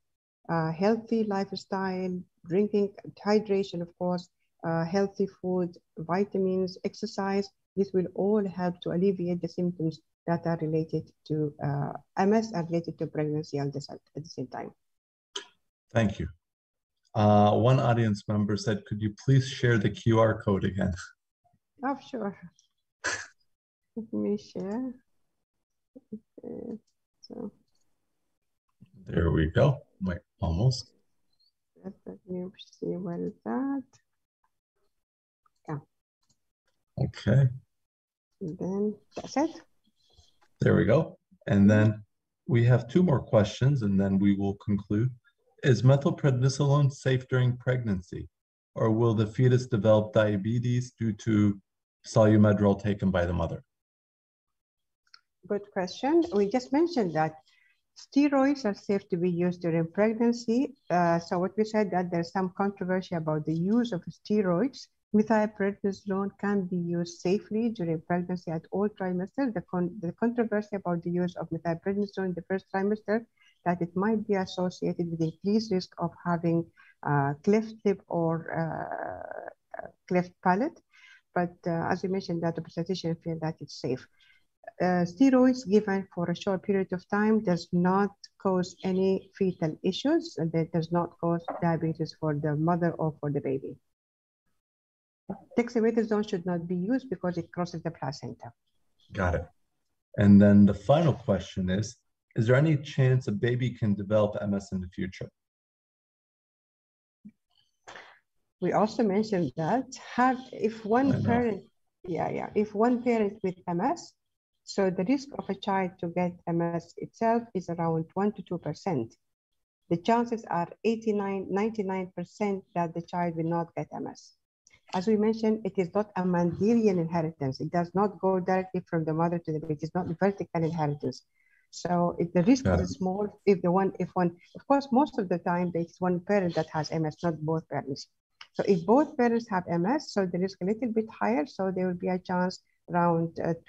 healthy lifestyle, drinking, hydration, of course, healthy food, vitamins, exercise. This will all help to alleviate the symptoms that are related to MS and related to pregnancy at the same time. Thank you. One audience member said, could you please share the QR code again? Oh, sure. Let me share. Okay, so. There we go. Wait, almost. Let me see what is that. Yeah. Okay. And then that's it. There we go. And then we have two more questions, and then we will conclude. Is methylprednisolone safe during pregnancy, or will the fetus develop diabetes due to solumedrol taken by the mother? Good question. We just mentioned that steroids are safe to be used during pregnancy. So what we said that there's some controversy about the use of steroids. Methylprednisolone can be used safely during pregnancy at all trimesters. The controversy about the use of methylprednisolone in the first trimester, that it might be associated with increased risk of having cleft lip or cleft palate. But as you mentioned, that the obstetrician feel that it's safe. Steroids given for a short period of time does not cause any fetal issues, and it does not cause diabetes for the mother or for the baby. Dexamethasone should not be used because it crosses the placenta. Got it. And then the final question is there any chance a baby can develop MS in the future? We also mentioned that if one parent with MS, so the risk of a child to get MS itself is around 1 to 2%. The chances are 99% that the child will not get MS. As we mentioned, it is not a Mendelian inheritance. It does not go directly from the mother to the baby. It is not vertical inheritance. So the risk is small if of course, most of the time it's one parent that has MS, not both parents. So if both parents have MS, so the risk a little bit higher. So there will be a chance around 30%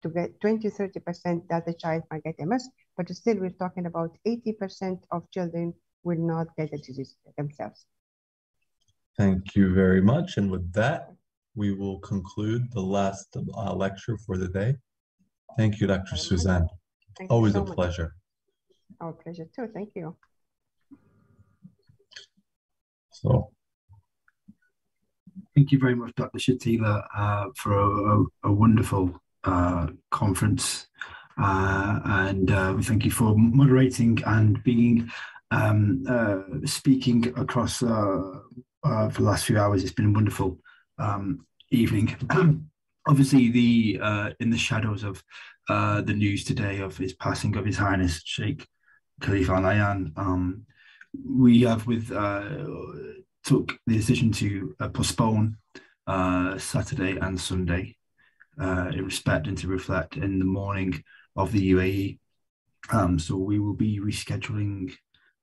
to get 20-30% that the child might get MS. But still, we're talking about 80% of children will not get the disease themselves. Thank you very much. And with that, we will conclude the last lecture for the day. Thank you, Dr. Suzanne. Always a pleasure. Our pleasure too. Thank you. So, thank you very much, Dr. Shatila, for a wonderful conference. And we thank you for moderating and being speaking across for the last few hours. It's been a wonderful evening. Obviously, in the shadows of the news today of his passing of His Highness Sheikh Khalifa Al Nahyan, we have took the decision to postpone Saturday and Sunday in respect and to reflect in the morning of the UAE. So we will be rescheduling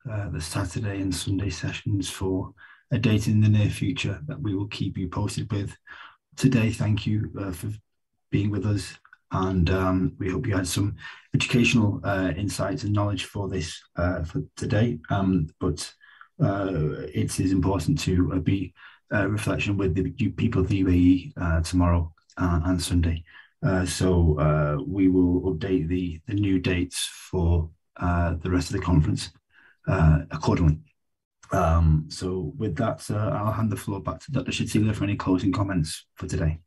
the Saturday and Sunday sessions for a date in the near future that we will keep you posted with. Today, thank you for being with us, and we hope you had some educational insights and knowledge for this for today. But it is important to be reflection with the people of the UAE tomorrow and Sunday. So we will update the new dates for the rest of the conference accordingly. So with that, I'll hand the floor back to Dr. Shatila for any closing comments for today.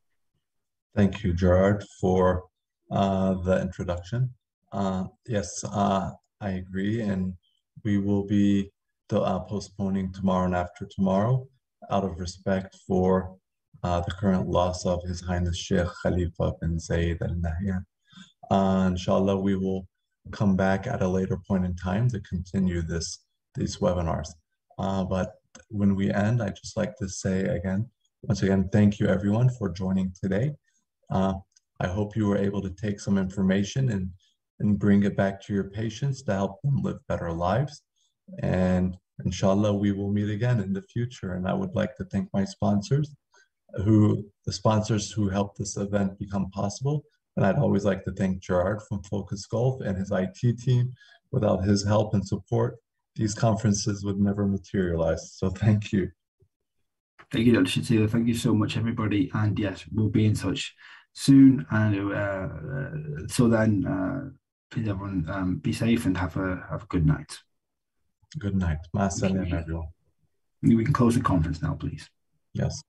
Thank you, Gerard, for the introduction. Yes, I agree, and we will be postponing tomorrow and after tomorrow out of respect for the current loss of His Highness Sheikh Khalifa bin Zayed Al Nahyan. Inshallah, we will come back at a later point in time to continue these webinars. But when we end, I'd just like to say once again, thank you everyone for joining today. I hope you were able to take some information and bring it back to your patients to help them live better lives. And inshallah, we will meet again in the future. And I would like to thank my sponsors, the sponsors who helped this event become possible. And I'd always like to thank Gerard from Focus Gulf and his IT team. Without his help and support, these conferences would never materialize. So thank you. Thank you, Dr. Shatila. Thank you so much, everybody. And yes, we'll be in touch soon. And so then, please everyone be safe and have a good night. Good night. Ma salam, everyone. We can close the conference now, please. Yes.